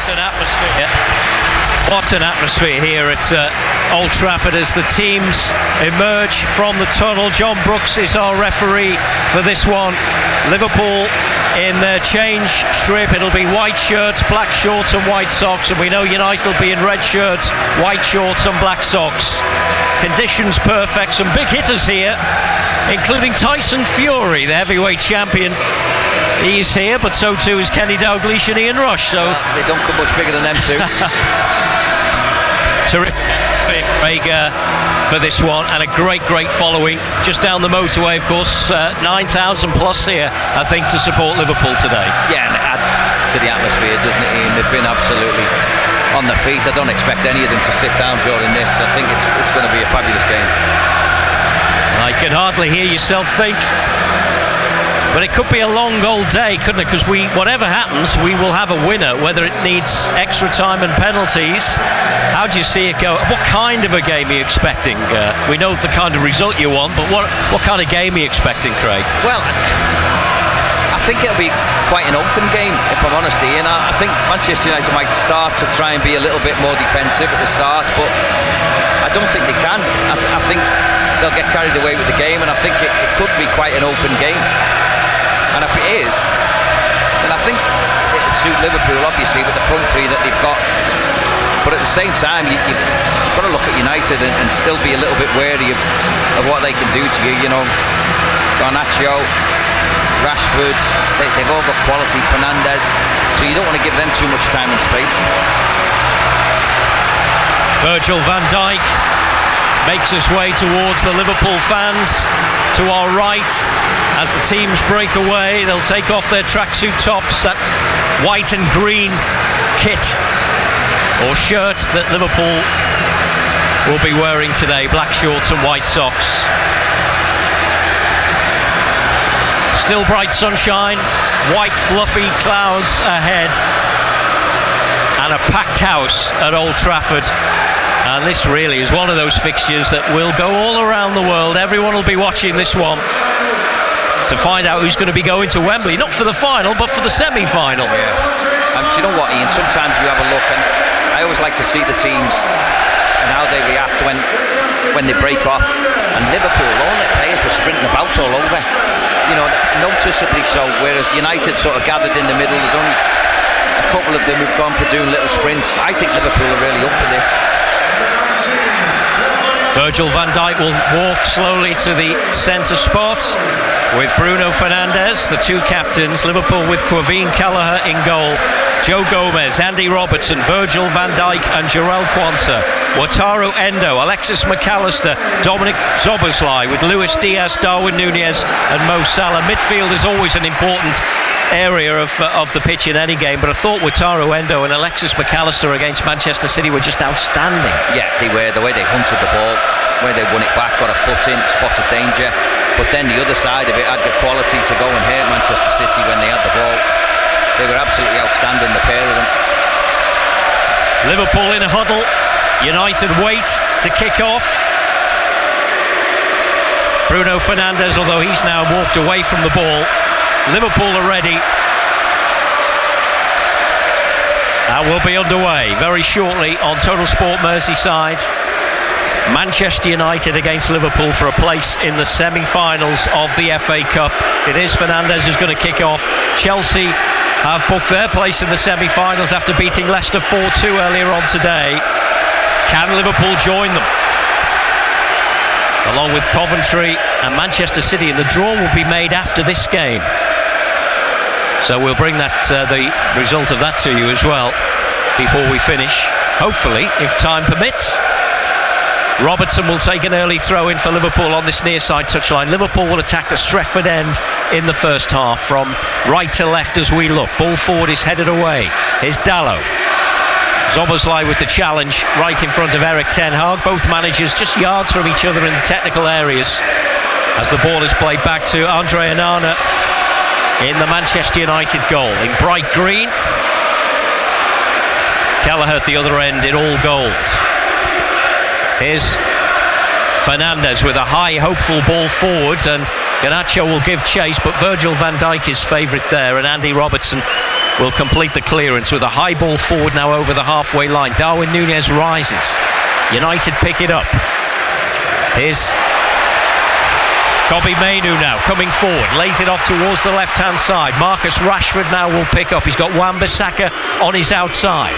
What an atmosphere. What an atmosphere here at Old Trafford as the teams emerge from the tunnel. John Brooks is our referee for this one. Liverpool in their change strip. It'll be white shirts, black shorts and white socks, and we know United will be in red shirts, white shorts and black socks. Conditions perfect. Some big hitters here, including Tyson Fury, the heavyweight champion. He's here, but so too is Kenny Dalglish and Ian Rush. So they don't come much bigger than them two. Terrific for this one, and a great following just down the motorway, of course. 9,000 plus here, I think, to support Liverpool today. Yeah, and it adds to the atmosphere, doesn't it, Ian? They've been absolutely on their feet. I don't expect any of them to sit down during this. I think it's going to be a fabulous game. I can hardly hear yourself think. But it could be a long old day, couldn't it? Because whatever happens, we will have a winner, whether it needs extra time and penalties. How do you see it go? What kind of a game are you expecting? We know the kind of result you want, but what kind of game are you expecting, Craig? Well, I think it'll be quite an open game, if I'm honest, Ian. I think Manchester United might start to try and be a little bit more defensive at the start, but I don't think they can. I think they'll get carried away with the game, and I think it could be quite an open game. And if it is, then I think it would suit Liverpool, obviously, with the front three that they've got. But at the same time, you've got to look at United and still be a little bit wary of what they can do to you. You know, Garnacho, Rashford, they've all got quality. Fernandes, so you don't want to give them too much time and space. Virgil van Dijk makes his way towards the Liverpool fans to our right. As the teams break away, they'll take off their tracksuit tops, that white and green kit or shirt that Liverpool will be wearing today, black shorts and white socks. Still bright sunshine, white fluffy clouds ahead, and a packed house at Old Trafford. And this really is one of those fixtures that will go all around the world. Everyone will be watching this one to find out who's going to be going to Wembley, not for the final, but for the semi-final. Yeah. And do you know what, Ian? Sometimes you have a look, and I always like to see the teams and how they react when they break off. And Liverpool, all their players are sprinting about all over, you know, noticeably so. Whereas United sort of gathered in the middle. There's only a couple of them who've gone for doing little sprints. I think Liverpool are really up for this. Virgil van Dijk will walk slowly to the centre spot with Bruno Fernandes, the two captains. Liverpool with Quavin Kelleher in goal, Joe Gomez, Andy Robertson, Virgil van Dijk and Jarell Quansah, Wataru Endo, Alexis McAllister, Dominic Szoboszlai with Luis Diaz, Darwin Núñez and Mo Salah. Midfield is always an important area of the pitch in any game, but I thought Wataru Endo and Alexis McAllister against Manchester City were just outstanding. Yeah, they were. The way they hunted the ball, where they won it back, got a foot in, spotted danger, but then the other side of it had the quality to go and hurt Manchester City when they had the ball. They were absolutely outstanding, the pair of them. Liverpool in a huddle, United wait to kick off. Bruno Fernandes, although he's now walked away from the ball. Liverpool are ready, and we'll be underway very shortly on Total Sport Merseyside. Manchester United against Liverpool for a place in the semi-finals of the FA Cup. It is Fernandes who's going to kick off. Chelsea have booked their place in the semi-finals after beating Leicester 4-2 earlier on today. Can Liverpool join them? Along with Coventry and Manchester City, and the draw will be made after this game. So we'll bring that the result of that to you as well before we finish, hopefully, if time permits. Robertson will take an early throw in for Liverpool on this near side touchline. Liverpool will attack the Stretford end in the first half from right to left as we look. Ball forward is headed away. Here's Dalot. Szoboszlai with the challenge right in front of Erik ten Hag. Both managers just yards from each other in the technical areas as the ball is played back to Andre Onana in the Manchester United goal in bright green. Kelleher at the other end in all gold. Here's Fernandes with a high hopeful ball forwards, and Garnacho will give chase, but Virgil van Dijk is favourite there, and Andy Robertson will complete the clearance with a high ball forward now over the halfway line. Darwin Núñez rises. United pick it up. Here's Kobbie Mainoo now coming forward, lays it off towards the left-hand side. Marcus Rashford now will pick up. He's got Wan-Bissaka on his outside.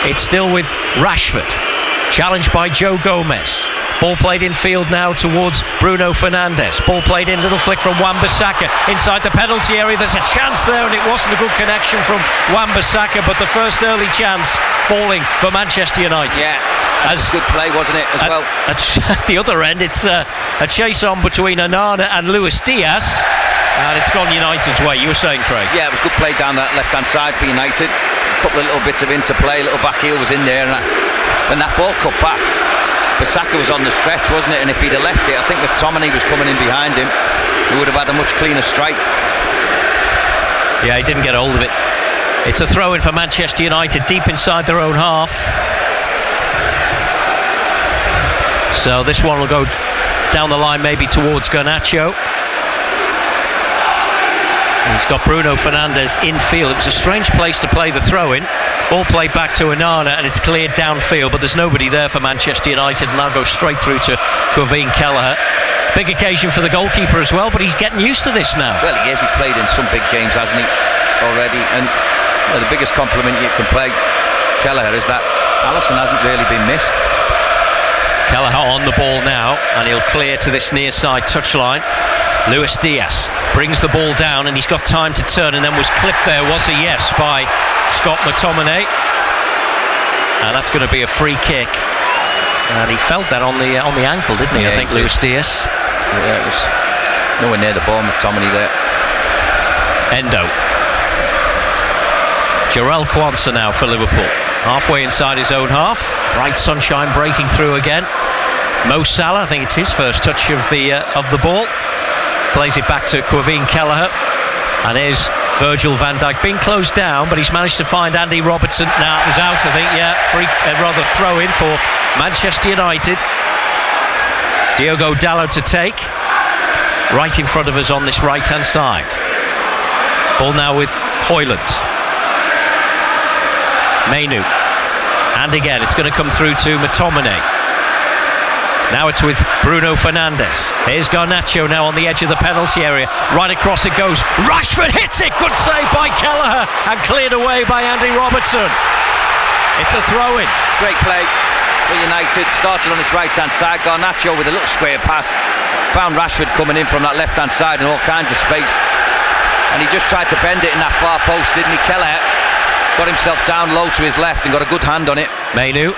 It's still with Rashford, challenged by Joe Gomez. Ball played in field now towards Bruno Fernandes. Ball played in, little flick from Wan-Bissaka inside the penalty area. There's a chance there, and it wasn't a good connection from Wan-Bissaka, but the first early chance falling for Manchester United. Yeah, that's a good play, wasn't it, as well? At the other end, it's a chase on between Onana and Luis Diaz, and it's gone United's way. You were saying, Craig? Yeah, it was good play down that left-hand side for United. A couple of little bits of interplay, little back heel was in there, and that ball cut back. Bissaka was on the stretch, wasn't it? And if he'd have left it, I think McTominay was coming in behind him, he would have had a much cleaner strike. Yeah, he didn't get hold of it. It's a throw-in for Manchester United, deep inside their own half. So this one will go down the line, maybe towards Garnacho. He's got Bruno Fernandes in field. It was a strange place to play the throw-in. Ball played back to Onana, and it's cleared downfield, but there's nobody there for Manchester United, and now goes straight through to Kevin Kelleher. Big occasion for the goalkeeper as well, but he's getting used to this now. Well, he is. He's played in some big games, hasn't he, already? And the biggest compliment you can pay Kelleher is that Alisson hasn't really been missed. Kelleher on the ball now, and he'll clear to this near side touchline. Luis Diaz brings the ball down, and he's got time to turn, and then was clipped there, was he? Yes, by Scott McTominay. And that's going to be a free kick. And he felt that on the ankle, didn't he? Yeah, I think he Luis Diaz. Yeah, it was nowhere near the ball, McTominay there. Endo. Jarell Quansah now for Liverpool. Halfway inside his own half. Bright sunshine breaking through again. Mo Salah, I think it's his first touch of the ball. Plays it back to Kevin Kelleher. And here's Virgil van Dijk, being closed down, but he's managed to find Andy Robertson. Now it was out, I think. Yeah, rather throw in for Manchester United. Diogo Dalot to take. Right in front of us on this right-hand side. Ball now with Højlund. Mainoo. And again, it's going to come through to McTominay. Now it's with Bruno Fernandes. Here's Garnacho now on the edge of the penalty area. Right across it goes. Rashford hits it. Good save by Kelleher, and cleared away by Andy Robertson. It's a throw-in. Great play for United. Started on his right-hand side. Garnacho with a little square pass. Found Rashford coming in from that left-hand side in all kinds of space. And he just tried to bend it in that far post, didn't he? Kelleher got himself down low to his left and got a good hand on it. Mainoo.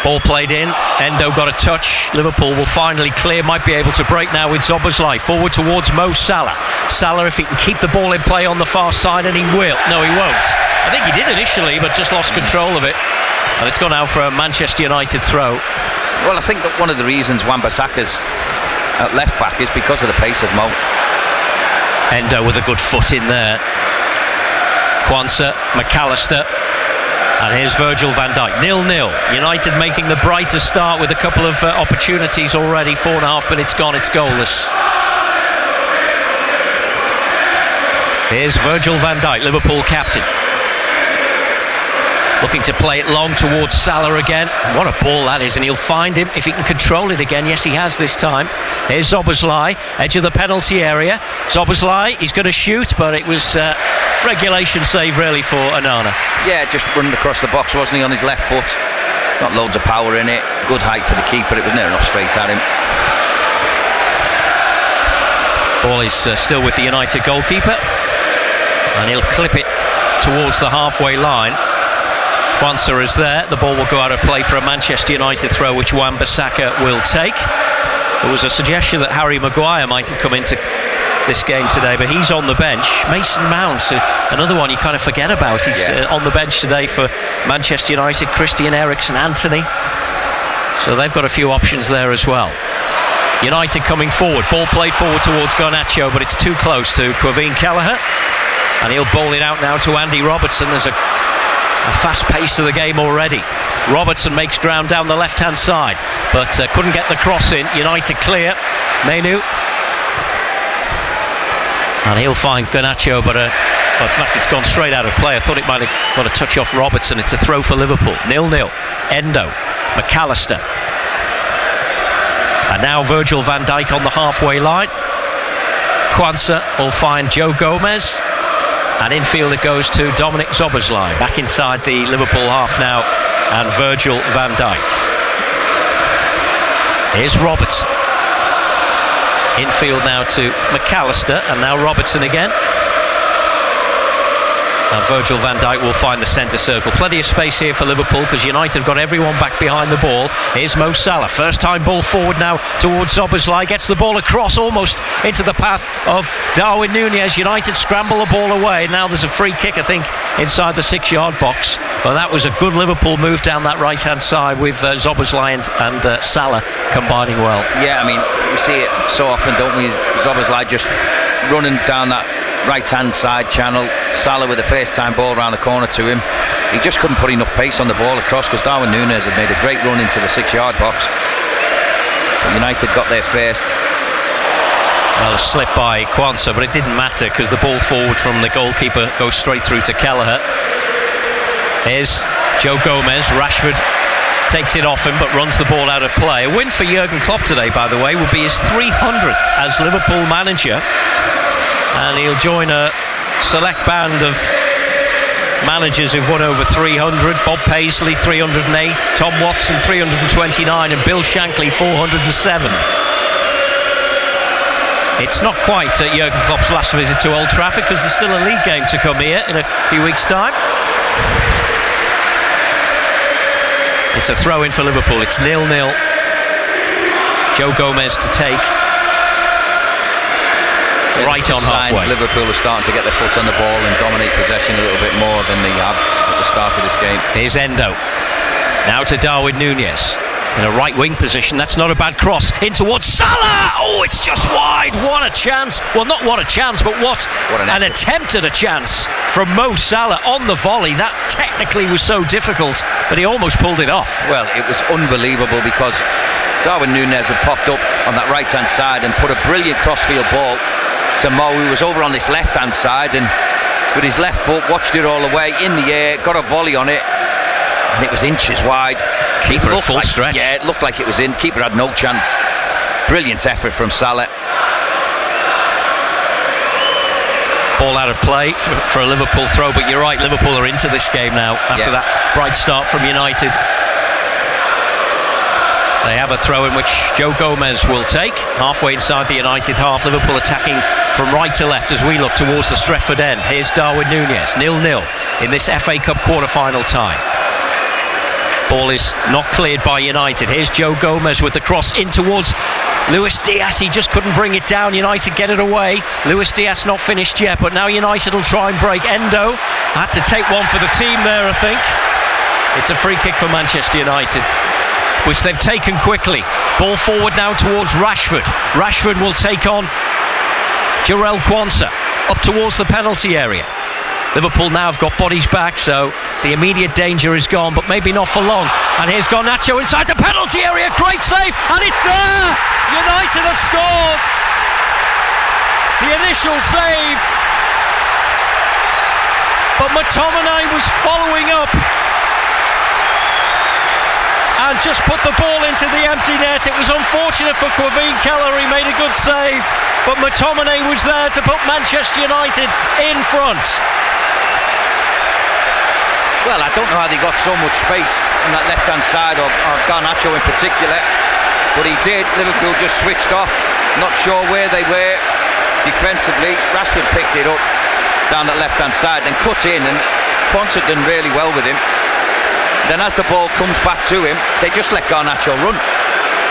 Ball played in, Endo got a touch. Liverpool will finally clear, might be able to break now with Szoboszlai. Forward towards Mo Salah. Salah, if he can keep the ball in play on the far side, and he will. No, he won't. I think he did initially, but just lost control of it. And it's gone out for a Manchester United throw. Well, I think that one of the reasons Wan-Bissaka's at left back is because of the pace of Mo. Endo with a good foot in there. Quansah, McAllister. And here's Virgil van Dijk, 0-0. United making the brighter start with a couple of opportunities already. 4.5 minutes gone, it's goalless. Here's Virgil van Dijk, Liverpool captain. Looking to play it long towards Salah again. What a ball that is, and he'll find him if he can control it again. Yes, he has this time. Here's Szoboszlai, edge of the penalty area. Szoboszlai, he's going to shoot, but it was regulation save really for Onana. Yeah, just running across the box, wasn't he, on his left foot. Not loads of power in it. Good height for the keeper. It was near enough straight at him. Ball is still with the United goalkeeper, and he'll clip it towards the halfway line. Quansah is there. The ball will go out of play for a Manchester United throw, which Wan-Bissaka will take. There was a suggestion that Harry Maguire might have come into this game today, but he's on the bench. Mason Mount, another one you kind of forget about. He's on the bench today for Manchester United. Christian Eriksen, Anthony. So they've got a few options there as well. United coming forward. Ball played forward towards Garnacho, but it's too close to Kevin Kelleher. And he'll ball it out now to Andy Robertson. There's a fast pace to the game already. Robertson makes ground down the left-hand side, but couldn't get the cross in. United clear. Mainoo. And he'll find Garnacho, but In fact, it's gone straight out of play. I thought it might have got a touch off Robertson. It's a throw for Liverpool. 0-0. Endo, McAllister. And now Virgil van Dijk on the halfway line. Kwanzaa will find Joe Gomez. And infield it goes to Dominic Szoboszlai. Back inside the Liverpool half now. And Virgil van Dijk. Here's Robertson. Infield now to McAllister. And now Robertson again. And Virgil van Dijk will find the centre circle. Plenty of space here for Liverpool because United have got everyone back behind the ball. Here's Mo Salah. First time ball forward now towards Szoboszlai. Gets the ball across almost into the path of Darwin Núñez. United scramble the ball away. Now there's a free kick, I think, inside the 6-yard box. But that was a good Liverpool move down that right-hand side with Szoboszlai and Salah combining well. Yeah, I mean, we see it so often, don't we? Szoboszlai just running down that right-hand side channel. Salah with the first-time ball around the corner to him. He just couldn't put enough pace on the ball across because Darwin Núñez had made a great run into the 6-yard box. But United got there first. Well, a slip by Kwanzaa, but it didn't matter because the ball forward from the goalkeeper goes straight through to Kelleher. Here's Joe Gomez. Rashford takes it off him but runs the ball out of play. A win for Jurgen Klopp today, by the way, would be his 300th as Liverpool manager. And he'll join a select band of managers who've won over 300. Bob Paisley 308, Tom Watson 329 and Bill Shankly 407. It's not quite Jurgen Klopp's last visit to Old Trafford because there's still a league game to come here in a few weeks' time. It's a throw in for Liverpool. It's 0-0. Joe Gomez to take. Right on halfway. Liverpool are starting to get their foot on the ball and dominate possession a little bit more than they have at the start of this game. Here's Endo. Now to Darwin Núñez. In a right wing position. That's not a bad cross. In towards Salah! Oh, it's just wide. What a chance. Well, not what a chance, but what an attempt at a chance from Mo Salah on the volley. That technically was so difficult, but he almost pulled it off. Well, it was unbelievable because Darwin Núñez had popped up on that right-hand side and put a brilliant crossfield ball to Mo, who was over on this left-hand side, and with his left foot watched it all the way in the air, got a volley on it, and it was inches wide. Keeper at full stretch. Yeah, it looked like it was in. Keeper had no chance. Brilliant effort from Salah. Ball out of play for a Liverpool throw, but you're right, Liverpool are into this game now after that bright start from United. They have a throw in which Joe Gomez will take. Halfway inside the United half, Liverpool attacking from right to left as we look towards the Stretford end. Here's Darwin Núñez, 0-0 in this FA Cup quarter-final tie. Ball is not cleared by United. Here's Joe Gomez with the cross in towards Luis Diaz. He just couldn't bring it down. United get it away. Luis Diaz not finished yet, but now United will try and break. Endo had to take one for the team there, I think. It's a free kick for Manchester United, which they've taken quickly. Ball forward now towards Rashford. Rashford will take on Jarell Kwanzaa up towards the penalty area. Liverpool now have got bodies back, so the immediate danger is gone, but maybe not for long. And here's Garnacho inside the penalty area. Great save, and it's there! United have scored! The initial save, but McTominay was following up and just put the ball into the empty net. It was unfortunate for Kevin Kelleher. He made a good save, but McTominay was there to put Manchester United in front. Well, I don't know how they got so much space on that left-hand side of Garnacho in particular, but he did. Liverpool just switched off, not sure where they were defensively. Rashford picked it up down that left-hand side and cut in, and Kwanzaa done really well with him. Then as the ball comes back to him, they just let Garnacho run,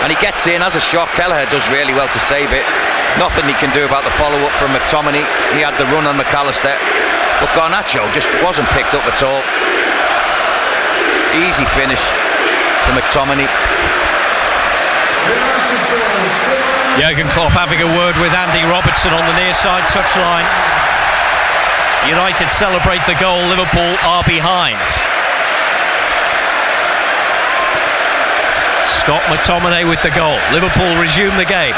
and he gets in as a shot. Kelleher does really well to save it. Nothing he can do about the follow-up from McTominay. He had the run on McAllister, but Garnacho just wasn't picked up at all. Easy finish for McTominay. Jurgen Klopp having a word with Andy Robertson on the near side touchline. United celebrate the goal. Liverpool are behind. Scott McTominay with the goal. Liverpool resume the game.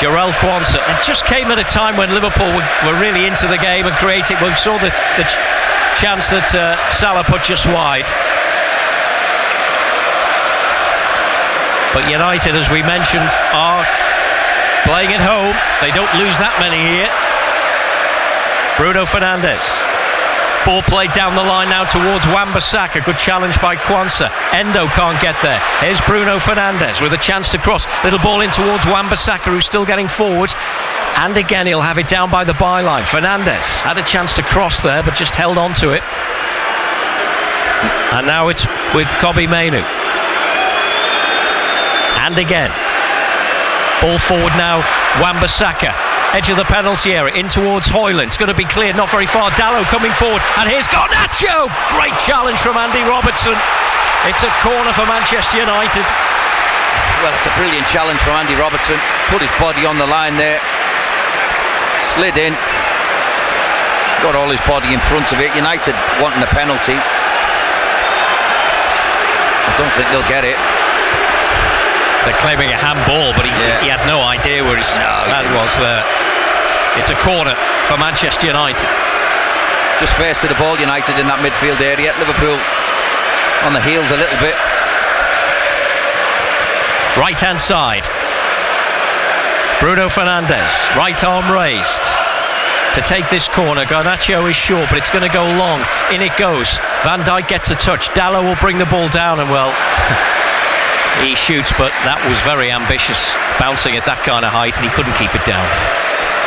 Jarell Quansah. It just came at a time when Liverpool were really into the game and creating. We saw the chance that Salah put just wide. But United, as we mentioned, are playing at home. They don't lose that many here. Bruno Fernandes. Ball played down the line now towards Wan-Bissaka. Good challenge by Quansah. Endo can't get there. Here's Bruno Fernandes with a chance to cross. Little ball in towards Wan-Bissaka, who's still getting forward. And again, he'll have it down by the byline. Fernandes had a chance to cross there, but just held on to it. And now it's with Kobbie Mainoo. And again. Ball forward now, Wan-Bissaka. Edge of the penalty area, in towards Højlund. It's going to be cleared, not very far. Dalot coming forward, and here's Garnacho! Great challenge from Andy Robertson. It's a corner for Manchester United. Well, it's a brilliant challenge from Andy Robertson. Put his body on the line there. Slid in. Got all his body in front of it. United wanting a penalty. I don't think they'll get it. They're claiming a handball, but he had no idea where his hand was there. It's a corner for Manchester United. Just face to the ball, United in that midfield area. Liverpool on the heels a little bit. Right hand side. Bruno Fernandes, right arm raised to take this corner. Garnacho is short, but it's going to go long. In it goes. Van Dijk gets a touch. Dalot will bring the ball down, and well, he shoots, but that was very ambitious, bouncing at that kind of height, and he couldn't keep it down.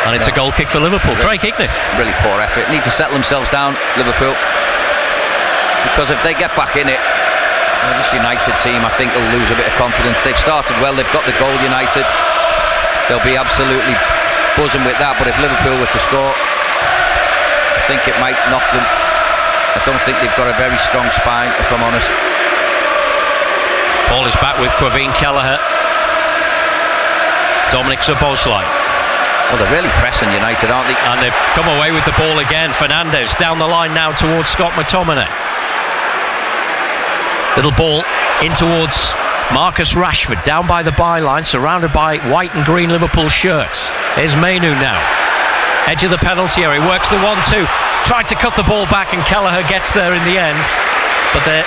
And it's a goal kick for Liverpool. Really, Craig Hignett. Really poor effort. Need to settle themselves down, Liverpool, because if they get back in it, this United team, I think, will lose a bit of confidence. They've started well. They've got the goal, United. They'll be absolutely buzzing with that, but if Liverpool were to score, I think it might knock them. I don't think they've got a very strong spine, if I'm honest. Ball is back with Quaveen Kelleher. Dominic Szoboszlai. Well, they're really pressing United, aren't they? And they've come away with the ball again. Fernandes down the line now towards Scott McTominay. Little ball in towards Marcus Rashford, down by the byline, surrounded by white and green Liverpool shirts. Here's Mainoo now. Edge of the penalty area, works the 1-2. Tried to cut the ball back, and Kelleher gets there in the end. But their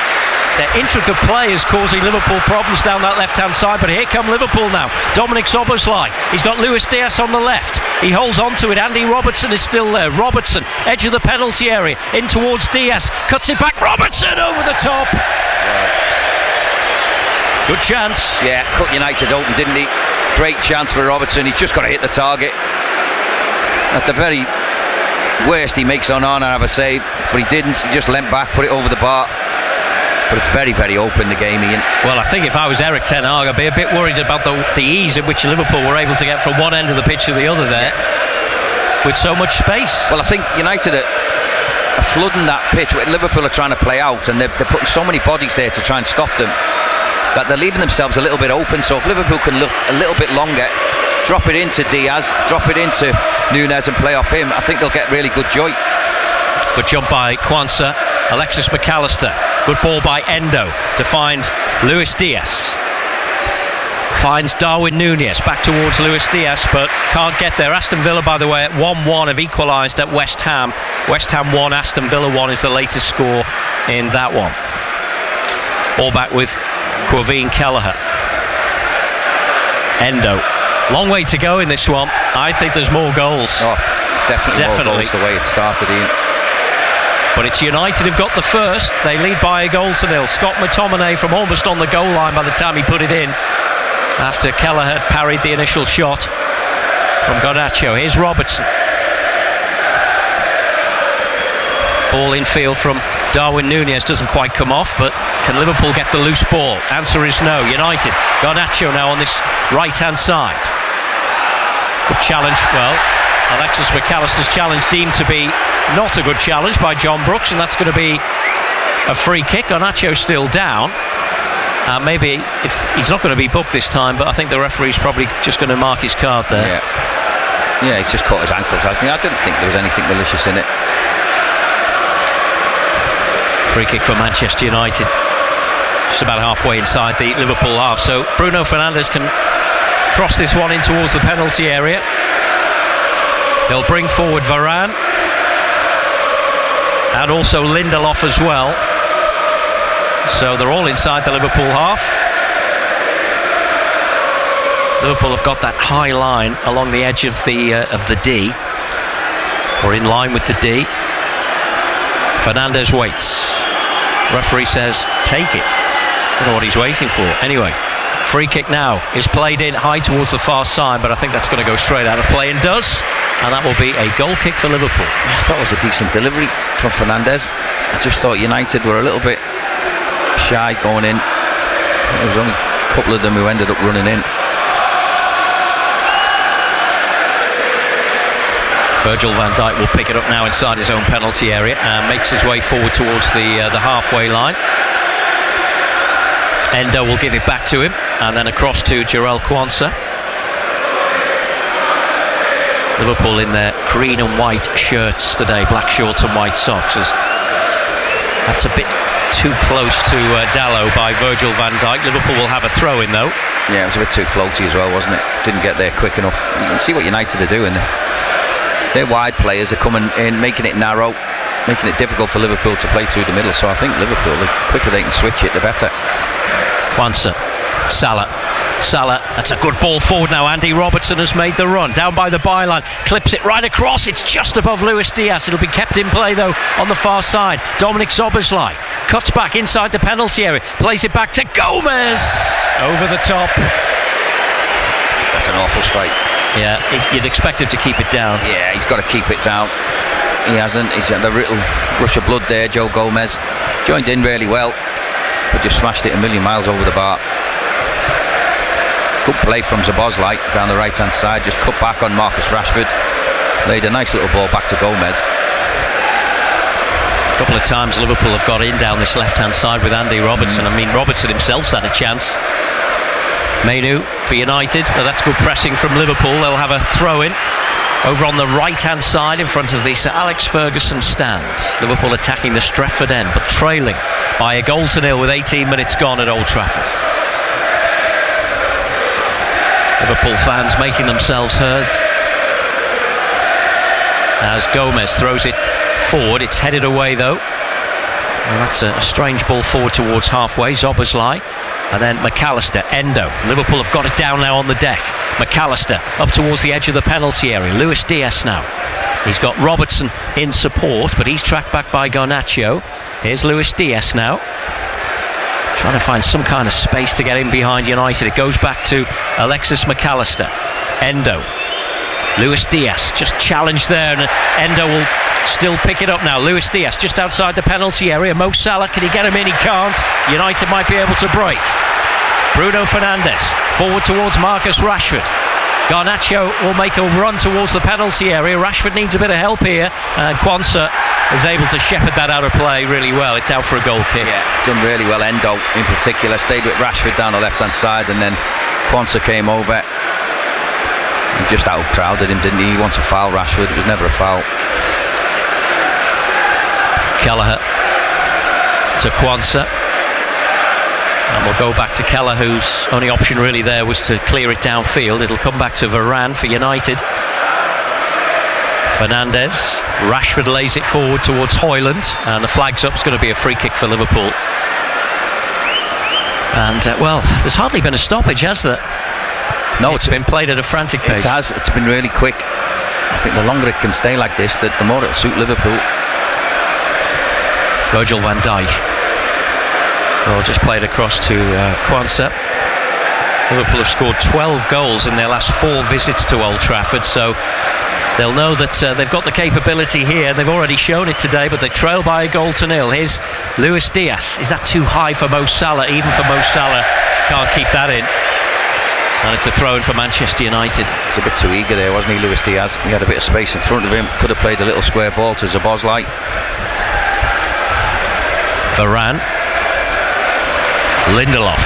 intricate play is causing Liverpool problems down that left-hand side. But here come Liverpool now. Dominic Szoboszlai. He's got Luis Diaz on the left. He holds on to it. Andy Robertson is still there. Robertson, edge of the penalty area, in towards Diaz. Cuts it back. Robertson over the top. Good chance. Yeah, cut United open, didn't he? Great chance for Robertson. He's just got to hit the target. At the very worst, he makes Onana have a save, but he didn't. He just leant back, put it over the bar. But it's very, very open, the game, Ian. Well, I think if I was Erik ten Hag, I'd be a bit worried about the ease at which Liverpool were able to get from one end of the pitch to the other there, with so much space. Well, I think United are flooding that pitch. Liverpool are trying to play out, and they're putting so many bodies there to try and stop them, that they're leaving themselves a little bit open. So if Liverpool can look a little bit longer, drop it into Diaz, drop it into Núñez and play off him, I think they'll get really good joy. Good jump by Quansah. Alexis McAllister. Good ball by Endo to find Luis Diaz. Finds Darwin Núñez back towards Luis Diaz, but can't get there. Aston Villa, by the way, at 1-1 have equalised at West Ham. West Ham 1, Aston Villa 1 is the latest score in that one. All back with Quaveen Kelleher. Endo. Long way to go in this one. I think there's more goals. Oh, definitely more goals the way it started, Ian. But it's United who've got the first. They lead by a goal to nil. Scott McTominay from almost on the goal line by the time he put it in, after Kelleher had parried the initial shot from Garnacho. Here's Robertson. Ball infield from Darwin Núñez, doesn't quite come off, but can Liverpool get the loose ball? Answer is no. United. Garnacho now on this right-hand side. Good challenge. Well, Alexis McAllister's challenge deemed to be not a good challenge by John Brooks, and that's going to be a free kick. Garnacho's still down. Maybe if he's not going to be booked this time, but I think the referee's probably just going to mark his card there. Yeah, he's just caught his ankles, hasn't he? I didn't think there was anything malicious in it. Free kick for Manchester United, just about halfway inside the Liverpool half. So Bruno Fernandes can cross this one in towards the penalty area. They'll bring forward Varane and also Lindelof as well. So they're all inside the Liverpool half. Liverpool have got that high line along the edge of the D, or in line with the D. Fernandes waits. Referee says, take it. Don't know what he's waiting for. Anyway, free kick now is played in high towards the far side, but I think that's going to go straight out of play, and does. And that will be a goal kick for Liverpool. I thought it was a decent delivery from Fernandes. I just thought United were a little bit shy going in. There was only a couple of them who ended up running in. Virgil van Dijk will pick it up now inside his own penalty area and makes his way forward towards the halfway line. Endo will give it back to him, and then across to Jarell Quansah. Liverpool in their green and white shirts today, black shorts and white socks. That's a bit too close to Dalot by Virgil van Dijk. Liverpool will have a throw in though. Yeah, it was a bit too floaty as well, wasn't it? Didn't get there quick enough. You can see what United are doing. Their wide players are coming in, making it narrow, making it difficult for Liverpool to play through the middle. So I think Liverpool, the quicker they can switch it, the better. Quansah, Salah, that's a good ball forward now. Andy Robertson has made the run, down by the byline, clips it right across, it's just above Luis Diaz. It'll be kept in play though on the far side. Dominic Szoboszlai cuts back inside the penalty area, plays it back to Gomez, over the top. That's an awful strike. Yeah, you'd expect him to keep it down. Yeah, he's got to keep it down. He hasn't. He's had a little rush of blood there. Joe Gomez joined in really well, but just smashed it a million miles over the bar. Good play from Szoboszlai down the right hand side, just cut back on Marcus Rashford, laid a nice little ball back to Gomez. A couple of times Liverpool have got in down this left hand side with Andy Robertson. I mean, Robertson himself's had a chance. Mainu for United, but that's good pressing from Liverpool. They'll have a throw in over on the right hand side in front of the Sir Alex Ferguson stand. Liverpool attacking the Stretford end, but trailing by 1-0 with 18 minutes gone at Old Trafford. Liverpool fans making themselves heard as Gomez throws it forward. It's headed away though, and that's a strange ball forward towards halfway. Szoboszlai, and then McAllister, Endo. Liverpool have got it down now on the deck. McAllister up towards the edge of the penalty area. Luis Diaz now. He's got Robertson in support, but he's tracked back by Garnacho. Here's Luis Diaz now, trying to find some kind of space to get in behind United. It goes back to Alexis McAllister. Endo. Luis Diaz just challenged there, and Endo will still pick it up now. Luis Diaz just outside the penalty area. Mo Salah, can he get him in? He can't. United might be able to break. Bruno Fernandes forward towards Marcus Rashford. Garnacho will make a run towards the penalty area. Rashford needs a bit of help here, and Quansah is able to shepherd that out of play really well. It's out for a goal kick. Yeah, done really well. Endo in particular stayed with Rashford down the left hand side, and then Quansah came over and just out crowded him, didn't he? He wants to foul Rashford. It was never a foul. Kelleher to Quansah, and we'll go back to Kelleher, whose only option really there was to clear it downfield. It'll come back to Varane for United. Fernandes, Rashford lays it forward towards Højlund, and the flag's up. It's going to be a free kick for Liverpool. And well, there's hardly been a stoppage, has there? No, it's been played at a frantic pace. It has. It's been really quick. I think the longer it can stay like this, the more it'll suit Liverpool. Virgil van Dijk. Well, just played across to Quansah. Liverpool have scored 12 goals in their last 4 visits to Old Trafford, so they'll know that they've got the capability here. They've already shown it today, but they trail by 1-0. Here's Luis Diaz. Is that too high for Mo Salah? Even for Mo Salah, can't keep that in. And it's a throw in for Manchester United. He's a bit too eager there, wasn't he, Luis Diaz? He had a bit of space in front of him. Could have played a little square ball to Szoboszlai. Varane. Lindelof.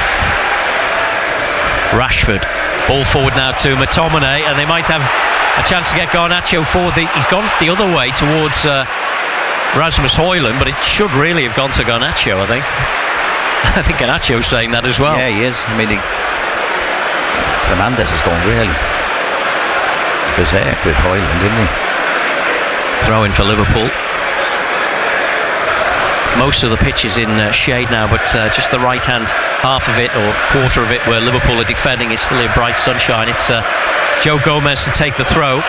Rashford. Ball forward now to McTominay, and they might have a chance to get Garnacho forward. He's gone the other way towards Rasmus Højlund, but it should really have gone to Garnacho, I think. I think Garnacho's saying that as well. Yeah, he is. I mean, Fernandes is going really berserk with Højlund, isn't he? Throw in for Liverpool. Most of the pitch is in shade now, but just the right hand half of it, or quarter of it, where Liverpool are defending, is still in bright sunshine. It's Joe Gomez to take the throw.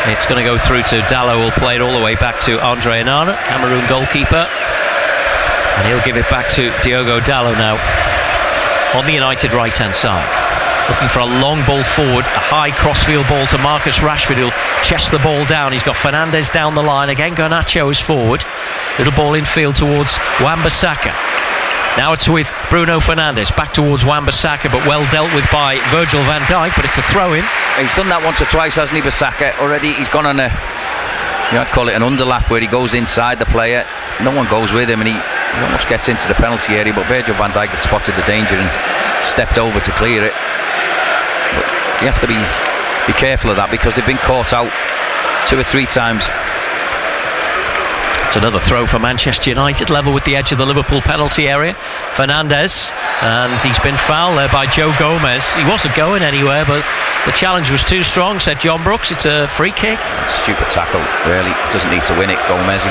It's going to go through to Dalot, who'll play it all the way back to Andre Onana, Cameroon goalkeeper, and he'll give it back to Diogo Dalot now on the United right hand side, looking for a long ball forward, a high crossfield ball to Marcus Rashford, who'll chest the ball down. He's got Fernandes down the line again. Garnacho is forward, little ball infield towards Wan-Bissaka. Now it's with Bruno Fernandes back towards Wan-Bissaka, but well dealt with by Virgil van Dijk, but it's a throw in. He's done that once or twice, hasn't he, Bissaka? Already he's gone on I'd call it an underlap, where he goes inside the player, no one goes with him, and he almost gets into the penalty area, but Virgil van Dijk had spotted the danger and stepped over to clear it. But you have to be careful of that, because they've been caught out 2 or 3 times. It's another throw for Manchester United, level with the edge of the Liverpool penalty area. Fernandes, and he's been fouled there by Joe Gomez. He wasn't going anywhere, but the challenge was too strong, said John Brooks. It's a free kick. It's a stupid tackle, really. Doesn't need to win it, Gomez.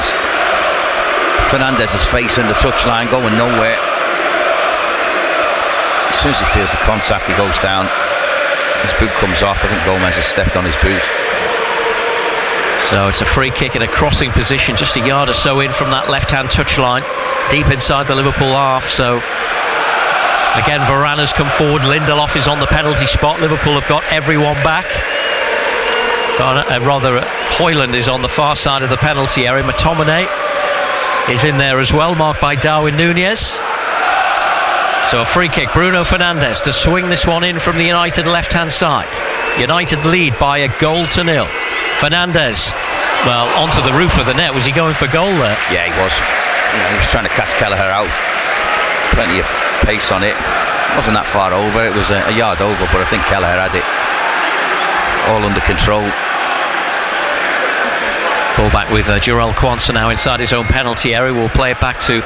Fernandes is facing the touchline, going nowhere. As soon as he feels the contact, he goes down. His boot comes off. I think Gomez has stepped on his boot. So it's a free kick in a crossing position, just a yard or so in from that left-hand touchline, deep inside the Liverpool half. So again, Varane has come forward. Lindelof is on the penalty spot. Liverpool have got everyone back. Højlund is on the far side of the penalty area. McTominay is in there as well, marked by Darwin Núñez. So a free kick, Bruno Fernandes to swing this one in from the United left-hand side. United lead by a goal to 0. Fernandes, well, onto the roof of the net. Was he going for goal there? Yeah, he was. He was trying to catch Kelleher out. Plenty of pace on it. Wasn't that far over. It was a yard over, but I think Kelleher had it all under control. Ball back with Jarell Quansah now inside his own penalty area. We'll play it back to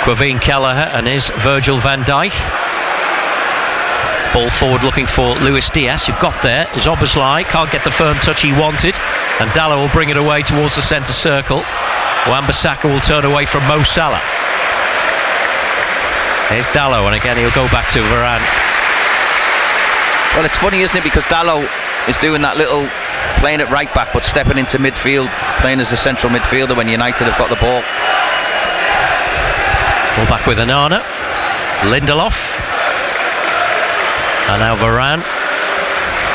Quaveen Kelleher and his Virgil van Dijk. Ball forward looking for Luis Diaz, who got there. Szoboszlai can't get the firm touch he wanted, and Dalot will bring it away towards the centre circle. Wan-Bissaka will turn away from Mo Salah. Here's Dalot, and again he'll go back to Varane. Well, it's funny, isn't it, because Dalot is doing that little playing it right back, but stepping into midfield, playing as a central midfielder when United have got the ball. Ball back with Onana, Lindelof, and now Varane,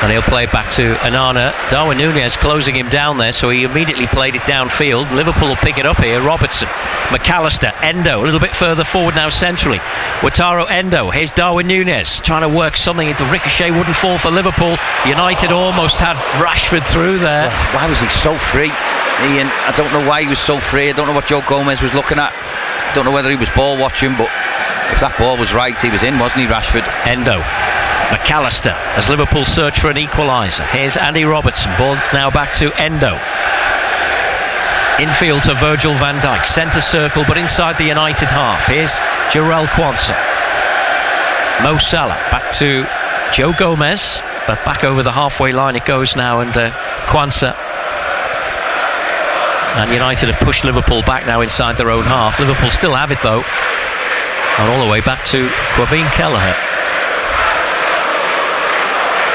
and he'll play it back to Onana. Darwin Núñez closing him down there, so he immediately played it downfield. Liverpool will pick it up here. Robertson, McAllister, Endo a little bit further forward now centrally. Wataru Endo, here's Darwin Núñez trying to work something. The ricochet wouldn't fall for Liverpool. United almost had Rashford through there. Well, why was he so free, Ian? I don't know why he was so free. I don't know what Joe Gomez was looking at. I don't know whether he was ball watching, but if that ball was right, he was in, wasn't he, Rashford? Endo, McAllister as Liverpool search for an equaliser. Here's Andy Robertson, ball now back to Endo. Infield to Virgil van Dijk, centre circle but inside the United half. Here's Jarell Quansah. Mo Salah back to Joe Gomez, but back over the halfway line it goes now, and Quansah. And United have pushed Liverpool back now inside their own half. Liverpool still have it though, and all the way back to Quaveen Kelleher.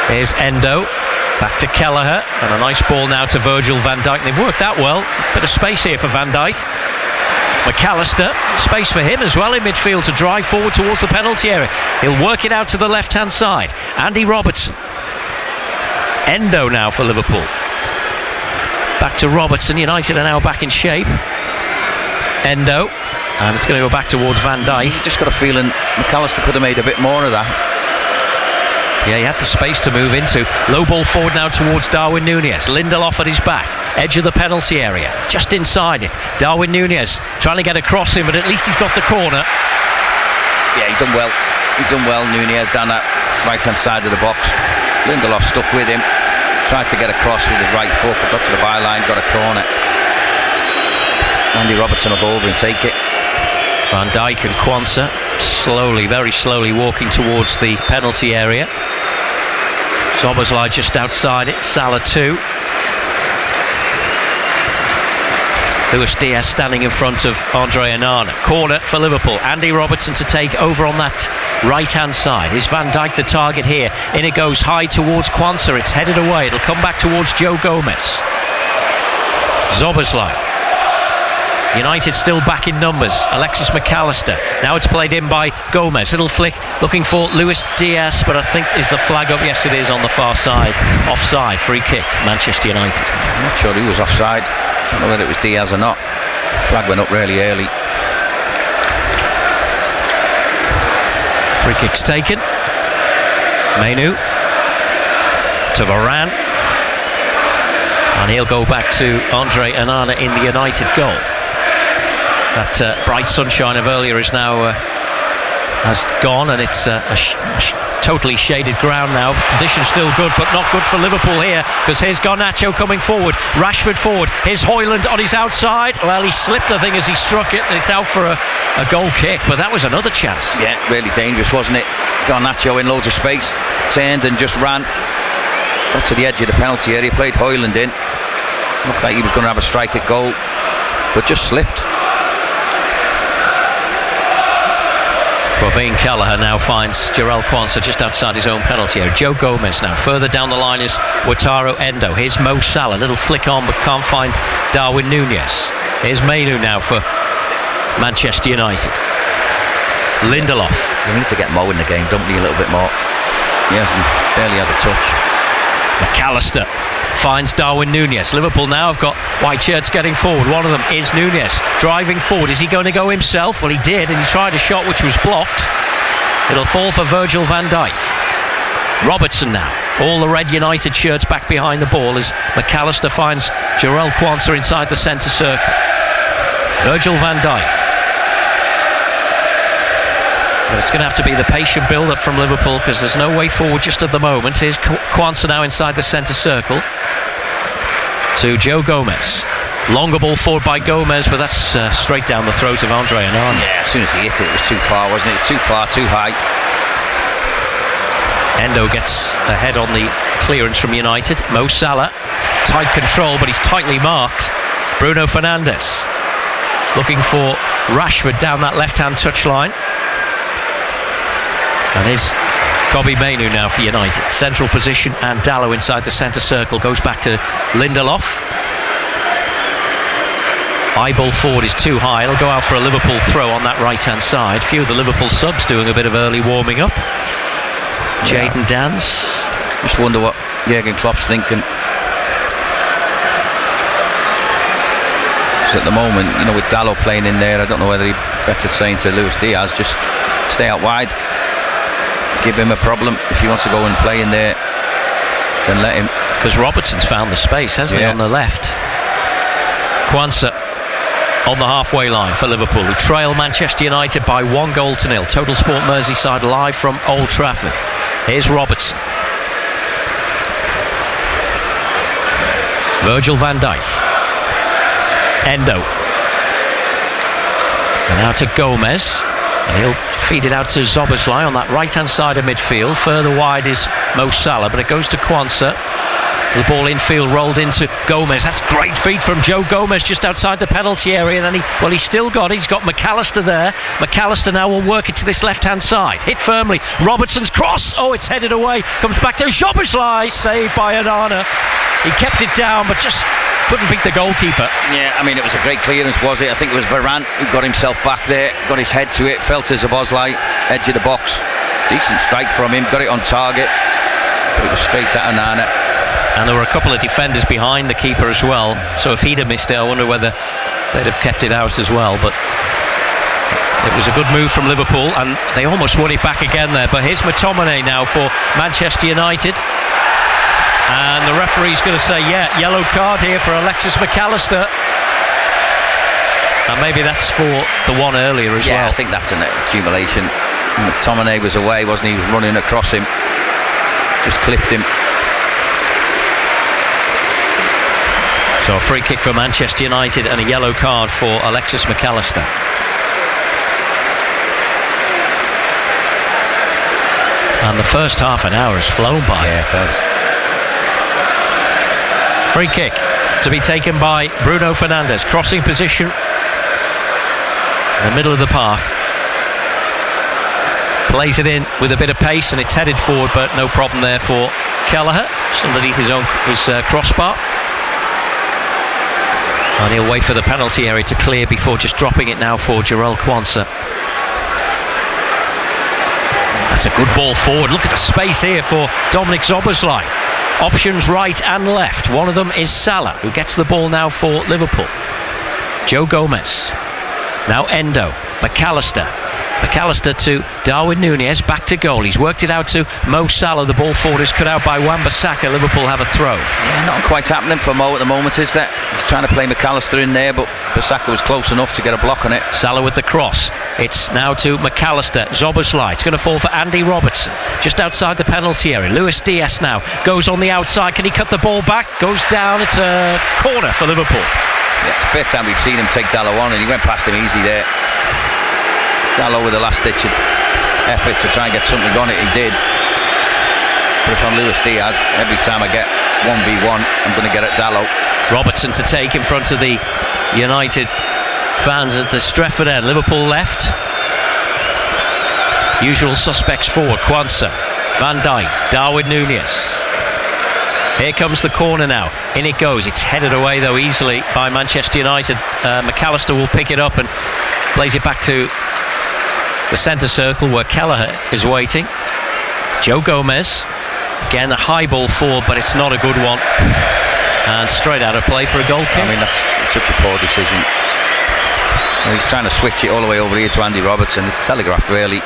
Here's Endo, back to Kelleher, and a nice ball now to Virgil van Dijk. They've worked that well. Bit of space here for Van Dijk. McAllister, space for him as well in midfield to drive forward towards the penalty area. He'll work it out to the left-hand side. Andy Robertson. Endo now for Liverpool. Back to Robertson. United are now back in shape. Endo, and it's going to go back towards Van Dijk. Just got a feeling McAllister could have made a bit more of that. Yeah, he had the space to move into. Low ball forward now towards Darwin Núñez. Lindelof at his back, edge of the penalty area, just inside it. Darwin Núñez trying to get across him, but at least he's got the corner. Yeah, he's done well. He's done well, Núñez, down that right-hand side of the box. Lindelof stuck with him, tried to get across with his right foot, but got to the byline, got a corner. Andy Robertson will go over and take it. Van Dijk and Quansah slowly, very slowly walking towards the penalty area. Szoboszlai just outside it, Salah 2. Luis Diaz standing in front of Andre Onana. Corner for Liverpool. Andy Robertson to take over on that right-hand side. Is Van Dijk the target here? In it goes high towards Quansah. It's headed away. It'll come back towards Joe Gomez. Szoboszlai. United still back in numbers. Alexis McAllister. Now it's played in by Gomez. Little flick looking for Luis Diaz, but I think is the flag up? Yes, it is on the far side. Offside. Free kick. Manchester United. I'm not sure who was offside. I don't know whether it was Diaz or not. Flag went up really early. Free kick's taken. Mainu to Varane. And he'll go back to Andre Onana in the United goal. That bright sunshine of earlier is now has gone, and it's totally shaded ground now. Conditions still good, but not good for Liverpool here, because here's Garnacho coming forward. Rashford forward. Here's Højlund on his outside. Well, he slipped, I think, as he struck it, and it's out for a goal kick, but that was another chance. Yeah, really dangerous, wasn't it? Garnacho in loads of space, turned and just ran. Got to the edge of the penalty area, played Højlund in. Looked like he was going to have a strike at goal, but just slipped. Praveen Kelleher now finds Jarell Quansah just outside his own penalty area. Joe Gomez now. Further down the line is Wataru Endo. Here's Mo Salah. Little flick on, but can't find Darwin Núñez. Here's Mainu now for Manchester United. Lindelof. You need to get Mo in the game, don't you, a little bit more? He hasn't barely had a touch. McAllister finds Darwin Núñez. Liverpool now have got white shirts getting forward. One of them is Núñez driving forward. Is he going to go himself? Well, he did, and he tried a shot which was blocked. It'll fall for Virgil van Dijk. Robertson now. All the red United shirts back behind the ball as McAllister finds Jarell Quansah inside the centre circle. Virgil van Dijk. But it's going to have to be the patient build-up from Liverpool, because there's no way forward just at the moment. Here's Quansah now inside the centre circle to Joe Gomez. Longer ball forward by Gomez, but that's straight down the throat of Andre Onana. Yeah, as soon as he hit it, it was too far, wasn't it? Too far, too high. Endo gets ahead on the clearance from United. Mo Salah, tight control, but he's tightly marked. Bruno Fernandes looking for Rashford down that left-hand touchline. And here's Kobbie Mainu now for United. Central position, and Dalot inside the centre circle. Goes back to Lindelof. Eyeball forward is too high. It'll go out for a Liverpool throw on that right-hand side. A few of the Liverpool subs doing a bit of early warming up. Jadon Danns. Just wonder what Jurgen Klopp's thinking. Because at the moment, you know, with Dalot playing in there, I don't know whether he'd better saying to Luis Diaz, just stay out wide. Give him a problem. If he wants to go and play in there, then let him. Because Robertson's found the space, hasn't he, on the left. Quansah on the halfway line for Liverpool, who trail Manchester United by 1-0. Total Sport Merseyside live from Old Trafford. Here's Robertson. Virgil van Dijk. Endo. And now to Gomez. And he'll feed it out to Szoboszlai on that right-hand side of midfield. Further wide is Mo Salah, but it goes to Quansah. The ball infield rolled into Gomez. That's great feed from Joe Gomez just outside the penalty area. And then he's still got it. He's got McAllister there. McAllister now will work it to this left-hand side. Hit firmly. Robertson's cross. Oh, it's headed away. Comes back to Szoboszlai. Saved by Onana. He kept it down, but just couldn't beat the goalkeeper. Yeah, I mean, it was a great clearance, was it? I think it was Varane who got himself back there, got his head to it, fell to Szoboszlai, edge of the box. Decent strike from him, got it on target, but it was straight at Onana. And there were a couple of defenders behind the keeper as well, so if he'd have missed it, I wonder whether they'd have kept it out as well. But it was a good move from Liverpool, and they almost won it back again there. But here's McTominay now for Manchester United. And the referee's going to say, yeah, yellow card here for Alexis McAllister. And maybe that's for the one earlier as well. Yeah, I think that's an accumulation. McTominay was away, wasn't he? He was running across him. Just clipped him. So a free kick for Manchester United and a yellow card for Alexis McAllister. And the first half an hour has flown by. Yeah, it has. Free kick to be taken by Bruno Fernandes. Crossing position in the middle of the park. Plays it in with a bit of pace and it's headed forward, but no problem there for Kelleher. Just underneath his crossbar. And he'll wait for the penalty area to clear before just dropping it now for Jarell Quansah. That's a good ball forward. Look at the space here for Dominic Szoboszlai. Options right and left. One of them is Salah, who gets the ball now for Liverpool. Joe Gomez. Now Endo. McAllister. McAllister to Darwin Núñez, back to goal. He's worked it out to Mo Salah. The ball forward is cut out by Wan-Bissaka. Liverpool have a throw. Yeah, not quite happening for Mo at the moment, is that? He's trying to play McAllister in there, but Bissaka was close enough to get a block on it. Salah with the cross. It's now to McAllister. Szoboszlai. It's going to fall for Andy Robertson. Just outside the penalty area. Luis Diaz now goes on the outside. Can he cut the ball back? Goes down. It's a corner for Liverpool. Yeah, it's the first time we've seen him take Dalot on, and he went past him easy there. Dalot with a last-ditch effort to try and get something on it, he did. But if I'm Luis Diaz, every time I get 1v1, I'm going to get at Dalot. Robertson to take in front of the United fans at the Stretford end. Liverpool left. Usual suspects forward. Quansah, Van Dijk, Darwin Núñez. Here comes the corner now. In it goes. It's headed away though easily by Manchester United. McAllister will pick it up and plays it back to the centre circle where Kelleher is waiting. Joe Gomez. Again a high ball forward, but it's not a good one. And straight out of play for a goal kick. I mean, that's such a poor decision. He's trying to switch it all the way over here to Andy Robertson. It's telegraphed really.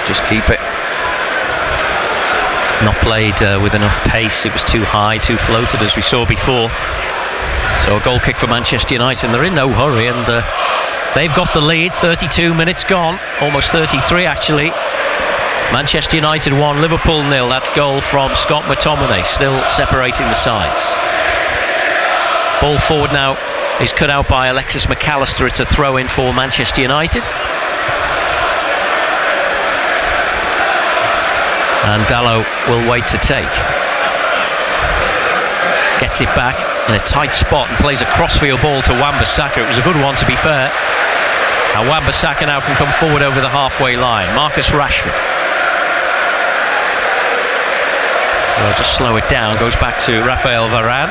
Just keep it. Not played with enough pace. It was too high, too floated as we saw before. So a goal kick for Manchester United, and they're in no hurry, and they've got the lead. 32 minutes gone, almost 33 actually. Manchester United 1, Liverpool 0. That goal from Scott McTominay, still separating the sides. Ball forward now is cut out by Alexis McAllister. It's a throw in for Manchester United. And Dalot will wait to take. Gets it back in a tight spot and plays a crossfield ball to Wan-Bissaka. It was a good one, to be fair. And Wan-Bissaka now can come forward over the halfway line. Marcus Rashford. Well, just slow it down. Goes back to Raphael Varane.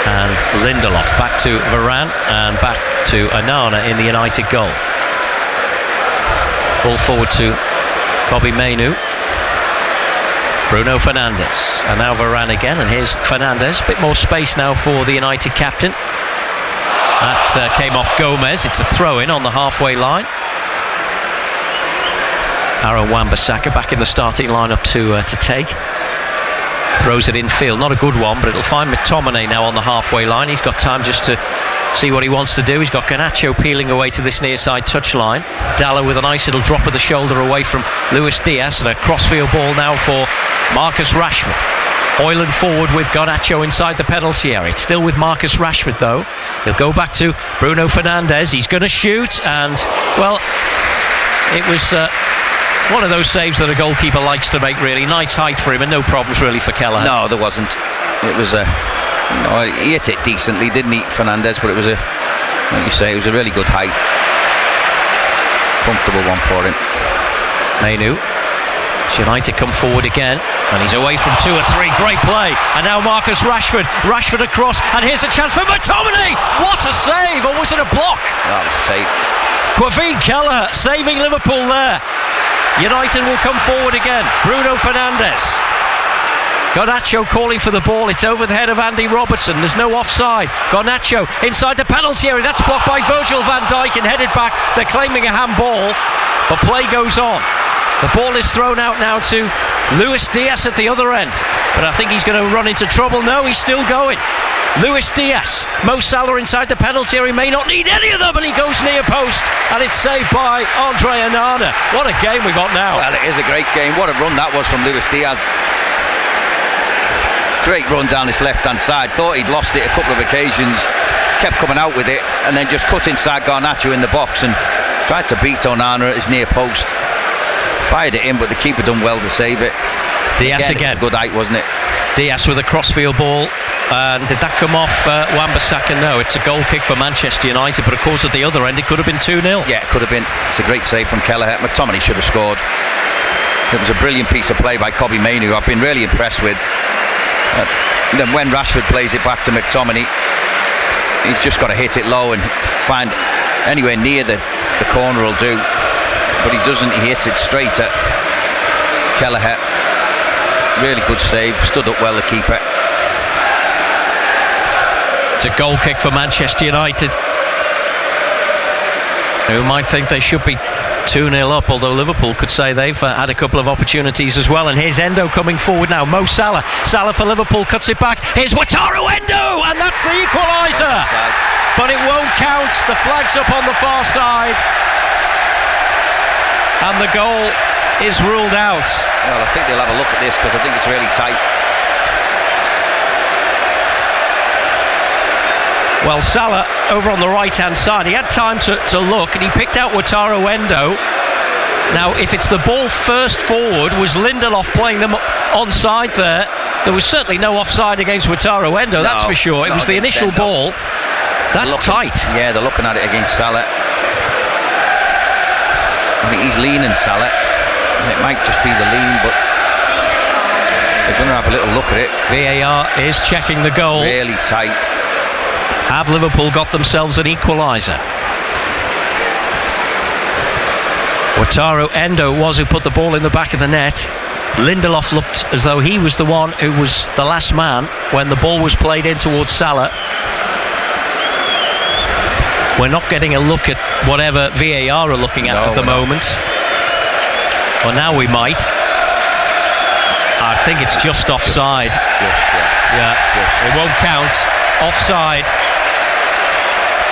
And Lindelof back to Varane and back to Onana in the United goal. Ball forward to Kobbie Mainoo. Bruno Fernandes. And now Varane again. And here's Fernandes. Bit more space now for the United captain. That came off Gomez. It's a throw-in on the halfway line. Aaron Wan-Bissaka back in the starting lineup to take. Throws it infield. Not a good one, but it'll find McTominay now on the halfway line. He's got time just to see what he wants to do. He's got Garnacho peeling away to this near side touchline. Dalot with a nice little drop of the shoulder away from Luis Diaz, and a crossfield ball now for Marcus Rashford. Hoyland forward with Garnacho inside the penalty area. It's still with Marcus Rashford though. He'll go back to Bruno Fernandes. He's going to shoot, and well, it was one of those saves that a goalkeeper likes to make, really. Nice height for him and no problems really for Kelleher. No, there wasn't. It was he hit it decently, didn't he, Fernandes? But it was like you say, it was a really good height. Comfortable one for him. Mainoo. United come forward again, and he's away from 2 or 3. Great play. And now Marcus Rashford. Rashford across, and here's a chance for McTominay. What a save! Or was it a block? That was a save. Quaveen Kelleher saving Liverpool there. United will come forward again. Bruno Fernandes. Garnacho calling for the ball. It's over the head of Andy Robertson. There's no offside. Garnacho inside the penalty area. That's blocked by Virgil van Dijk and headed back. They're claiming a handball, but play goes on. The ball is thrown out now to Luis Diaz at the other end, but I think he's going to run into trouble. No, he's still going. Luis Diaz. Mo Salah inside the penalty area, may not need any of them, and he goes near post, and it's saved by Andre Onana. What a game we got now. Well, it is a great game. What a run that was from Luis Diaz. Great run down this left-hand side. Thought he'd lost it a couple of occasions, kept coming out with it, and then just cut inside Garnacho in the box and tried to beat Onana at his near post. Fired it in, but the keeper done well to save it. Diaz again. It was a good height, wasn't it? Diaz with a crossfield ball. And did that come off Wan-Bissaka? No, it's a goal kick for Manchester United, but of course at the other end it could have been 2-0. Yeah, it could have been. It's a great save from Kelleher. McTominay should have scored. It was a brilliant piece of play by Kobbie Mainoo, who I've been really impressed with. Then when Rashford plays it back to McTominay, he's just got to hit it low and find anywhere near the corner will do. But he doesn't, he hits it straight at Kelleher. Really good save, stood up well, the keeper. It's a goal kick for Manchester United, who might think they should be 2-0 up, although Liverpool could say they've had a couple of opportunities as well. And here's Endo coming forward now. Mo Salah. Salah for Liverpool, cuts it back. Here's Wataru Endo, and that's the equaliser. But it won't count. The flag's up on the far side, and the goal is ruled out. Well, I think they'll have a look at this because I think it's really tight. Well, Salah over on the right-hand side, he had time to look, and he picked out Wataru Endo. Now, if it's the ball first forward, was Lindelof playing them onside there? There was certainly no offside against Wataru Endo, that's for sure. It was the initial ball. That's tight. Yeah, they're looking at it against Salah. I think he's leaning Salah. It might just be the lean, but they're going to have a little look at it. VAR is checking the goal. Really tight. Have Liverpool got themselves an equaliser? Wataru Endo was who put the ball in the back of the net. Lindelof looked as though he was the one who was the last man when the ball was played in towards Salah. We're not getting a look at whatever VAR are looking at the moment. Well, now we might. I think it's just offside. It won't count. Offside.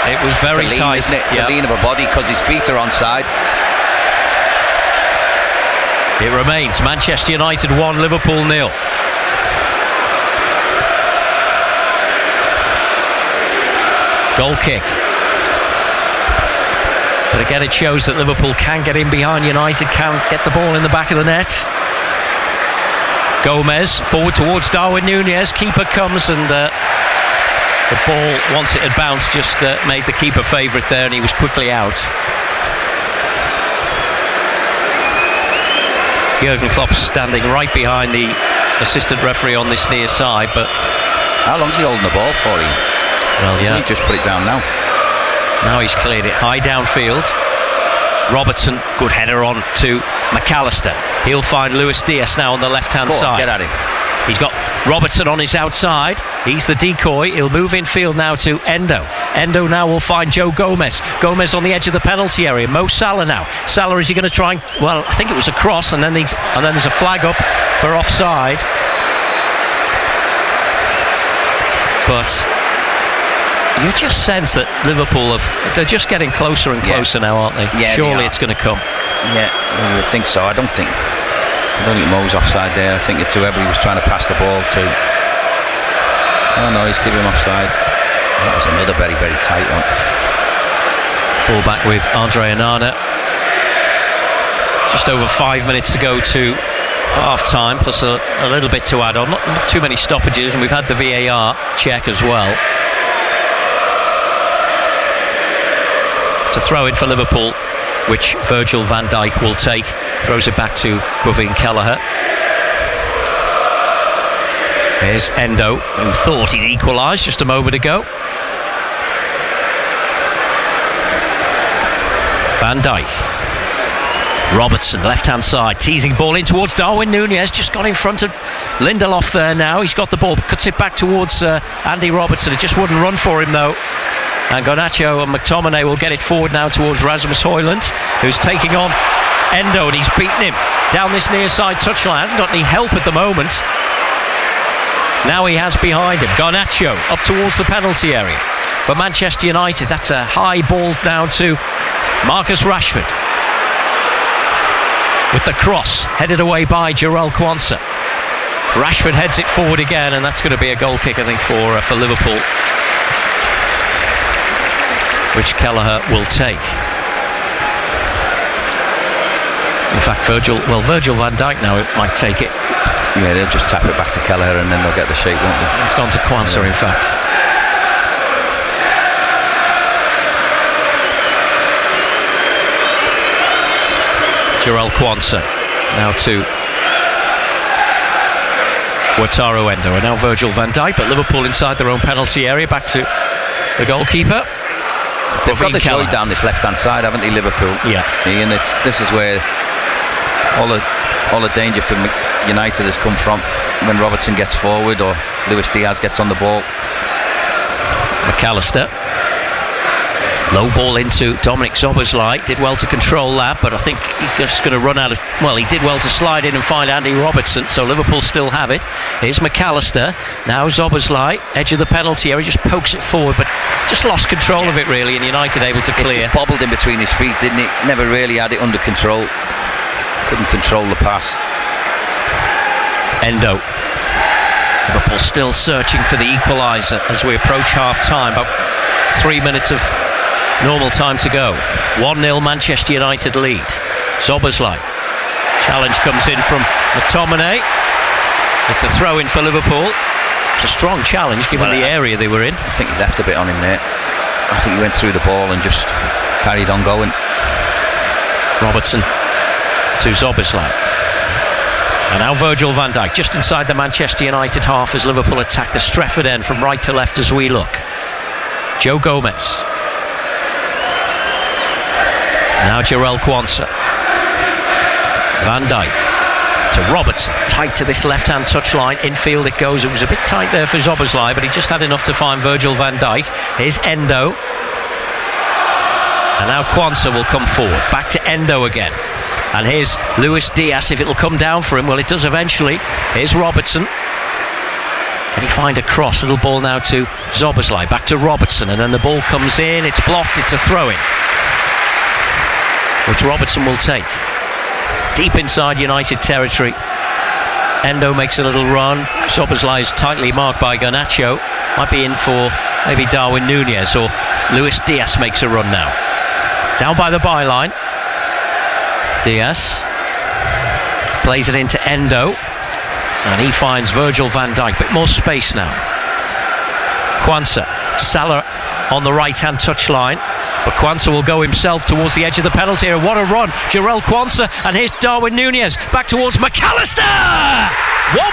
It was very tight. Isn't it? It's a lean of a body because his feet are onside. It remains Manchester United 1, Liverpool 0. Goal kick. But again, it shows that Liverpool can get in behind United, can get the ball in the back of the net. Gomez forward towards Darwin Núñez. Keeper comes, and the ball, once it had bounced, just made the keeper favourite there, and he was quickly out. Jurgen Klopp standing right behind the assistant referee on this near side, but how long is he holding the ball for you? Well, yeah. He just put it down now. Now he's cleared it high downfield. Robertson, good header on to McAllister. He'll find Luis Diaz now on the left-hand side. Get at him. He's got Robertson on his outside. He's the decoy. He'll move infield now to Endo. Endo now will find Joe Gomez. Gomez on the edge of the penalty area. Mo Salah now. Salah, is he going to try and... Well, I think it was a cross, and then there's a flag up for offside. But you just sense that Liverpool they're just getting closer and closer now, aren't they? Yeah, surely it's going to come. Yeah, you would think so. I don't think Mo's offside there. I think it's whoever he was trying to pass the ball to. Oh no, he's giving him offside. That was another very, very tight one. Ball back with Andre Onana. Just over 5 minutes to go to half time, plus a little bit to add on. Not too many stoppages, and we've had the VAR check as well. It's a throw in for Liverpool, which Virgil van Dijk will take. Throws it back to Kevin Kelleher. Here's Endo, who thought he'd equalised just a moment ago. Van Dijk. Robertson, left-hand side, teasing ball in towards Darwin Núñez. Just got in front of Lindelof there now. He's got the ball, cuts it back towards Andy Robertson. It just wouldn't run for him, though. And Garnacho and McTominay will get it forward now towards Rasmus Højlund, who's taking on Endo, and he's beaten him down this near side touchline. Hasn't got any help at the moment. Now he has behind him Garnacho up towards the penalty area for Manchester United. That's a high ball now to Marcus Rashford, with the cross headed away by Jarell Quansah. Rashford heads it forward again, and that's going to be a goal kick, I think, for Liverpool, which Kelleher will take. In fact, Virgil van Dijk now might take it. Yeah, they'll just tap it back to Kelleher and then they'll get the shape, won't they? It's gone to Quansah, in fact. Jarell Quansah now to Wataru Endo, and now Virgil van Dijk, but Liverpool inside their own penalty area, back to the goalkeeper. They've got the joy down this left-hand side, haven't they, Liverpool? Yeah. And this is where all the danger for United has come from, when Robertson gets forward or Luis Diaz gets on the ball. McAllister, low ball into Dominic Szoboszlai, did well to control that, but I think he's just going to run out of, well, he did well to slide in and find Andy Robertson, so Liverpool still have it. Here's McAllister, now Szoboszlai, edge of the penalty area, just pokes it forward, but just lost control of it really, and United able to clear. It just bobbled in between his feet, didn't it? Never really had it under control, couldn't control the pass. Endo. Liverpool still searching for the equaliser as we approach half-time, about 3 minutes of normal time to go. 1-0 Manchester United lead. Szoboszlai. Challenge comes in from McTominay. It's a throw-in for Liverpool. It's a strong challenge given the area they were in. I think he left a bit on him there. I think he went through the ball and just carried on going. Robertson to Szoboszlai. And now Virgil van Dijk just inside the Manchester United half as Liverpool attack the Stretford end from right to left as we look. Joe Gomez. Now Jarell Quansah. Van Dijk to Robertson, tight to this left-hand touchline. Infield it goes. It was a bit tight there for Szoboszlai, but he just had enough to find Virgil van Dijk. Here's Endo. And now Quansah will come forward. Back to Endo again. And here's Luis Diaz, if it'll come down for him. Well, it does eventually. Here's Robertson. Can he find a cross? Little ball now to Szoboszlai. Back to Robertson, and then the ball comes in. It's blocked. It's a throw-in, which Robertson will take. Deep inside United territory. Endo makes a little run. Szoboszlai is tightly marked by Garnacho. Might be in for maybe Darwin Núñez, or Luis Diaz makes a run now. Down by the byline. Diaz plays it into Endo, and he finds Virgil van Dijk. Bit more space now. Quansah, Salah on the right-hand touchline, but Quansah will go himself towards the edge of the penalty area. What a run, Jarell Quansah, and here's Darwin Núñez back towards McAllister. 1-1,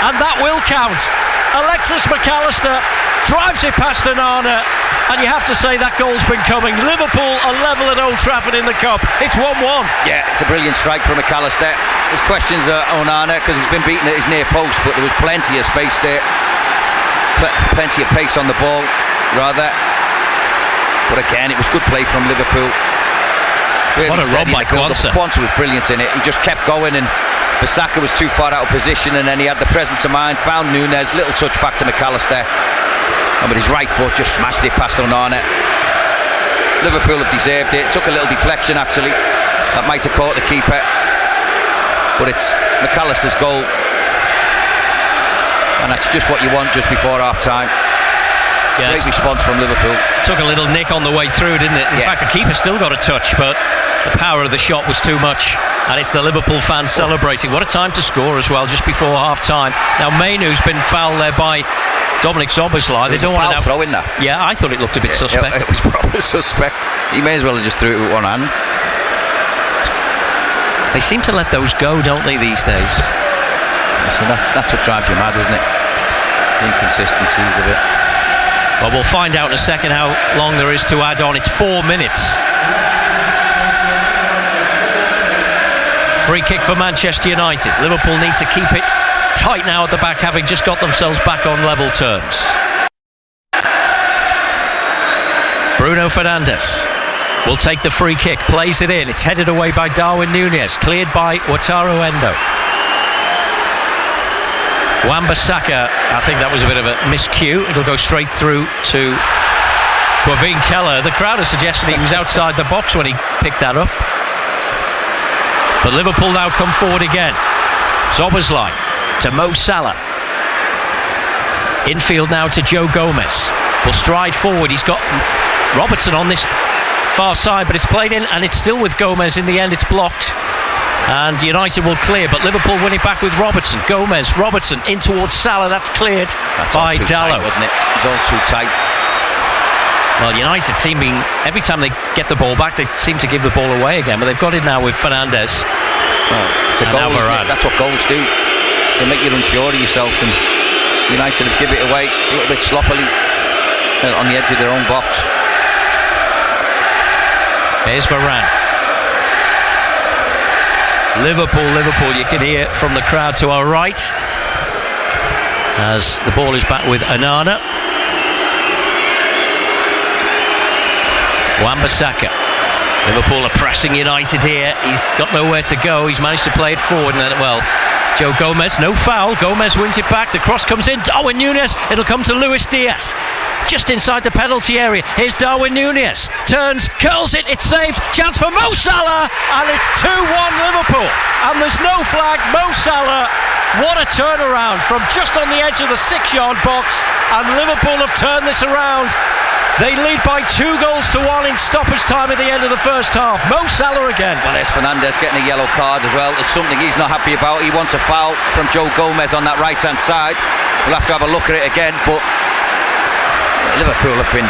and that will count. Alexis McAllister drives it past Onana, and you have to say that goal's been coming. Liverpool are level at Old Trafford in the Cup. It's 1-1. Yeah, it's a brilliant strike from McAllister. There's questions on Onana because he's been beaten at his near post, but there was plenty of space there. Plenty of pace on the ball, rather. But again, it was good play from Liverpool. Really what a run by Quansah. Quansah was brilliant in it. He just kept going, and Bissaka was too far out of position, and then he had the presence of mind, found Núñez, little touch back to McAllister, and with his right foot just smashed it past Onana. Liverpool have deserved it. Took a little deflection actually, that might have caught the keeper, but it's McAllister's goal, and that's just what you want just before half-time. Yeah, great response from Liverpool. Took a little nick on the way through, didn't it? In fact, the keeper still got a touch, but the power of the shot was too much, and it's the Liverpool fans celebrating. What a time to score as well, just before half-time. Now Mainoo's been fouled there by Dominic Szoboszlai. They don't want to throw in that. Yeah, I thought it looked a bit suspect. It was probably suspect. He may as well have just threw it with one hand. They seem to let those go, don't they, these days? So that's what drives you mad, isn't it? The inconsistencies of it. Well, we'll find out in a second how long there is to add on. It's 4 minutes. Free kick for Manchester United. Liverpool need to keep it tight now at the back, having just got themselves back on level terms. Bruno Fernandes will take the free kick, plays it in. It's headed away by Darwin Núñez, cleared by Wataru Endo. Wan-Bissaka, I think that was a bit of a miscue. It'll go straight through to Kevin Kelleher. The crowd has suggested he was outside the box when he picked that up. But Liverpool now come forward again. Szoboszlai to Mo Salah. Infield now to Joe Gomez. Will stride forward. He's got Robertson on this far side, but it's played in, and it's still with Gomez. In the end, it's blocked, and United will clear, but Liverpool win it back with Robertson. Gomez, Robertson in towards Salah. That's cleared by Dalot. Tight, wasn't it? It's all too tight. Well, United seeming, every time they get the ball back, they seem to give the ball away again, but they've got it now with Fernandes. Well, it's a goal, isn't it? That's what goals do. They make you unsure of yourself, and United have given it away a little bit sloppily on the edge of their own box. Here's Varane. Liverpool, you can hear from the crowd to our right as the ball is back with Onana. Wan-Bissaka. Liverpool are pressing United here. He's got nowhere to go. He's managed to play it forward, and then, well, Joe Gomez, no foul. Gomez wins it back. The cross comes in. Darwin Núñez. It'll come to Luis Diaz. Just inside the penalty area. Here's Darwin Núñez. Turns, curls it. It's saved. Chance for Mo Salah, and it's 2-1 Liverpool. And there's no flag. Mo Salah. What a turnaround from just on the edge of the 6-yard box, and Liverpool have turned this around. They lead by 2-1 in stoppage time at the end of the first half. Mo Salah again. Well, there's Fernandes getting a yellow card as well. There's something he's not happy about. He wants a foul from Joe Gomez on that right-hand side. We'll have to have a look at it again, but Liverpool have been...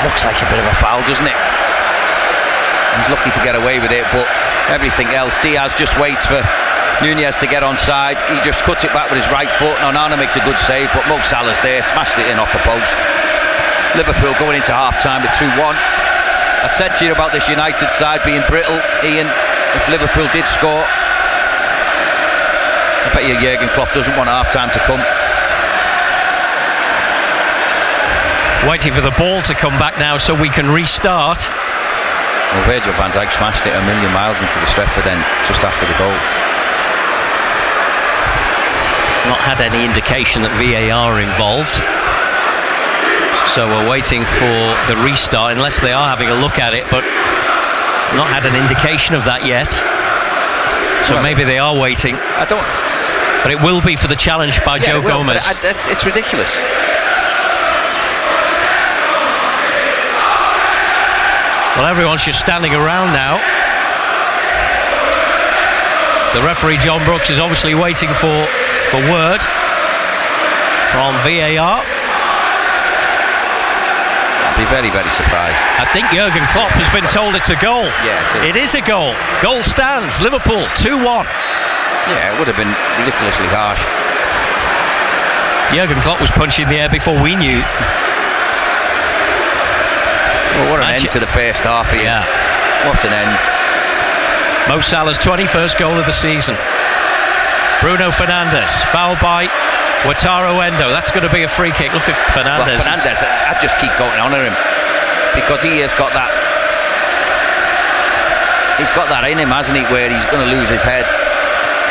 Looks like a bit of a foul, doesn't it? He's lucky to get away with it, but everything else, Diaz just waits for Núñez to get onside. He just cuts it back with his right foot. Onana makes a good save, but Mo Salah's there, smashed it in off the post. Liverpool going into half-time at 2-1. I said to you about this United side being brittle, Ian. If Liverpool did score, I bet you Jurgen Klopp doesn't want half-time to come. Waiting for the ball to come back now so we can restart. Well, Virgil van Dijk smashed it a million miles into the Stretford end just after the goal. Not had any indication that VAR are involved. So we're waiting for the restart, unless they are having a look at it, but not had an indication of that yet. So well, maybe they are waiting. I don't. But it will be for the challenge by Joe Gomez. It's ridiculous. Well, everyone's just standing around now. The referee, John Brooks, is obviously waiting for word from VAR. Be very, very surprised. I think Jurgen Klopp has been told it's a goal. Yeah, it is a goal. Goal stands. Liverpool 2-1. Yeah, it would have been ridiculously harsh. Jurgen Klopp was punching the air before we knew. Well, what an end to the first half here. Yeah. What an end. Mo Salah's 21st goal of the season. Bruno Fernandes, fouled by Wataru Endo. That's going to be a free kick. Look at Fernandes. Well, Fernandes, I just keep going on at him because he has got that. He's got that in him, hasn't he? Where he's going to lose his head,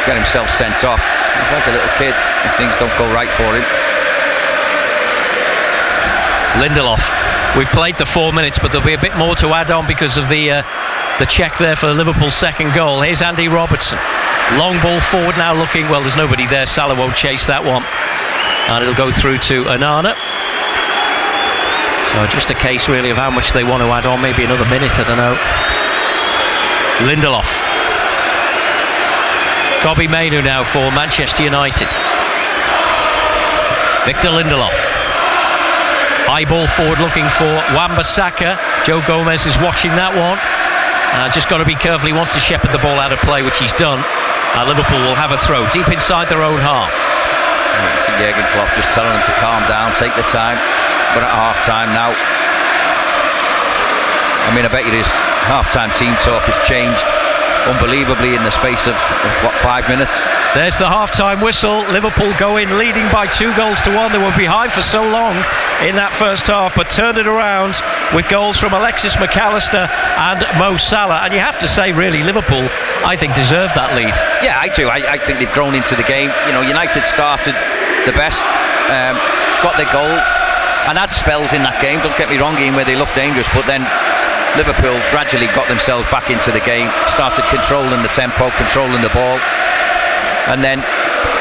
get himself sent off. He's like a little kid if things don't go right for him. Lindelof. We've played the 4 minutes, but there'll be a bit more to add on because of the check there for Liverpool's second goal. Here's Andy Robertson. Long ball forward now looking, well, there's nobody there. Salah won't chase that one. And it'll go through to Onana. So just a case really of how much they want to add on. Maybe another minute, I don't know. Lindelof. Kobbie Mainoo now for Manchester United. Victor Lindelof. High ball forward looking for Wan-Bissaka. Joe Gomez is watching that one. Just got to be careful. He wants to shepherd the ball out of play, which he's done. Liverpool will have a throw deep inside their own half. You can see Jurgen Klopp just telling them to calm down, take the time. We're at half time now. I mean, I bet you his half-time team talk has changed unbelievably in the space of what, 5 minutes? There's the half-time whistle. Liverpool go in leading by 2-1. They were behind for so long in that first half, but turned it around with goals from Alexis McAllister and Mo Salah. And you have to say, really, Liverpool, I think, deserved that lead. Yeah, I do. I think they've grown into the game. You know, United started the best, got their goal, and had spells in that game. Don't get me wrong, Ian, where they looked dangerous, but then Liverpool gradually got themselves back into the game, started controlling the tempo, controlling the ball, and then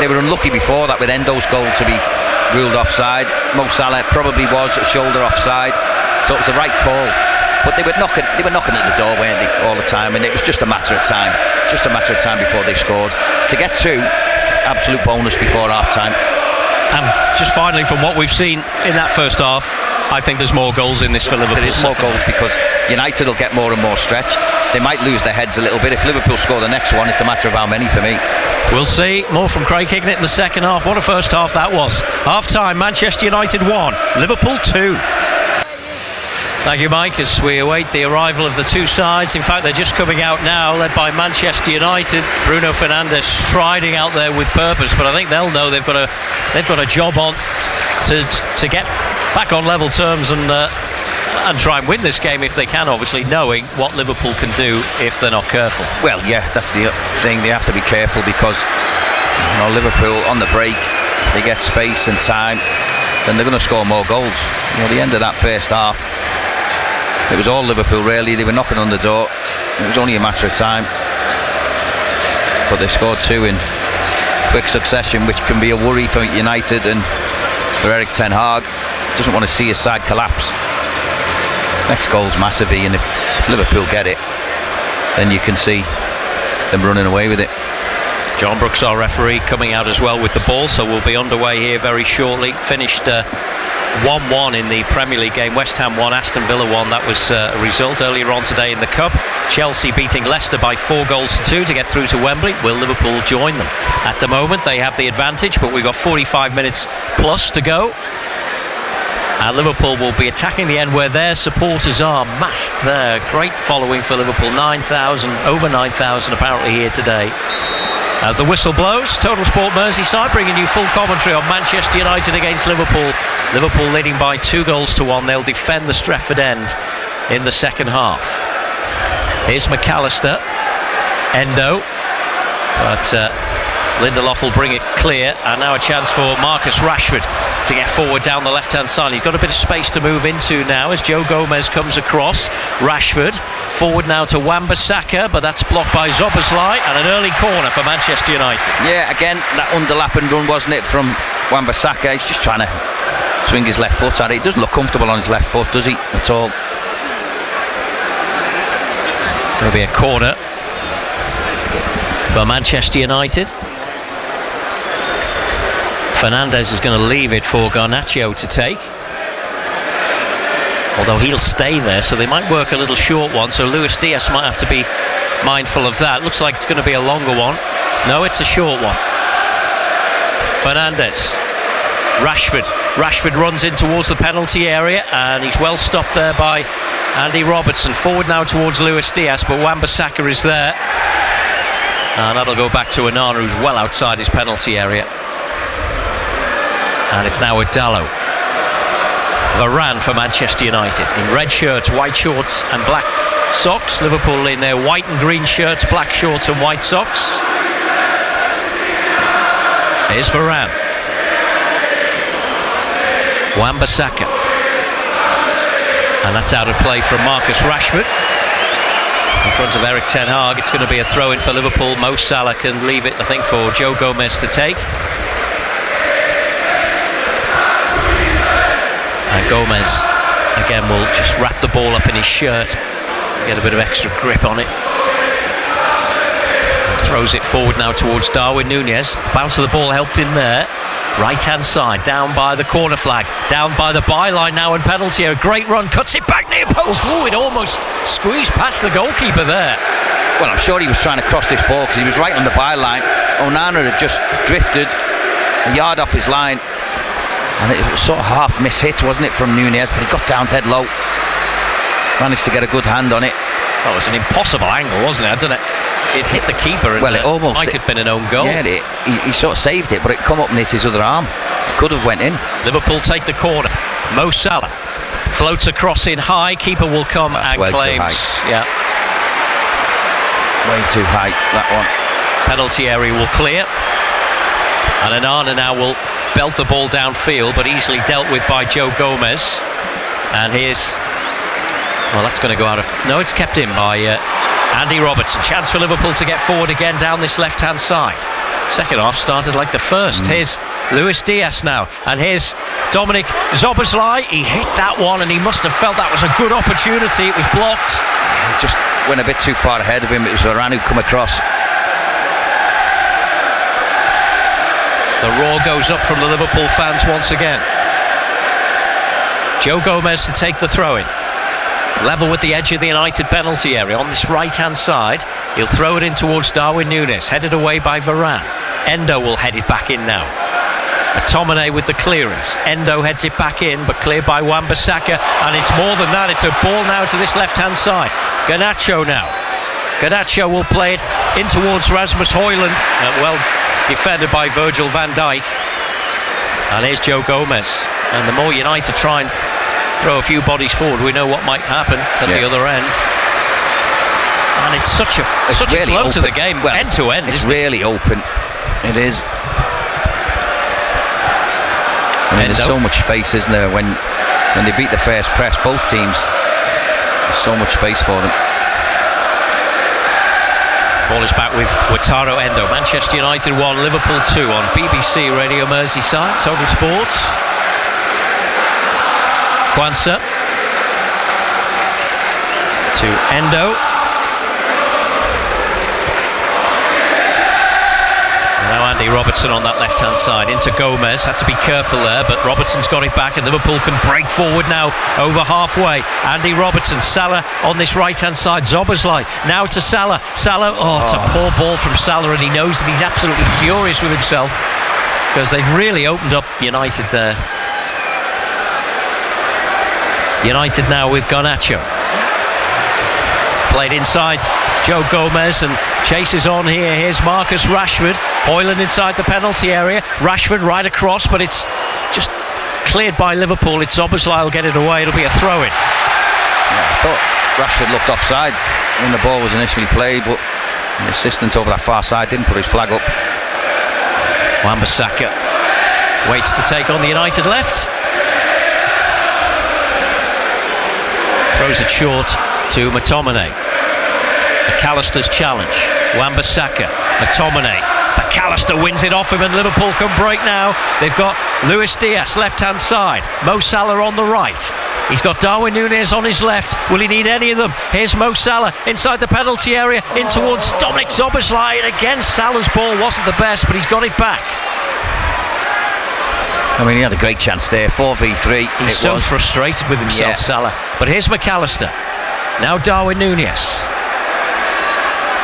they were unlucky before that with Endo's goal to be ruled offside. Mo Salah probably was a shoulder offside, so it was the right call. But they were knocking at the door, weren't they, all the time, and it was just a matter of time before they scored. To get 2, absolute bonus before half-time. And just finally, from what we've seen in that first half, I think there's more goals in this for Liverpool. There is more goals because United will get more and more stretched. They might lose their heads a little bit. If Liverpool score the next one, it's a matter of how many for me. We'll see. More from Craig Hignett in the second half. What a first half that was. Half-time, Manchester United 1, Liverpool 2. Thank you, Mike, as we await the arrival of the two sides. In fact, they're just coming out now, led by Manchester United. Bruno Fernandes striding out there with purpose, but I think they'll know they've got a job on to get back on level terms and try and win this game if they can, obviously knowing what Liverpool can do if they're not careful. Well, yeah, that's the thing. They have to be careful because Liverpool on the break, they get space and time, then they're going to score more goals. The end of that first half, it was all Liverpool really. They were knocking on the door. It was only a matter of time, but they scored 2 in quick succession, which can be a worry for United and for Erik ten Hag. He doesn't want to see his side collapse. Next goal's massively, and if Liverpool get it, then you can see them running away with it. John Brooks, our referee, coming out as well with the ball, so we'll be underway here very shortly. Finished 1-1 in the Premier League game. West Ham 1, Aston Villa 1. That was a result earlier on today in the Cup. Chelsea beating Leicester by 4-2 to get through to Wembley. Will Liverpool join them? At the moment they have the advantage, but we've got 45 minutes plus to go. And Liverpool will be attacking the end where their supporters are massed there. Great following for Liverpool. 9,000, over 9,000 apparently here today. As the whistle blows, Total Sport Merseyside bringing you full commentary on Manchester United against Liverpool. Liverpool leading by 2-1. They'll defend the Stretford end in the second half. Here's McAllister, Endo, but Lindelof will bring it clear, and now a chance for Marcus Rashford to get forward down the left-hand side. He's got a bit of space to move into now as Joe Gomez comes across. Rashford forward now to Wan-Bissaka, but that's blocked by Szoboszlai, and an early corner for Manchester United. Yeah, again, that underlapping run, wasn't it, from Wan-Bissaka? He's just trying to swing his left foot at it. He doesn't look comfortable on his left foot, does he, at all? Going to be a corner for Manchester United. Fernandes is going to leave it for Garnacho to take, although he'll stay there, so they might work a little short one, so Luis Diaz might have to be mindful of that. Looks like it's going to be a longer one. No, it's a short one. Fernandes, Rashford runs in towards the penalty area, and he's well stopped there by Andy Robertson. Forward now towards Luis Diaz, but Wan-Bissaka is there, and that'll go back to Onana, who's well outside his penalty area. And it's now with Dalot. Varane for Manchester United in red shirts, white shorts and black socks. Liverpool in their white and green shirts, black shorts and white socks. Here's Varane. Wan-Bissaka. And that's out of play from Marcus Rashford. In front of Erik ten Hag. It's going to be a throw-in for Liverpool. Mo Salah can leave it, I think, for Joe Gomez to take. And Gomez again will just wrap the ball up in his shirt, get a bit of extra grip on it, and throws it forward now towards Darwin Núñez. The bounce of the ball helped in there. Right hand side, down by the corner flag, down by the byline now, and penalty. A great run, cuts it back near post. Oh, it almost squeezed past the goalkeeper there. Well, I'm sure he was trying to cross this ball because he was right on the byline. Onana had just drifted a yard off his line, and it was sort of half miss-hit, wasn't it, from Núñez, but he got down dead low, managed to get a good hand on it. Oh, it was an impossible angle, wasn't it? It hit the keeper, and well, it almost might have been an own goal. Yeah, he sort of saved it, but it come up and hit his other arm. It could have went in. Liverpool take the corner. Mo Salah floats across in high. Keeper will come. That's and claims. Yeah, way too high, that one. Penalty area will clear, and Onana now will belt the ball downfield, but easily dealt with by Joe Gomez. And here's, well, that's going to go out of, no, it's kept in by Andy Robertson. Chance for Liverpool to get forward again down this left hand side. Second half started like the first. Here's Luis Diaz now, and here's Dominic Szoboszlai. He hit that one, and he must have felt that was a good opportunity. It was blocked. He just went a bit too far ahead of him. It was Varane who come across. The roar goes up from the Liverpool fans once again. Joe Gomez to take the throw-in. Level with the edge of the United penalty area on this right-hand side. He'll throw it in towards Darwin Núñez, headed away by Varane. Endo will head it back in now. McTominay with the clearance. Endo heads it back in, but cleared by Wan-Bissaka, and it's more than that. It's a ball now to this left-hand side. Garnacho now. Garnacho will play it in towards Rasmus Højlund, well defended by Virgil van Dijk. And here's Joe Gomez. And the more United try and throw a few bodies forward, we know what might happen at the other end. And it's such a really flow to the game, well, end to end. It's really open. It is. I mean, there's so much space, isn't there? When they beat the first press, both teams, there's so much space for them. Ball is back with Wataru Endo. Manchester United 1, Liverpool 2 on BBC Radio Merseyside, Total Sports. Kwanzaa to Endo. Now Andy Robertson on that left-hand side into Gomez. Had to be careful there, but Robertson's got it back, and Liverpool can break forward now over halfway. Andy Robertson, Salah on this right-hand side. Szoboszlai now to Salah. Salah, it's a poor ball from Salah, and he knows that he's absolutely furious with himself because they've really opened up United there. United now with Garnacho. Played inside Joe Gomez and chases on here. Here's Marcus Rashford. Højlund inside the penalty area. Rashford right across, but it's just cleared by Liverpool. It's Szoboszlai will get it away. It'll be a throw-in. Yeah, I thought Rashford looked offside when the ball was initially played, but the assistant over that far side didn't put his flag up. Wan-Bissaka waits to take on the United left. Throws it short to McTominay. McAllister's challenge. Wan-Bissaka, McTominay. McAllister wins it off him, and Liverpool can break now. They've got Luis Diaz left-hand side. Mo Salah on the right. He's got Darwin Núñez on his left. Will he need any of them? Here's Mo Salah inside the penalty area, in towards Dominic Szoboszlai. And again, Salah's ball wasn't the best, but he's got it back. I mean, he had a great chance there, 4v3. He's so frustrated with himself, Salah. But here's McAllister. Now Darwin Núñez.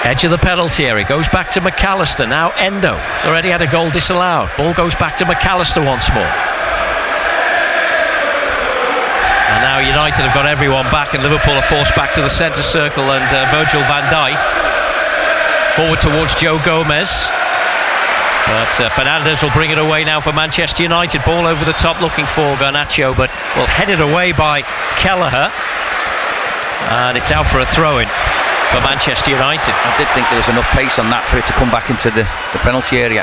Edge of the penalty area, goes back to McAllister. Now Endo. He's already had a goal disallowed. Ball goes back to McAllister once more. And now United have got everyone back, and Liverpool are forced back to the centre circle, and Virgil van Dijk forward towards Joe Gomez. But Fernandes will bring it away now for Manchester United. Ball over the top looking for Garnacho, but will head it away by Kelleher. And it's out for a throw-in for Manchester United. I did think there was enough pace on that for it to come back into the penalty area.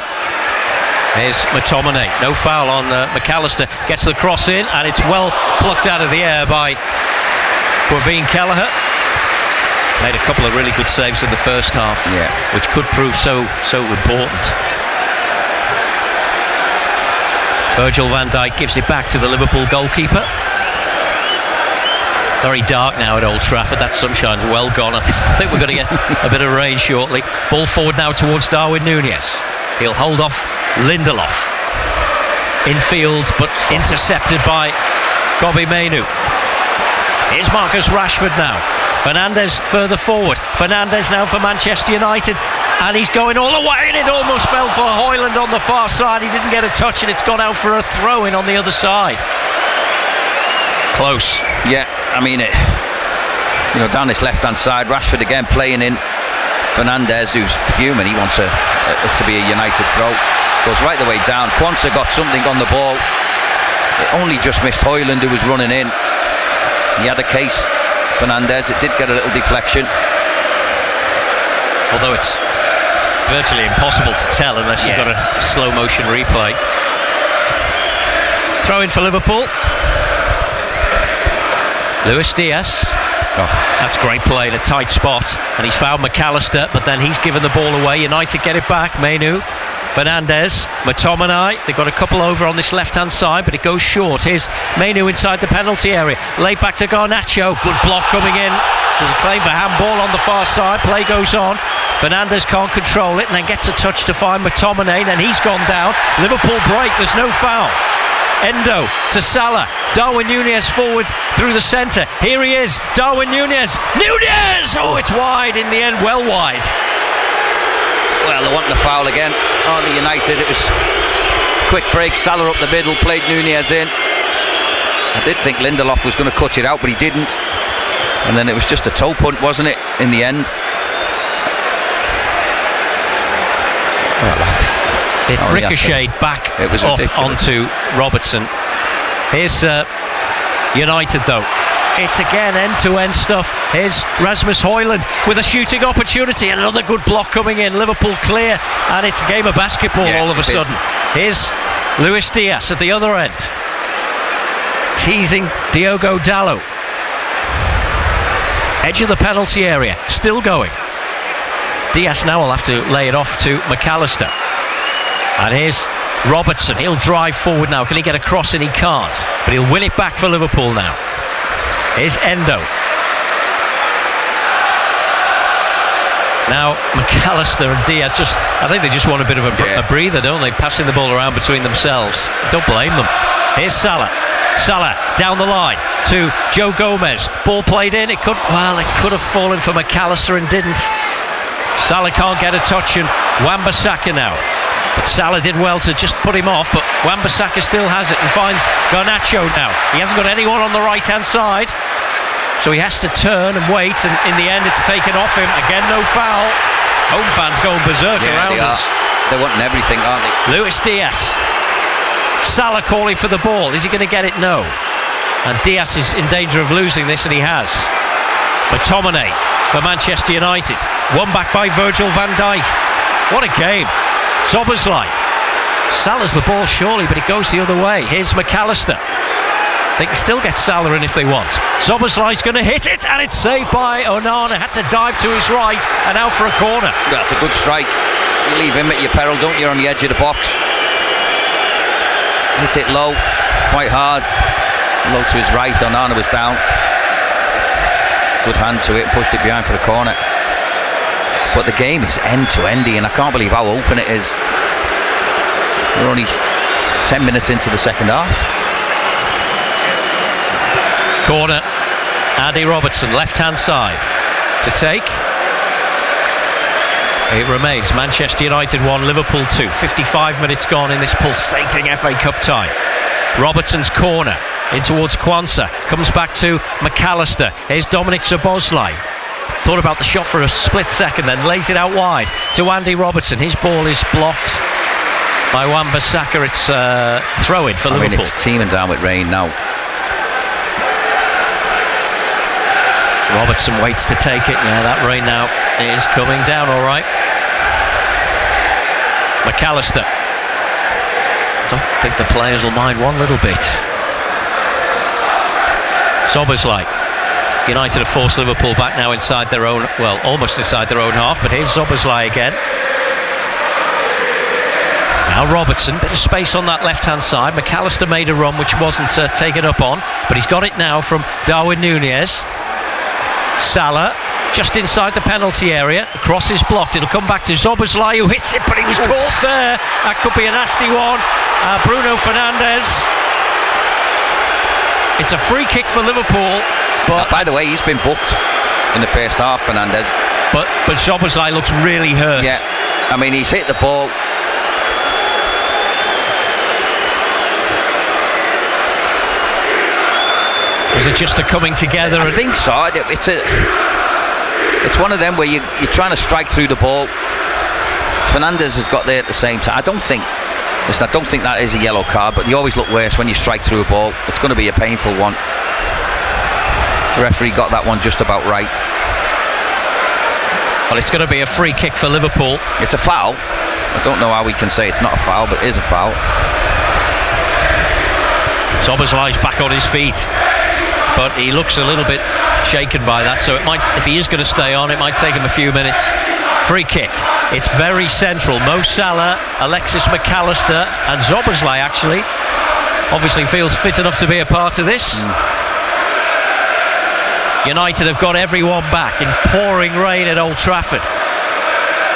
Here's McTominay. No foul on McAllister. Gets the cross in, and it's well plucked out of the air by Quaveen Kelleher. Made a couple of really good saves in the first half, which could prove so important. Virgil van Dijk gives it back to the Liverpool goalkeeper. Very dark now at Old Trafford. That sunshine's well gone. I think we're going to get a bit of rain shortly. Ball forward now towards Darwin Núñez. He'll hold off Lindelof. Infield, but intercepted by Kobbie Mainoo. Here's Marcus Rashford now. Fernandes further forward. Fernandes now for Manchester United. And he's going all the way, and it almost fell for Højlund on the far side. He didn't get a touch, and it's gone out for a throw-in on the other side. Close. Yeah, I mean, down this left-hand side, Rashford again playing in. Fernandes, who's fuming, he wants it to be a United throw. Goes right the way down. Kwanzaa got something on the ball. It only just missed Højlund, who was running in. He had a case, Fernandes. It did get a little deflection. Although it's virtually impossible to tell unless you've got a slow motion replay. Throw in for Liverpool. Luis Diaz. That's great play in a tight spot, and he's found McAllister, but then he's given the ball away. United get it back. Mainoo Fernandez, McTominay, they've got a couple over on this left-hand side, but it goes short. Here's Mainu inside the penalty area, laid back to Garnacho, good block coming in. There's a claim for handball on the far side, play goes on. Fernandez can't control it and then gets a touch to find McTominay, then he's gone down. Liverpool break, there's no foul. Endo to Salah, Darwin Núñez forward through the centre. Here he is, Darwin Núñez! Oh, it's wide in the end, well wide. Well, they want the foul again. Oh, the United, it was quick break, Salah up the middle, played Núñez in. I did think Lindelof was going to cut it out, but he didn't. And then it was just a toe punt, wasn't it, in the end? It ricocheted back up onto Robertson. Here's United though. It's again end-to-end stuff. Here's Rasmus Højlund with a shooting opportunity and another good block coming in. Liverpool clear and it's a game of basketball all of a sudden. Here's Luis Diaz at the other end, teasing Diogo Dalot. Edge of the penalty area, still going. Diaz now will have to lay it off to McAllister. And here's Robertson, he'll drive forward now. Can he get across? And he can't, but he'll win it back for Liverpool now. Here's Endo. Now McAllister and Diaz I think they just want a bit of a breather, don't they? Passing the ball around between themselves. Don't blame them. Here's Salah down the line to Joe Gomez. Ball played in, it could have fallen for McAllister and didn't. Salah can't get a touch and Wan-Bissaka now. But Salah did well to just put him off, but Wan-Bissaka still has it and finds Garnacho now. He hasn't got anyone on the right-hand side, so he has to turn and wait, and in the end it's taken off him. Again, no foul. Home fans going berserk around us. They're wanting everything, aren't they? Luis Diaz. Salah calling for the ball. Is he going to get it? No. And Diaz is in danger of losing this, and he has. McTominay for Manchester United. Won back by Virgil van Dijk. What a game. Szoboszlai. Salah's the ball surely, but it goes the other way. Here's McAllister. They can still get Salah in if they want. Szoboszlai's going to hit it, and it's saved by Onana. Had to dive to his right, and out for a corner. That's a good strike. You leave him at your peril, don't you, on the edge of the box. Hit it low, quite hard. Low to his right, Onana was down. Good hand to it, pushed it behind for the corner. But the game is end-to-endy, and I can't believe how open it is. We're only 10 minutes into the second half. Corner, Andy Robertson, left-hand side to take. It remains Manchester United 1, Liverpool 2. 55 minutes gone in this pulsating FA Cup tie. Robertson's corner in towards Kwanzaa, comes back to McAllister. Here's Dominic Szoboszlai. Thought about the shot for a split second, then lays it out wide to Andy Robertson. His ball is blocked by Wan-Bissaka. It's throw-in for Liverpool. It's teeming down with rain now. Robertson waits to take it. Yeah, that rain now is coming down all right. McAllister. Don't think the players will mind one little bit. Szoboszlai. United have forced Liverpool back now inside their own, well, almost inside their own half, but here's Szoboszlai again. Now Robertson, bit of space on that left-hand side. McAllister made a run which wasn't taken up on, but he's got it now from Darwin Núñez. Salah, just inside the penalty area. The cross is blocked. It'll come back to Szoboszlai, who hits it, but he was caught there. That could be a nasty one. Bruno Fernandes. It's a free kick for Liverpool. But by the way, he's been booked in the first half, Fernandes. But Szoboszlai looks really hurt. Yeah, I mean, he's hit the ball. Was it just a coming together? I think so. It's one of them where you're trying to strike through the ball. Fernandes has got there at the same time. I don't think that is a yellow card, but they always look worse when you strike through a ball. It's going to be a painful one. The referee got that one just about right. Well, it's going to be a free kick for Liverpool. It's a foul. I don't know how we can say it's not a foul, but it is a foul. Szoboszlai's back on his feet, but he looks a little bit shaken by that, so it might, if he is going to stay on, it might take him a few minutes. Free kick. It's very central. Mo Salah, Alexis McAllister and Szoboszlai actually obviously feels fit enough to be a part of this. United have got everyone back in pouring rain at Old Trafford.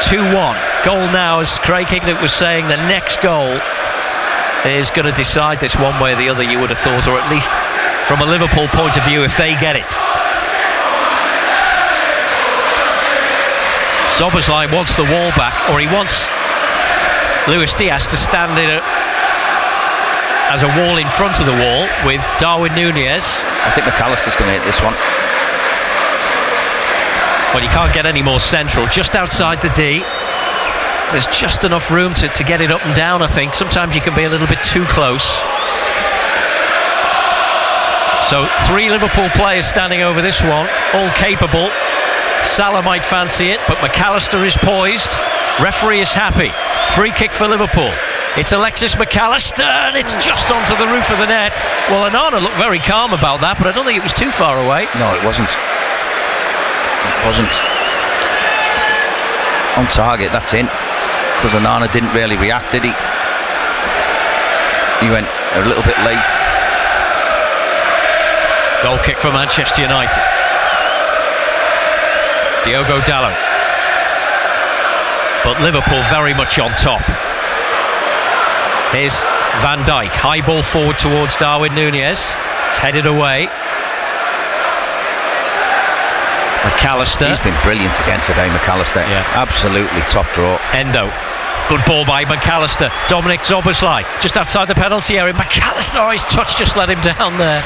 2-1. Goal now, as Craig Hignett was saying, the next goal is going to decide this one way or the other, you would have thought, or at least from a Liverpool point of view, if they get it. Szoboszlai wants the wall back, or he wants Luis Diaz to stand in as a wall in front of the wall with Darwin Núñez. I think McAllister's going to hit this one. Well, you can't get any more central, just outside the D. There's just enough room to get it up and down, I think. Sometimes you can be a little bit too close. So 3 Liverpool players standing over this one, all capable. Salah might fancy it, but McAllister is poised. Referee is happy. Free kick for Liverpool. It's Alexis McAllister, and it's just onto the roof of the net. Well, Onana looked very calm about that, but I don't think it was too far away. No, it wasn't. It wasn't. On target, that's in. Because Onana didn't really react, did he? He went a little bit late. Goal kick for Manchester United. Diogo Dalot. But Liverpool very much on top. Here's Van Dijk. High ball forward towards Darwin Núñez. It's headed away. McAllister. He's been brilliant again today, McAllister. Yeah. Absolutely top draw. Endo. Good ball by McAllister. Dominic Szoboszlai just outside the penalty area. McAllister, his touch just let him down there.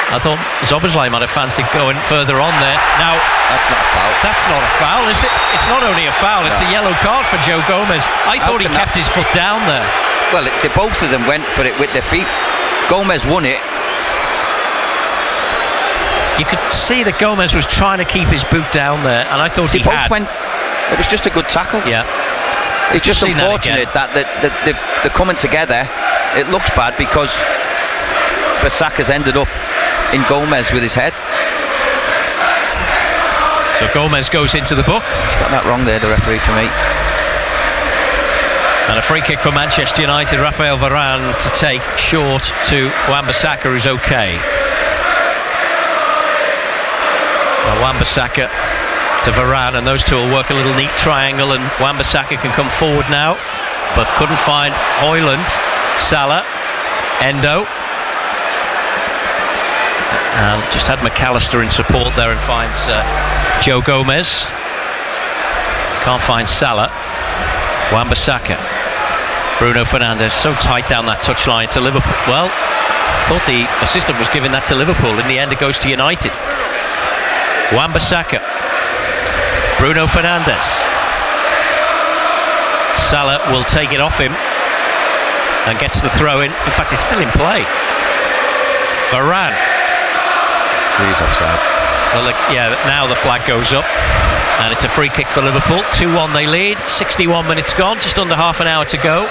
I thought Szoboszlai might have fancied going further on there. Now, that's not a foul. That's not a foul, is it? It's not only a foul, it's a yellow card for Joe Gomez. I thought he kept his foot down there. Well, both of them went for it with their feet. Gomez won it. You could see that Gomez was trying to keep his boot down there, and I thought he had. It was just a good tackle. Yeah. It's just unfortunate that they're coming together. It looks bad because Bissaka's ended up in Gomez with his head. So Gomez goes into the book. He's got that wrong there, the referee, for me. And a free kick for Manchester United. Raphael Varane to take short to Wan-Bissaka, who's okay. Well, Wan-Bissaka to Varane, and those two will work a little neat triangle, and Wan-Bissaka can come forward now, but couldn't find Højlund. Salah, Endo. And just had McAllister in support there and finds Joe Gomez. Can't find Salah. Wan-Bissaka. Bruno Fernandes so tight down that touchline to Liverpool. Well, I thought the assistant was giving that to Liverpool. In the end, it goes to United. Wan-Bissaka. Bruno Fernandes. Salah will take it off him and gets the throw in. In fact, it's still in play. Varane. He's offside. Well, now the flag goes up, and it's a free kick for Liverpool. 2-1 they lead. 61 minutes gone, just under half an hour to go.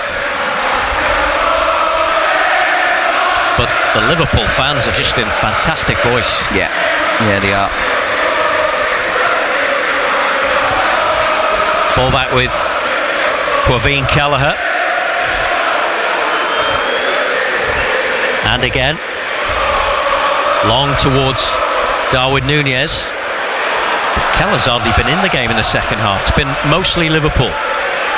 But the Liverpool fans are just in fantastic voice. Yeah, they are. Ball back with Quaveen Kelleher. And again, long towards Darwin Núñez. Kelleher's hardly been in the game in the second half. It's been mostly Liverpool.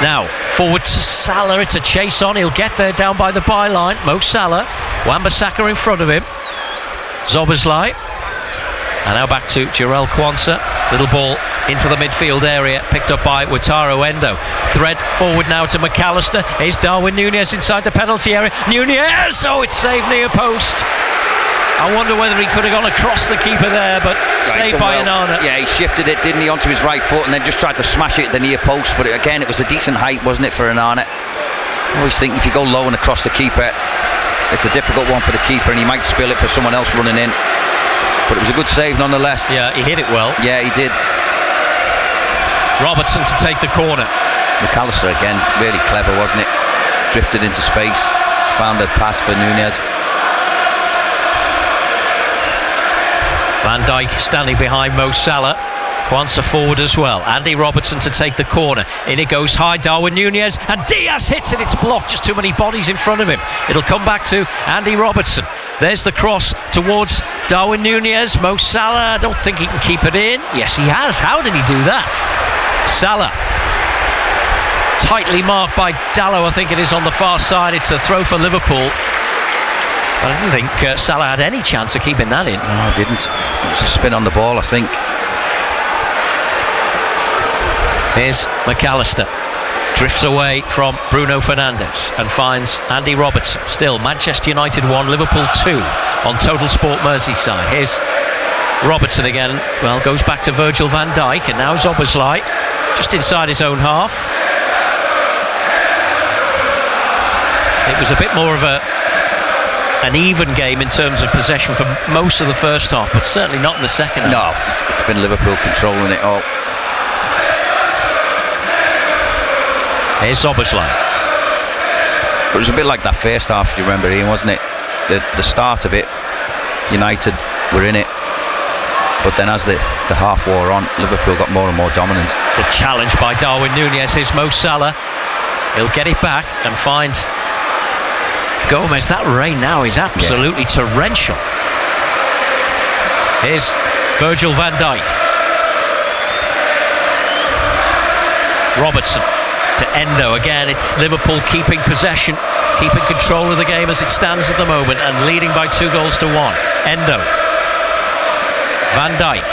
Now, forward to Salah. It's a chase on. He'll get there down by the byline. Mo Salah. Wan-Bissaka in front of him. Szoboszlai. And now back to Jarell Quansah. Little ball into the midfield area, picked up by Wataru Endo. Thread forward now to McAllister. Here's Darwin Núñez inside the penalty area. Núñez! Oh, it's saved near post. I wonder whether he could have gone across the keeper there, but saved by Onana. Yeah, he shifted it, didn't he, onto his right foot, and then just tried to smash it at the near post. But again, it was a decent height, wasn't it, for Onana? I always think if you go low and across the keeper, it's a difficult one for the keeper, and he might spill it for someone else running in. But it was a good save nonetheless. Yeah, he hit it well. Yeah, he did. Robertson to take the corner. McAllister again, really clever, wasn't it? Drifted into space, found a pass for Núñez. Van Dijk standing behind Mo Salah. Quansah forward as well. Andy Robertson to take the corner. In it goes high. Darwin Núñez, and Diaz hits it. It's blocked. Just too many bodies in front of him. It'll come back to Andy Robertson. There's the cross towards Darwin Núñez. Mo Salah, I don't think he can keep it in. Yes, he has. How did he do that? Salah. Tightly marked by Dalot, I think it is, on the far side. It's a throw for Liverpool. I didn't think Salah had any chance of keeping that in. No, I didn't. It was a spin on the ball, I think. Here's McAllister, drifts away from Bruno Fernandes and finds Andy Robertson. Still Manchester United 1, Liverpool 2 on Total Sport Merseyside. Here's Robertson again. Well, goes back to Virgil van Dijk, and now Szoboszlai just inside his own half. It was a bit more of an even game in terms of possession for most of the first half, but certainly not in the second half. No, it's been Liverpool controlling it all. Here's Szoboszlai. It was a bit like that first half, if you remember, Ian, wasn't it? The start of it, United were in it, but then as the half wore on, Liverpool got more and more dominant. Good challenge by Darwin Núñez. Here's Mo Salah. He'll get it back and find Gomez. That rain now is absolutely torrential. Here's Virgil van Dijk. Robertson to Endo again. It's Liverpool keeping possession, keeping control of the game as it stands at the moment, and leading by 2-1. Endo, Van Dijk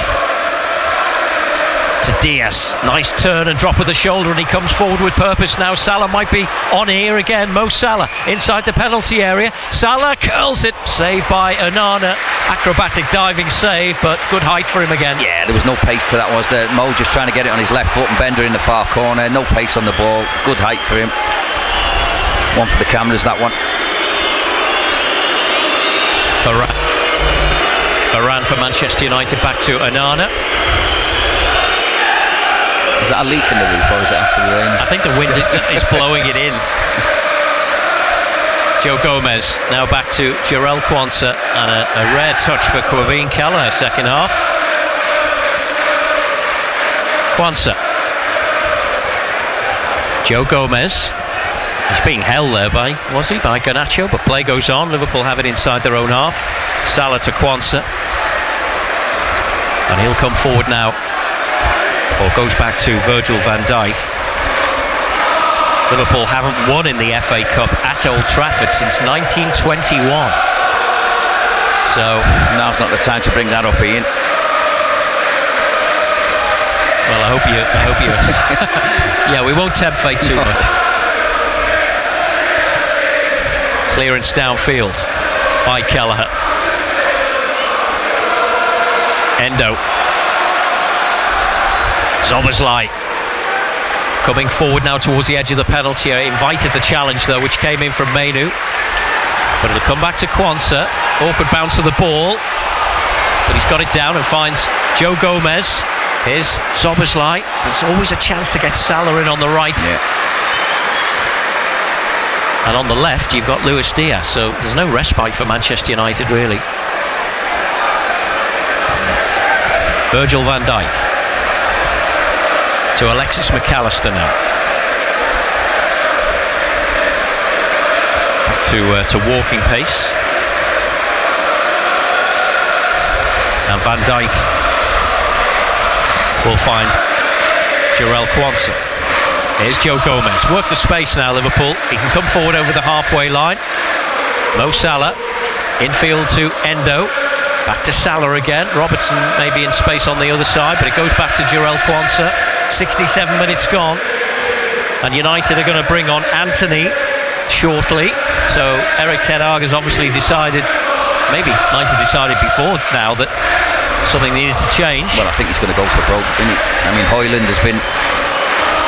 to Diaz. Nice turn and drop of the shoulder, and he comes forward with purpose now. Salah might be on here again. Mo Salah inside the penalty area. Salah curls it, saved by Onana. Acrobatic diving save, but good height for him again. Yeah, there was no pace to that, was there? Mo just trying to get it on his left foot, and Bender in the far corner. No pace on the ball. Good height for him. One for the cameras, that one. Varane for Manchester United, back to Onana. Is that a leak in the roof, or is it actually raining? I think the wind is blowing it in. Joe Gomez now back to Jarell Quansah, and a rare touch for Quaveen Kelleher, second half. Quansah. Joe Gomez. He's being held there by Garnacho, but play goes on. Liverpool have it inside their own half. Salah to Quansah, and he'll come forward now, or goes back to Virgil van Dijk. Liverpool haven't won in the FA Cup at Old Trafford since 1921. So now's not the time to bring that up, Ian. Well, I hope you yeah, we won't tempt fate too much. Clearance downfield by Kelleher. Endo. Szoboszlai coming forward now towards the edge of the penalty area. Invited the challenge though, which came in from Mainoo, but it'll come back to Quansah. Awkward bounce of the ball, but he's got it down and finds Joe Gomez. Here's Szoboszlai. There's always a chance to get Salah in on the right, and on the left you've got Luis Diaz, so there's no respite for Manchester United really. Virgil van Dijk to Alexis McAllister now. Back to walking pace. And Van Dijk will find Jarell Quansah. Here's Joe Gomez. Work the space now, Liverpool. He can come forward over the halfway line. Mo Salah, infield to Endo. Back to Salah again. Robertson maybe in space on the other side, but it goes back to Jarell Quansah. 67 minutes gone, and United are going to bring on Anthony shortly. So Erik ten Hag has obviously decided, maybe United decided before now, that something needed to change. Well, I think he's going to go for broke, isn't he? I mean, Højlund has been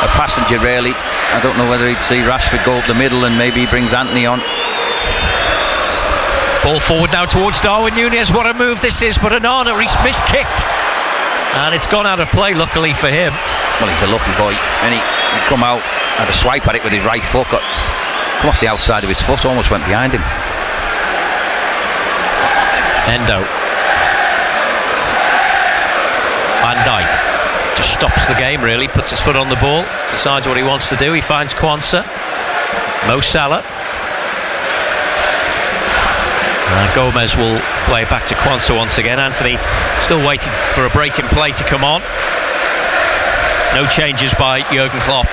a passenger really. I don't know whether he'd see Rashford go up the middle and maybe he brings Anthony on. Ball forward now towards Darwin Núñez. What a move this is, but Onana miskicked, and it's gone out of play, luckily for him. Well, he's a lucky boy, and he come out, had a swipe at it with his right foot, got come off the outside of his foot, almost went behind him. Endo. Van Dijk. Just stops the game, really, puts his foot on the ball, decides what he wants to do. He finds Kwanzaa. Mo Salah. Gomez will play back to Kwanzaa once again. Anthony still waiting for a break in play to come on. No changes by Jurgen Klopp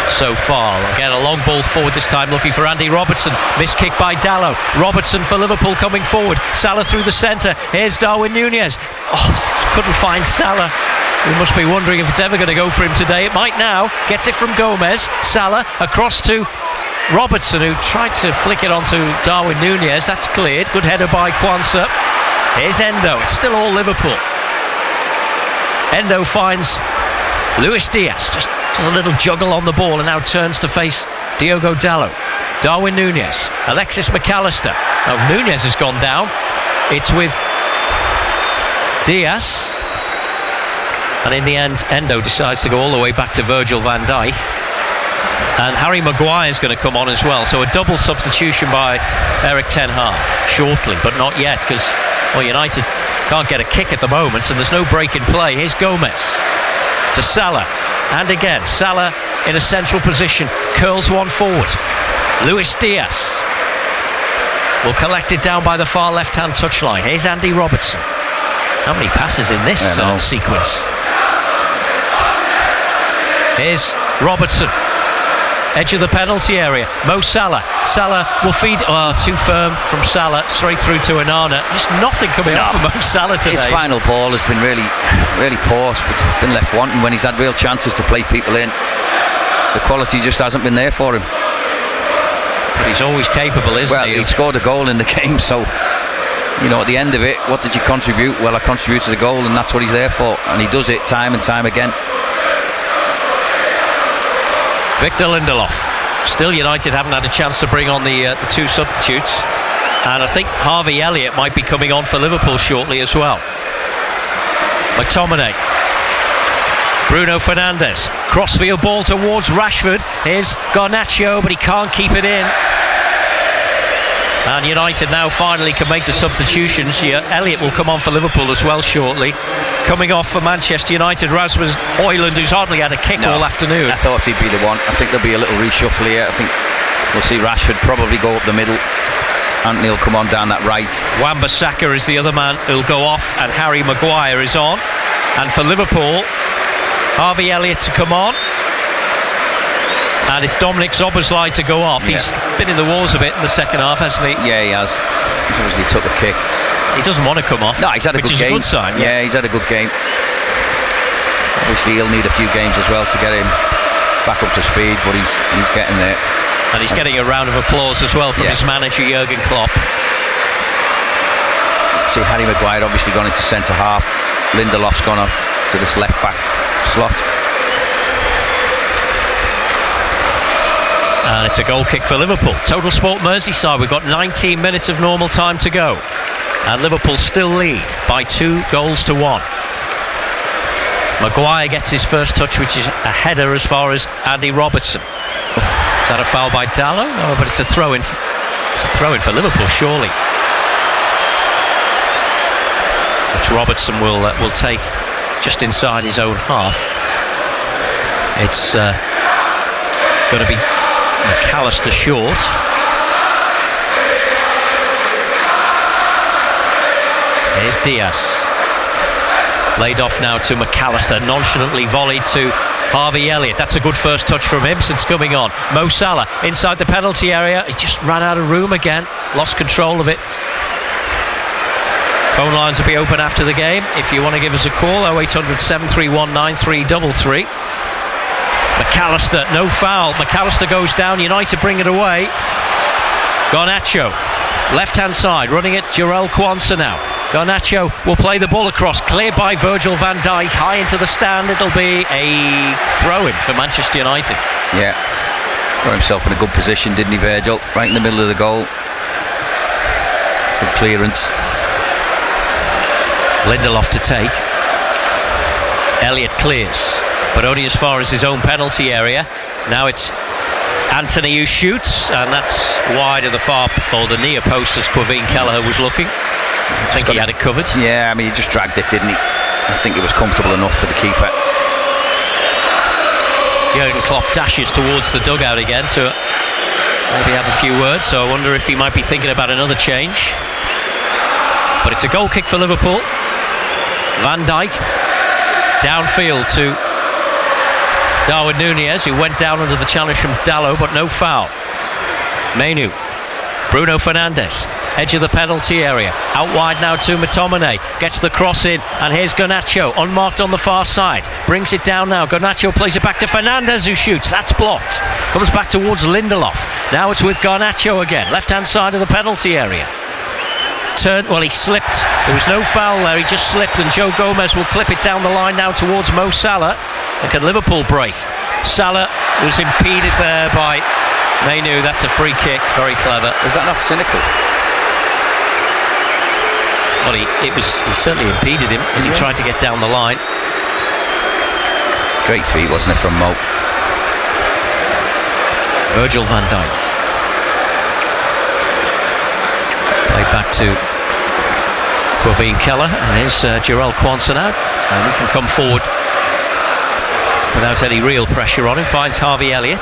so far. Again, a long ball forward this time, looking for Andy Robertson. Missed kick by Dalot. Robertson for Liverpool coming forward. Salah through the centre. Here's Darwin Núñez. Oh, couldn't find Salah. We must be wondering if it's ever going to go for him today. It might now. Gets it from Gomez. Salah across to Robertson, who tried to flick it onto Darwin Núñez. That's cleared. Good header by Kwanzaa. Here's Endo. It's still all Liverpool. Endo finds Luis Diaz. Just does a little juggle on the ball and now turns to face Diogo Dalot. Darwin Núñez. Alexis McAllister. Now Núñez has gone down. It's with Diaz. And in the end, Endo decides to go all the way back to Virgil van Dijk. And Harry Maguire is going to come on as well. So a double substitution by Erik ten Hag shortly, but not yet, because United can't get a kick at the moment and there's no break in play. Here's Gomez to Salah. And again, Salah in a central position, curls one forward. Luis Diaz will collect it down by the far left-hand touchline. Here's Andy Robertson. How many passes in this sequence? Here's Robertson. Edge of the penalty area. Mo Salah. Salah will feed. Too firm from Salah. Straight through to Onana. Just nothing coming off from Mo Salah today. His final ball has been really, really poor. It's been left wanting when he's had real chances to play people in. The quality just hasn't been there for him. But he's always capable, isn't he? Well, he scored a goal in the game, so at the end of it, what did you contribute? Well, I contributed the goal, and that's what he's there for. And he does it time and time again. Victor Lindelof. Still, United haven't had a chance to bring on the two substitutes, and I think Harvey Elliott might be coming on for Liverpool shortly as well. McTominay. Bruno Fernandes. Crossfield ball towards Rashford. Here's Garnacho, but he can't keep it in. And United now finally can make the substitutions here. Elliott will come on for Liverpool as well shortly. Coming off for Manchester United, Rasmus Højlund, who's hardly had a kick all afternoon. I thought he'd be the one. I think there'll be a little reshuffle here. I think we'll see Rashford probably go up the middle. Anthony will come on down that right. Wan-Bissaka is the other man who'll go off, and Harry Maguire is on. And for Liverpool, Harvey Elliott to come on. And it's Dominic Szoboszlai to go off. He's been in the wars a bit in the second half, hasn't he? Yeah, he has. He obviously took the kick. He doesn't want to come off. No, he's had a good game. Which is a good sign. Yeah, he's had a good game. Obviously, he'll need a few games as well to get him back up to speed, but he's getting there. And he's getting a round of applause as well from his manager, Jurgen Klopp. See, Harry Maguire obviously gone into centre half. Lindelof's gone on to this left back slot. And it's a goal kick for Liverpool. Total Sport Merseyside. We've got 19 minutes of normal time to go. And Liverpool still lead by 2-1. Maguire gets his first touch, which is a header as far as Andy Robertson. Is that a foul by Dalot? No, but it's a throw-in. It's a throw-in for Liverpool, surely. Which Robertson will take just inside his own half. It's going to be McAllister short. Here's Diaz. Laid off now to McAllister. Nonchalantly volleyed to Harvey Elliott. That's a good first touch from him since coming on. Mo Salah inside the penalty area. He just ran out of room again. Lost control of it. Phone lines will be open after the game. If you want to give us a call, 0800 731 9333. McAllister, no foul. McAllister goes down. United bring it away. Garnacho, left-hand side, running it. Jarell Kwanzaa now. Garnacho will play the ball across. Cleared by Virgil van Dijk. High into the stand. It'll be a throw-in for Manchester United. Yeah. Got himself in a good position, didn't he, Virgil? Right in the middle of the goal. Good clearance. Lindelof to take. Elliott clears, but only as far as his own penalty area. Now it's Anthony who shoots, and that's wide of the far, or the near post, as Quaveen Kelleher was looking. I think he had it covered. Yeah, I mean, he just dragged it, didn't he? I think it was comfortable enough for the keeper. Jurgen Klopp dashes towards the dugout again to maybe have a few words, so I wonder if he might be thinking about another change. But it's a goal kick for Liverpool. Van Dijk downfield to Darwin Núñez, who went down under the challenge from Dalot, but no foul. Mainu, Bruno Fernandes, edge of the penalty area, out wide now to McTominay, gets the cross in, and here's Garnacho, unmarked on the far side, brings it down now. Garnacho plays it back to Fernandes, who shoots, that's blocked, comes back towards Lindelof. Now it's with Garnacho again, left hand side of the penalty area. Well, he slipped, there was no foul there, he just slipped, and Joe Gomez will clip it down the line now towards Mo Salah. And can Liverpool break? Salah was impeded there by Mainu. That's a free kick, very clever. Is that not cynical? Well, he certainly impeded him as he tried to get down the line. Great feat, wasn't it, from Mo? Virgil van Dijk. Played back to Kevin Keller, and here's Jarell Quansah now, and he can come forward without any real pressure on him. Finds Harvey Elliott.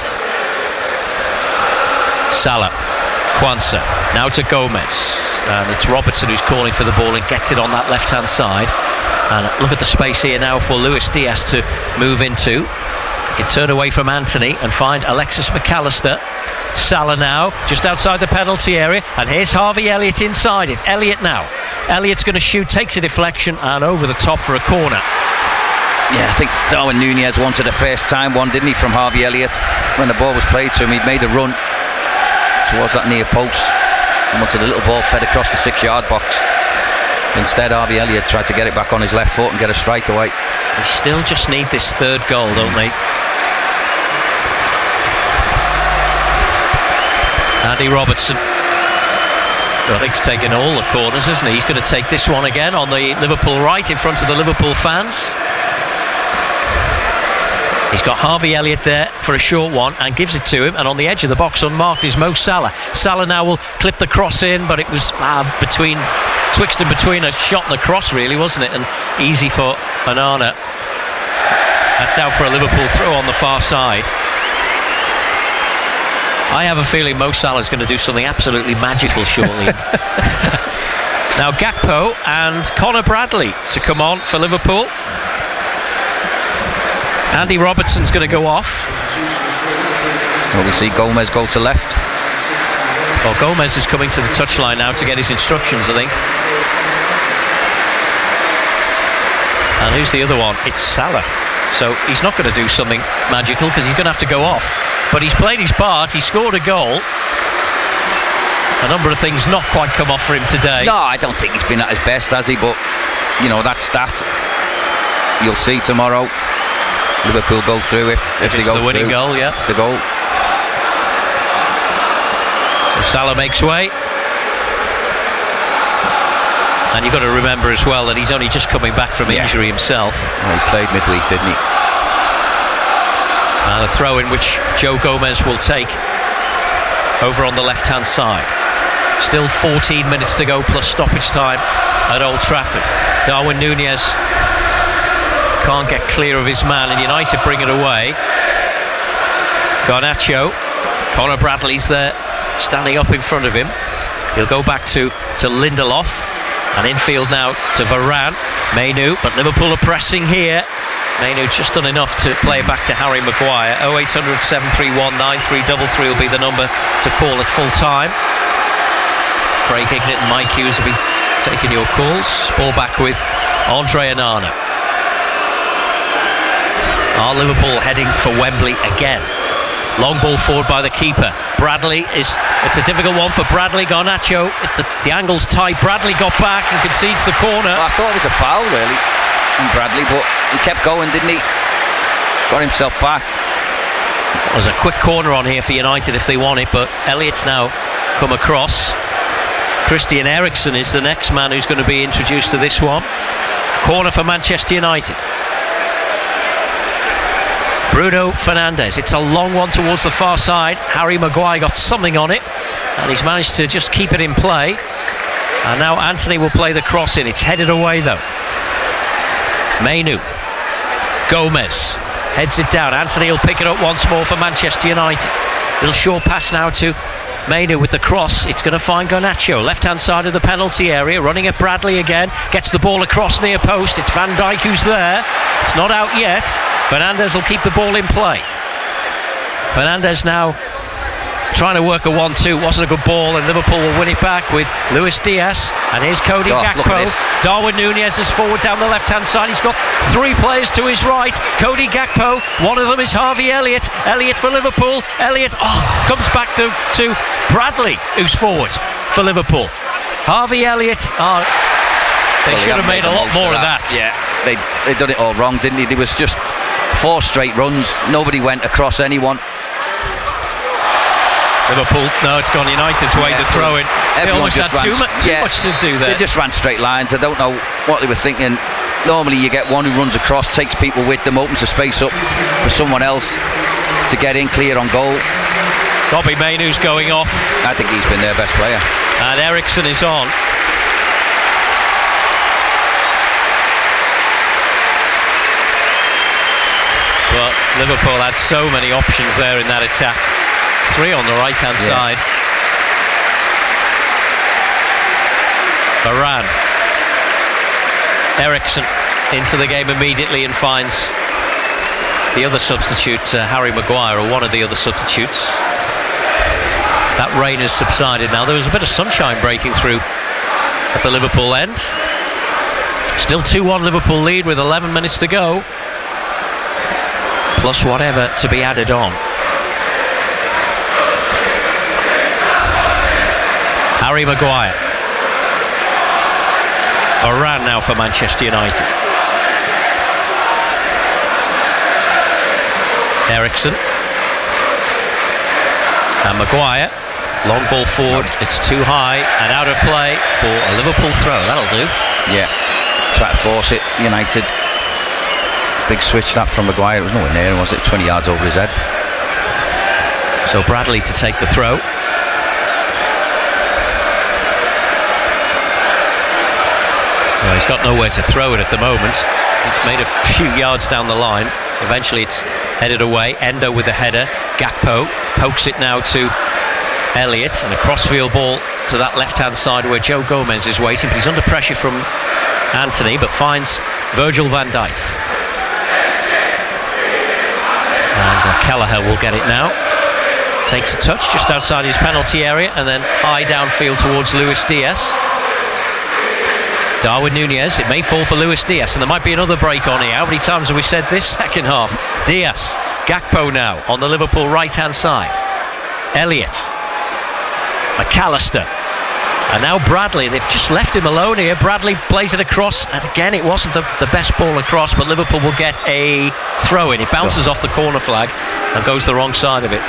Salah, Quansah, now to Gomez, and it's Robertson who's calling for the ball and gets it on that left hand side. And look at the space here now for Luis Diaz to move into. He can turn away from Antony and find Alexis McAllister. Salah now just outside the penalty area, and here's Harvey Elliott inside it. Elliott now, Elliott's going to shoot, takes a deflection and over the top for a corner. Yeah, I think Darwin Núñez wanted a first time one, didn't he, from Harvey Elliott? When the ball was played to him, he'd made a run towards that near post and wanted a little ball fed across the 6-yard box. Instead, Harvey Elliott tried to get it back on his left foot and get a strike away. They still just need this third goal, don't they? Andy Robertson, I think he's taken all the corners, isn't he? He's going to take this one again on the Liverpool right in front of the Liverpool fans. He's got Harvey Elliott there for a short one and gives it to him, and on the edge of the box unmarked is Mo Salah. Salah now will clip the cross in, but it was twixt and between a shot and a cross, really, wasn't it? And easy for Onana. That's out for a Liverpool throw on the far side. I have a feeling Mo Salah's going to do something absolutely magical shortly. Now Gakpo and Connor Bradley to come on for Liverpool. Andy Robertson's going to go off. Well, we see Gomez go to left. Well, Gomez is coming to the touchline now to get his instructions, I think. And who's the other one? It's Salah. So he's not going to do something magical because he's going to have to go off. But he's played his part, he scored a goal. A number of things not quite come off for him today. No, I don't think he's been at his best, has he? But, you know, that stat, you'll see tomorrow. Liverpool go through if they go through. It's the winning goal, yeah. It's the goal. So Salah makes way. And you've got to remember as well that he's only just coming back from injury himself. Well, he played midweek, didn't he? And a throw in which Joe Gomez will take over on the left hand side. Still 14 minutes to go plus stoppage time at Old Trafford. Darwin Núñez can't get clear of his man, and United bring it away. Garnacho, Connor Bradley's there standing up in front of him. He'll go back to Lindelof, and infield now to Varane. Mainu, but Liverpool are pressing here. Mainu just done enough to play it back to Harry Maguire. 0800 731 9333 will be the number to call at full time. Craig Hignett and Mike Hughes will be taking your calls. Ball back with Andre Onana. Are Liverpool heading for Wembley again? Long ball forward by the keeper. Bradley it's a difficult one for Bradley. Garnacho, the angle's tight. Bradley got back and concedes the corner. Well, I thought it was a foul, really, on Bradley, but he kept going, didn't he? Got himself back. There's a quick corner on here for United if they want it, but Elliott's now come across. Christian Eriksen is the next man who's going to be introduced to this one. Corner for Manchester United. Bruno Fernandes, it's a long one towards the far side. Harry Maguire got something on it, and he's managed to just keep it in play. And now Antony will play the cross in. It's headed away though. Mainu. Gomez heads it down. Anthony will pick it up once more for Manchester United. Little short pass now to Mainu with the cross. It's going to find Garnacho, left-hand side of the penalty area, running at Bradley again. Gets the ball across near post. It's Van Dijk who's there. It's not out yet. Fernandes will keep the ball in play. Fernandes now trying to work a 1-2. Wasn't a good ball, and Liverpool will win it back with Luis Diaz. And here's Cody Gakpo. Darwin Núñez is forward down the left-hand side. He's got three players to his right. Cody Gakpo. One of them is Harvey Elliott. Elliott for Liverpool. Elliott comes back to Bradley, who's forward for Liverpool. Harvey Elliott. They should have made a lot more of that. Yeah, they done it all wrong, didn't they? There was just 4 straight runs. Nobody went across anyone. Liverpool, no, it's gone United's way to throw in. They almost had too much to do there. They just ran straight lines. I don't know what they were thinking. Normally you get one who runs across, takes people with them, opens the space up for someone else to get in clear on goal. Robbie Mainoo's going off. I think he's been their best player. And Eriksen is on. But Liverpool had so many options there in that attack. 3 on the right-hand side. Varane. Eriksen into the game immediately and finds the other substitute, Harry Maguire, or one of the other substitutes. That rain has subsided now. There was a bit of sunshine breaking through at the Liverpool end. Still 2-1 Liverpool lead with 11 minutes to go. Plus whatever to be added on. Harry Maguire. Varane now for Manchester United. Eriksen. And Maguire. Long ball forward. It's too high and out of play for a Liverpool throw. That'll do. Yeah. Try to force it, United. Big switch that from Maguire. It was nowhere near, was it? 20 yards over his head. So Bradley to take the throw. Well, he's got nowhere to throw it at the moment. He's made a few yards down the line. Eventually it's headed away. Endo with a header. Gakpo pokes it now to Elliott, and a crossfield ball to that left-hand side where Joe Gomez is waiting. But he's under pressure from Anthony, but finds Virgil van Dijk. And Kelleher will get it now. Takes a touch just outside his penalty area, and then high downfield towards Luis Diaz. Darwin Núñez, it may fall for Luis Diaz, and there might be another break on here. How many times have we said this? Second half. Diaz, Gakpo now on the Liverpool right-hand side. Elliott, McAllister, and now Bradley. They've just left him alone here. Bradley plays it across, and again it wasn't the best ball across, but Liverpool will get a throw-in. It bounces off the corner flag and goes the wrong side of it.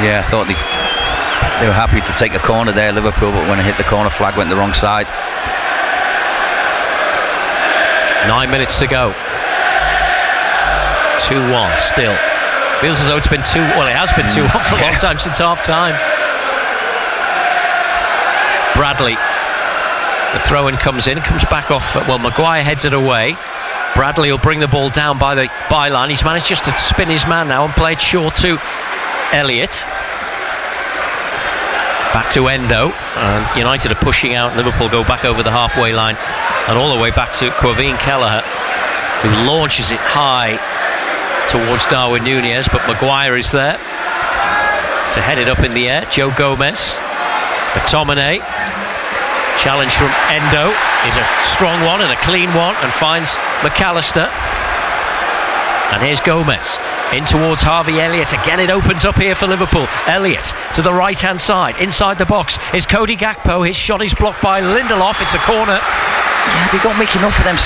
Yeah, I thought they were happy to take a corner there, Liverpool, but when it hit the corner flag, went the wrong side. 9 minutes to go. 2-1 still. Feels as though it's been 2. Well, it has been 2-1 for a long time, since half-time. Bradley. The throw-in comes in, comes back off. Well, Maguire heads it away. Bradley will bring the ball down by the byline. He's managed just to spin his man now and play it short to Elliott. Back to Endo. United are pushing out. Liverpool go back over the halfway line and all the way back to Quaveen Kelleher, who launches it high towards Darwin Núñez, but Maguire is there to head it up in the air. Joe Gomez, McTominay. Challenge from Endo is a strong one and a clean one, and finds McAllister. And here's Gomez in towards Harvey Elliott. Again, it opens up here for Liverpool. Elliott to the right-hand side. Inside the box is Cody Gakpo. His shot is blocked by Lindelof. It's a corner. Yeah, they don't make enough of them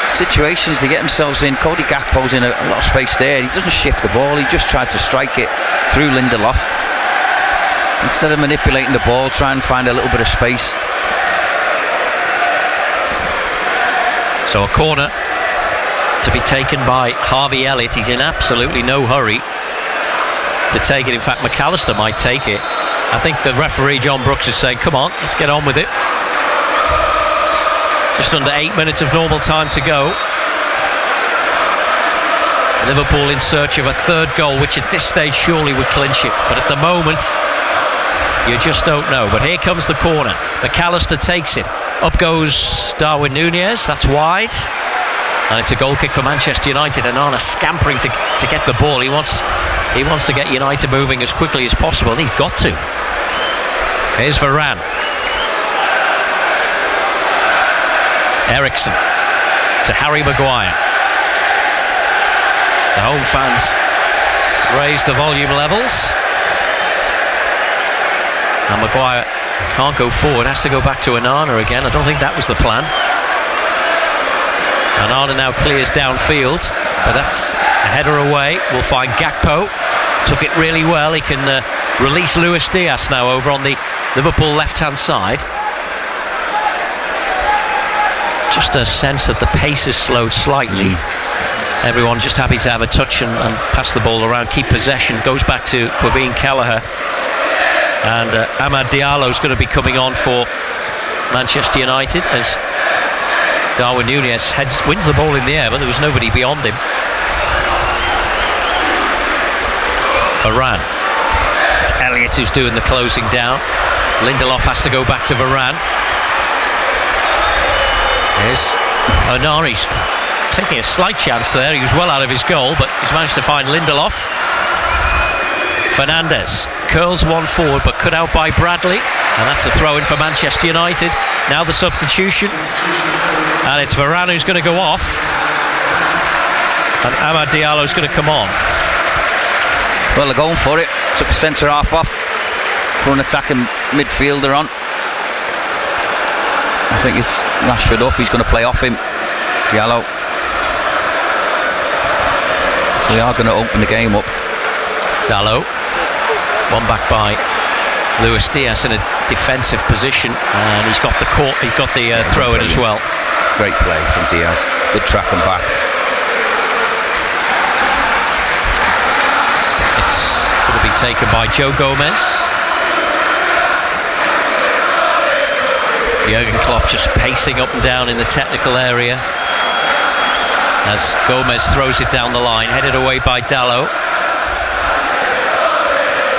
situations they get themselves in. Cody Gakpo's in a lot of space there. He doesn't shift the ball. He just tries to strike it through Lindelof. Instead of manipulating the ball, try and find a little bit of space. So a corner to be taken by Harvey Elliott. He's in absolutely no hurry to take it. In fact, McAllister might take it. I think the referee, John Brooks, is saying, come on, let's get on with it. Just under 8 minutes of normal time to go. Liverpool in search of a third goal, which at this stage surely would clinch it. But at the moment, you just don't know. But here comes the corner. McAllister takes it. Up goes Darwin Núñez. That's wide. And it's a goal kick for Manchester United. And Onana scampering to get the ball. He wants to get United moving as quickly as possible. And he's got to. Here's Varane. Eriksen to Harry Maguire. The home fans raise the volume levels. And Maguire can't go forward, has to go back to Onana again. I don't think that was the plan. Onana now clears downfield, but that's a header away. We'll find Gakpo. Took it really well. He can release Luis Diaz now over on the Liverpool left-hand side. Just a sense that the pace has slowed slightly. Everyone just happy to have a touch and pass the ball around, keep possession. Goes back to Quaveen Kelleher. And Amad Diallo's going to be coming on for Manchester United as Darwin Núñez wins the ball in the air, but there was nobody beyond him. Varane. It's Elliott who's doing the closing down. Lindelof has to go back to Varane. Here's Onari's taking a slight chance there. He was well out of his goal, but he's managed to find Lindelof. Fernandes curls one forward, but cut out by Bradley, and that's a throw-in for Manchester United. Now the substitution, and it's Varane who's going to go off, and Amad Diallo's going to come on. Well, they're going for it. Took the centre half off, put an attacking midfielder on. I think it's Rashford up. He's going to play off him, Diallo. So they are going to open the game up. Dalot, one back by Luis Diaz in a defensive position, and he's got the throw in as well. Great play from Diaz. Good track and back. It's going to be taken by Joe Gomez. Jurgen Klopp just pacing up and down in the technical area as Gomez throws it down the line, headed away by Dalot.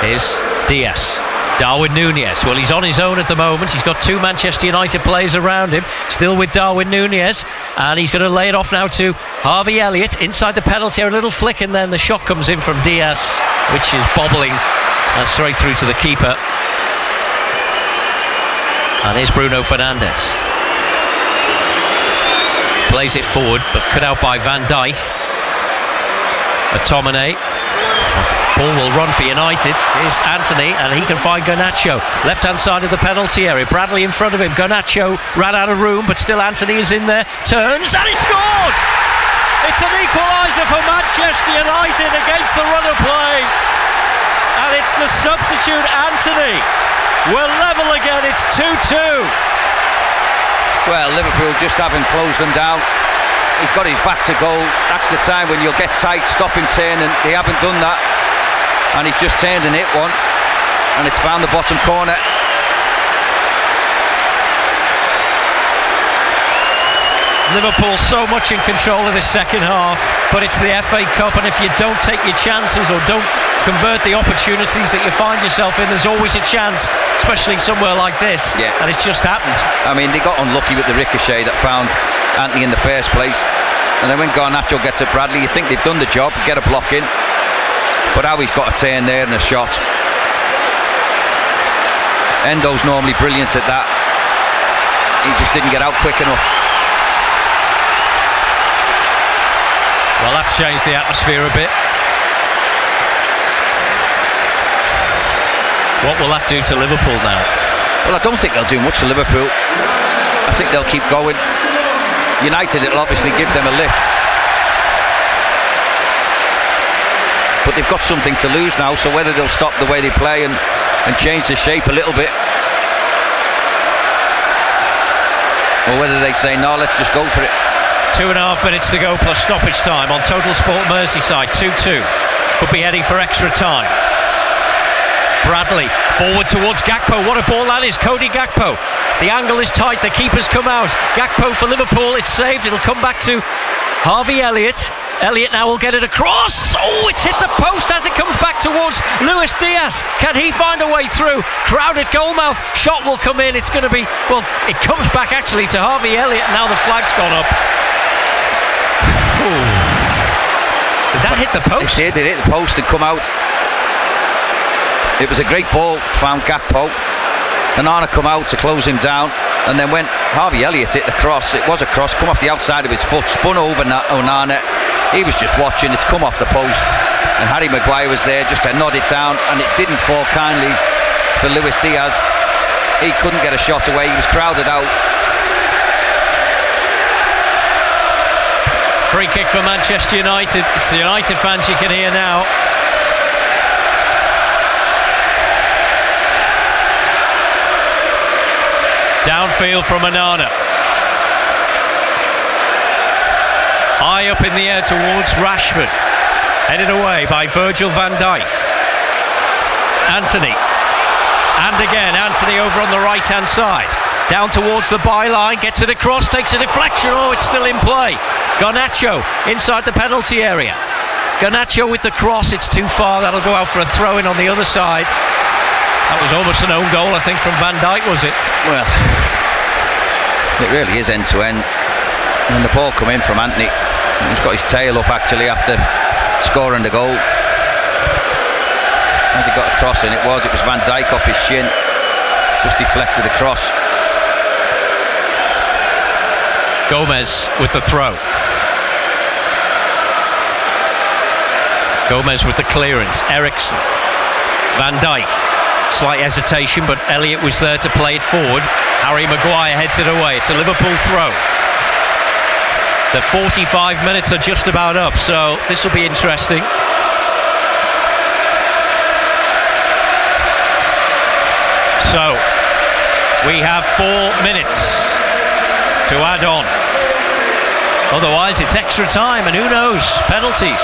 Here's Diaz. Darwin Núñez. Well, he's on his own at the moment. He's got two Manchester United players around him, still with Darwin Núñez, and he's going to lay it off now to Harvey Elliott inside the penalty area. A little flick, and then the shot comes in from Diaz, which is bobbling straight through to the keeper. And here's Bruno Fernandes. Plays it forward, but cut out by Van Dijk. McTominay. Ball will run for United. Here's Anthony, and he can find Garnacho. Left-hand side of the penalty area. Bradley in front of him. Garnacho ran out of room, but still Anthony is in there. Turns, and he scored! It's an equaliser for Manchester United against the run of play. And it's the substitute Anthony. We're level again. It's 2-2. Well, Liverpool just haven't closed them down. He's got his back to goal. That's the time when you'll get tight, stop him turning. They haven't done that. And he's just turned and hit one. And it's found the bottom corner. Liverpool so much in control of this second half, but it's the FA Cup, and if you don't take your chances or don't convert the opportunities that you find yourself in, there's always a chance, especially somewhere like this. Yeah. And it's just happened. I mean, they got unlucky with the ricochet that found Anthony in the first place, and then when Garnacho gets at Bradley, you think they've done the job, get a block in, but how he's got a turn there and a shot. Endo's normally brilliant at that. He just didn't get out quick enough. Well, that's changed the atmosphere a bit. What will that do to Liverpool now? Well, I don't think they'll do much to Liverpool. I think they'll keep going. United, it'll obviously give them a lift. But they've got something to lose now, so whether they'll stop the way they play and change the shape a little bit, or whether they say, no, let's just go for it. 2.5 minutes to go plus stoppage time on Total Sport Merseyside. 2-2. Could be heading for extra time. Bradley forward towards Gakpo. What a ball that is. Cody Gakpo. The angle is tight. The keeper's come out. Gakpo for Liverpool. It's saved. It'll come back to Harvey Elliott. Elliott now will get it across. Oh, it's hit the post as it comes back towards Luis Diaz. Can he find a way through? Crowded goalmouth. Shot will come in. It's going to be, well, it comes back actually to Harvey Elliott. Now the flag's gone up. Ooh. Did that hit the post? It hit the post and come out. It was a great ball, found Gakpo. Onana come out to close him down, and then when Harvey Elliott hit the cross, it was a cross, come off the outside of his foot, spun over Onana. He was just watching, it's come off the post, and Harry Maguire was there just to nod it down, and it didn't fall kindly for Luis Diaz. He couldn't get a shot away, he was crowded out. Free kick for Manchester United. It's the United fans you can hear now. Downfield from Onana. High up in the air towards Rashford. Headed away by Virgil van Dijk. Anthony. And again, Anthony over on the right-hand side. Down towards the byline, gets it across, takes a deflection. Oh, it's still in play. Garnacho inside the penalty area. Garnacho with the cross, it's too far. That'll go out for a throw-in on the other side. That was almost an own goal, I think, from Van Dijk, was it? Well, it really is end-to-end. When the ball come in from Anthony, he's got his tail up actually after scoring the goal. As he got a cross in, it was Van Dijk off his shin. Just deflected across. Gomez with the throw. Gomez with the clearance. Eriksen. Van Dijk. Slight hesitation, but Elliott was there to play it forward. Harry Maguire heads it away. It's a Liverpool throw. The 45 minutes are just about up, so this will be interesting. So we have 4 minutes to add on. Otherwise it's extra time, and who knows, penalties.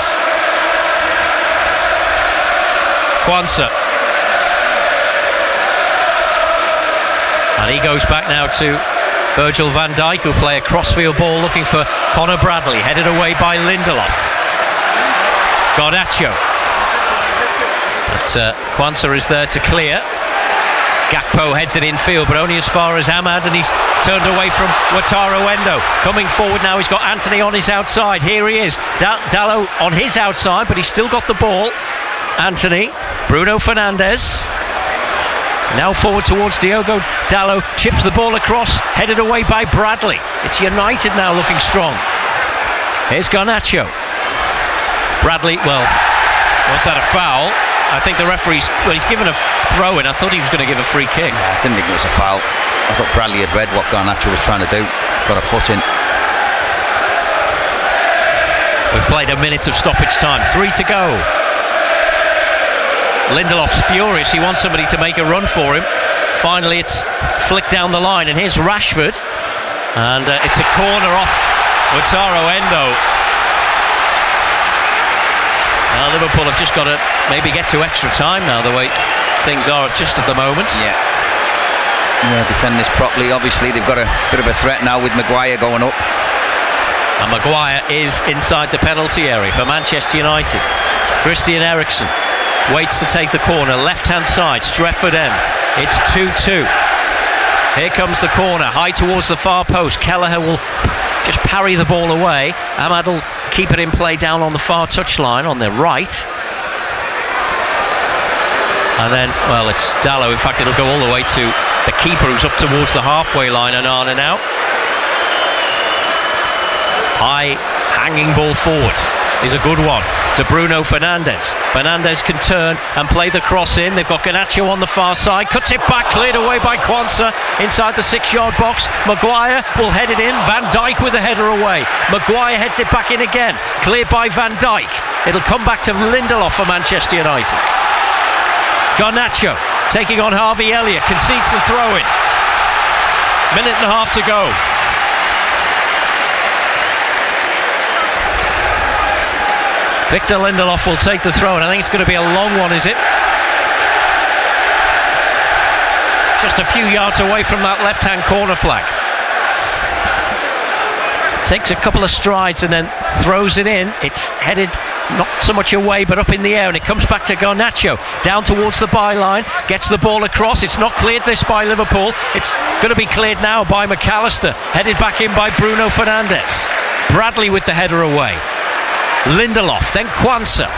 Kwanzaa. And he goes back now to Virgil van Dijk, who'll play a crossfield ball looking for Conor Bradley, headed away by Lindelof. Garnacho. But Kwanzaa is there to clear. Gakpo heads it infield, but only as far as Ahmad, and he's turned away from Wataru Endo. Coming forward now, he's got Anthony on his outside. Here he is. Dalot on his outside, but he's still got the ball. Anthony. Bruno Fernandes. Now forward towards Diogo Dalot, chips the ball across, headed away by Bradley. It's United now looking strong. Here's Garnacho. Bradley, well, was that a foul? I think the referee's, well, he's given a throw-in. I thought he was going to give a free kick. I didn't think it was a foul. I thought Bradley had read what Garnacho was trying to do. Got a foot in. We've played a minute of stoppage time. 3 to go. Lindelof's furious, he wants somebody to make a run for him. Finally it's flicked down the line, and here's Rashford, and it's a corner off Wataru Endo. Now Liverpool have just got to maybe get to extra time now, the way things are just at the moment. Yeah, defend this properly. Obviously they've got a bit of a threat now with Maguire going up. And Maguire is inside the penalty area for Manchester United. Christian Eriksen waits to take the corner, left-hand side, Stretford end. It's 2-2. Here comes the corner, high towards the far post. Kelleher will just parry the ball away. Ahmad will keep it in play down on the far touchline on the right. And then, well, it's Dalot. In fact, it'll go all the way to the keeper, who's up towards the halfway line, and Onana now. High hanging ball forward is a good one to Bruno Fernandes. Fernandes can turn and play the cross in. They've got Garnacho on the far side, cuts it back, cleared away by Kwanzaa inside the 6-yard box. Maguire will head it in. Van Dijk with the header away. Maguire heads it back in again, cleared by Van Dijk. It'll come back to Lindelof for Manchester United. Garnacho taking on Harvey Elliott, concedes the throw-in. Minute and a half to go. Victor Lindelof will take the throw, and I think it's going to be a long one, is it? Just a few yards away from that left-hand corner flag. takes a couple of strides and then throws it in. It's headed not so much away but up in the air, and it comes back to Garnacho down towards the byline, gets the ball across. It's not cleared this by Liverpool. It's going to be cleared now by McAllister, headed back in by Bruno Fernandes. Bradley with the header away. Lindelof, then Kwanzaa.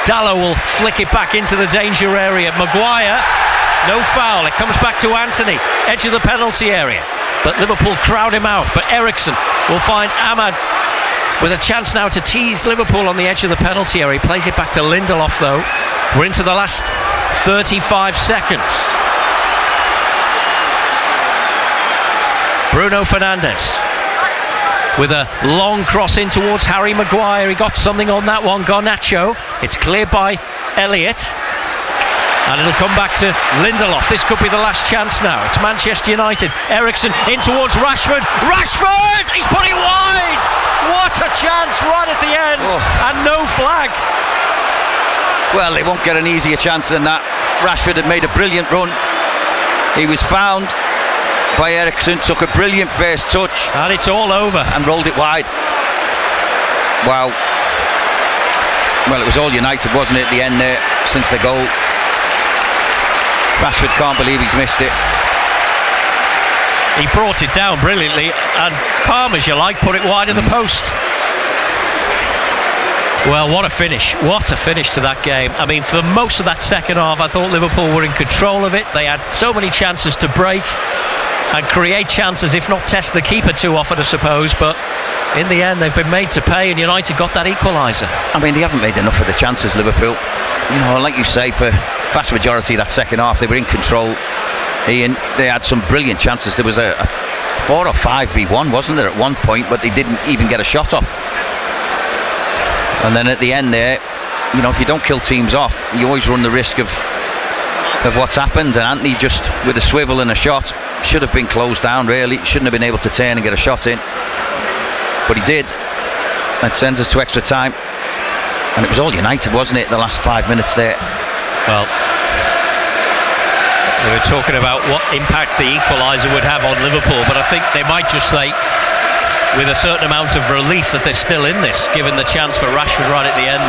Dalot will flick it back into the danger area. Maguire, no foul. It comes back to Anthony, edge of the penalty area, but Liverpool crowd him out. But Eriksen will find Ahmad with a chance now to tease Liverpool on the edge of the penalty area. He plays it back to Lindelof though. We're into the last 35 seconds. Bruno Fernandes with a long cross in towards Harry Maguire. He got something on that one. Garnacho. It's cleared by Elliott, and it'll come back to Lindelof. This could be the last chance now. It's Manchester United. Eriksen in towards Rashford. Rashford! He's put it wide! What a chance right at the end, and no flag. Well, they won't get an easier chance than that. Rashford had made a brilliant run. He was found by Eriksen, took a brilliant first touch, and it's all over, and rolled it wide. Wow. Well, it was all United, wasn't it, at the end there, since the goal. Rashford can't believe he's missed it. He brought it down brilliantly, and calm as you like, put it wide of the post. Well, what a finish. What a finish to that game. I mean, for most of that second half, I thought Liverpool were in control of it. They had so many chances to break and create chances, if not test the keeper too often, I suppose, but in the end they've been made to pay, and United got that equaliser. I mean, they haven't made enough of the chances, Liverpool. You know, like you say, for vast majority of that second half they were in control. They had some brilliant chances. There was a 4 or 5v1, wasn't there, at one point, but they didn't even get a shot off. And then at the end there, you know, if you don't kill teams off, you always run the risk of what's happened. And Anthony, just with a swivel and a shot, should have been closed down, really. Shouldn't have been able to turn and get a shot in, but he did. That sends us to extra time, and it was all United, wasn't it, the last 5 minutes there? Well, we were talking about what impact the equaliser would have on Liverpool, but I think they might just say, with a certain amount of relief, that they're still in this, given the chance for Rashford right at the end,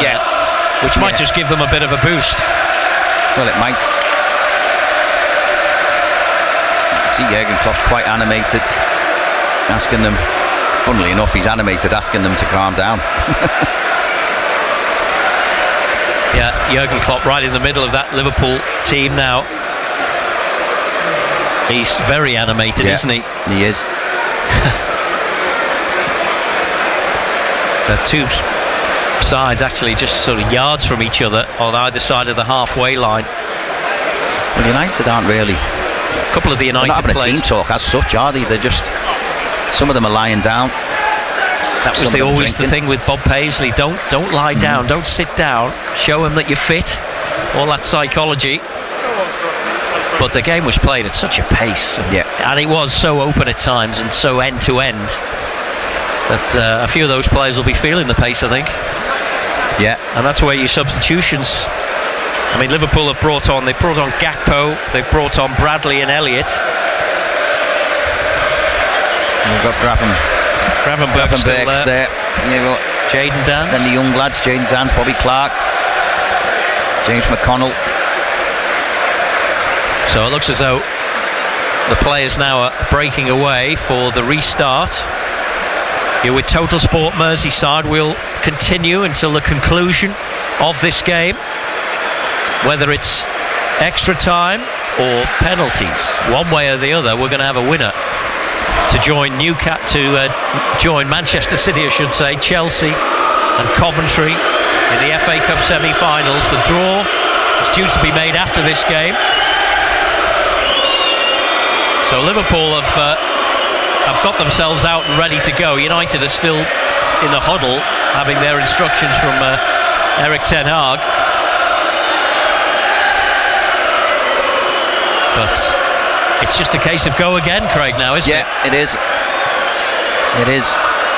which might just give them a bit of a boost. Well, it might. See, Jurgen Klopp's quite animated, asking them, funnily enough, he's animated asking them to calm down. Yeah, Jurgen Klopp right in the middle of that Liverpool team now. He's very animated, isn't he? He is. The two sides actually just sort of yards from each other on either side of the halfway line. Well, United aren't really. A couple of the United players. They're not having a team talk as such, are they? They're just. Some of them are lying down. That was always the thing with Bob Paisley. Don't lie down. Don't sit down. Show him that you're fit. All that psychology. But the game was played at such a pace, and it was so open at times and so end to end that a few of those players will be feeling the pace, I think. Yeah, and that's where your substitutions. I mean, Liverpool have brought on Gakpo, they've brought on Bradley and Elliott. We've got Gravenberch still there. You've got Jayden Dance. Then the young lads, Jayden Dance, Bobby Clark, James McConnell. So it looks as though the players now are breaking away for the restart. You're with Total Sport Merseyside. We'll continue until the conclusion of this game, whether it's extra time or penalties. One way or the other, we're going to have a winner to join join Manchester City, I should say, Chelsea and Coventry in the FA Cup semi-finals. The draw is due to be made after this game. So Liverpool have got themselves out and ready to go. United are still in the huddle, having their instructions from Erik ten Hag. But it's just a case of go again, Craig, now, isn't it? Yeah, it is. It is.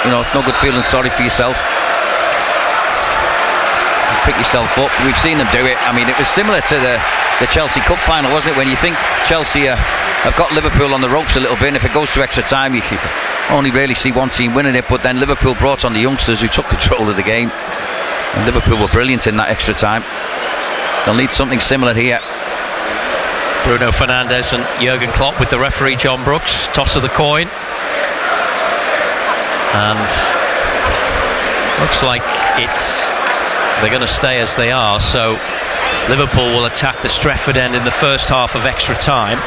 You know, it's no good feeling sorry for yourself. You pick yourself up. We've seen them do it. I mean, it was similar to the Chelsea Cup final, wasn't it? When you think Chelsea have got Liverpool on the ropes a little bit, and if it goes to extra time, you keep it. only really see one team winning it, but then Liverpool brought on the youngsters who took control of the game, and Liverpool were brilliant in that extra time. They'll need something similar here. Bruno Fernandes and Jurgen Klopp with the referee John Brooks. Toss of the coin, and looks like they're going to stay as they are. So Liverpool will attack the Stretford end in the first half of extra time.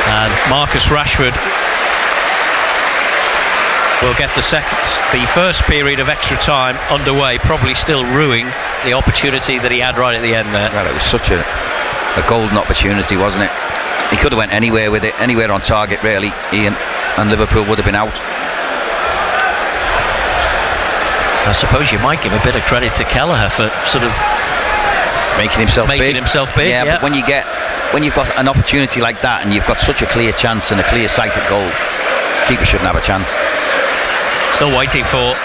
And Marcus Rashford will get the first period of extra time underway, probably still ruining the opportunity that he had right at the end there. Well, it was such a golden opportunity, wasn't it? He could have went anywhere with it, anywhere on target really, Ian, and Liverpool would have been out. I suppose you might give a bit of credit to Kelleher for sort of making himself big. Yeah, but when you've got an opportunity like that and you've got such a clear chance and a clear sight at goal, keeper shouldn't have a chance. Still waiting for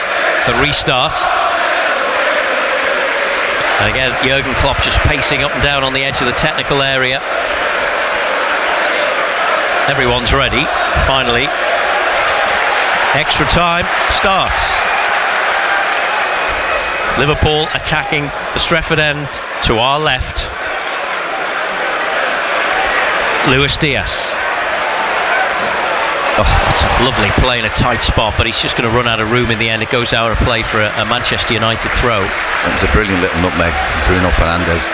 the restart. And again, Jurgen Klopp just pacing up and down on the edge of the technical area. Everyone's ready. Finally, extra time starts. Liverpool attacking the Stretford end to our left. Luis Diaz. Oh, it's a lovely play in a tight spot, but he's just going to run out of room in the end. It goes out of play for a Manchester United throw. It was a brilliant little nutmeg, Bruno Fernandes.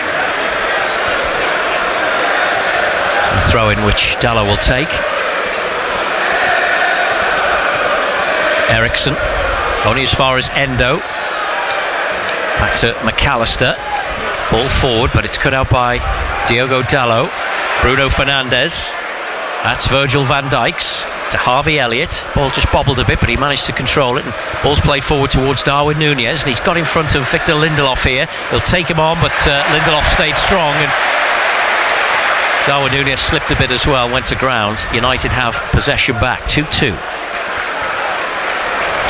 A throw in which Dalot will take. Eriksen, only as far as Endo. Back to McAllister. Ball forward, but it's cut out by Diogo Dalot. Bruno Fernandes. That's Virgil van Dijk's to Harvey Elliott. Ball just bobbled a bit, but he managed to control it, and ball's played forward towards Darwin Núñez, and he's got in front of Victor Lindelof here. He'll take him on, but Lindelof stayed strong, and Darwin Núñez slipped a bit as well, went to ground. United have possession back, 2-2.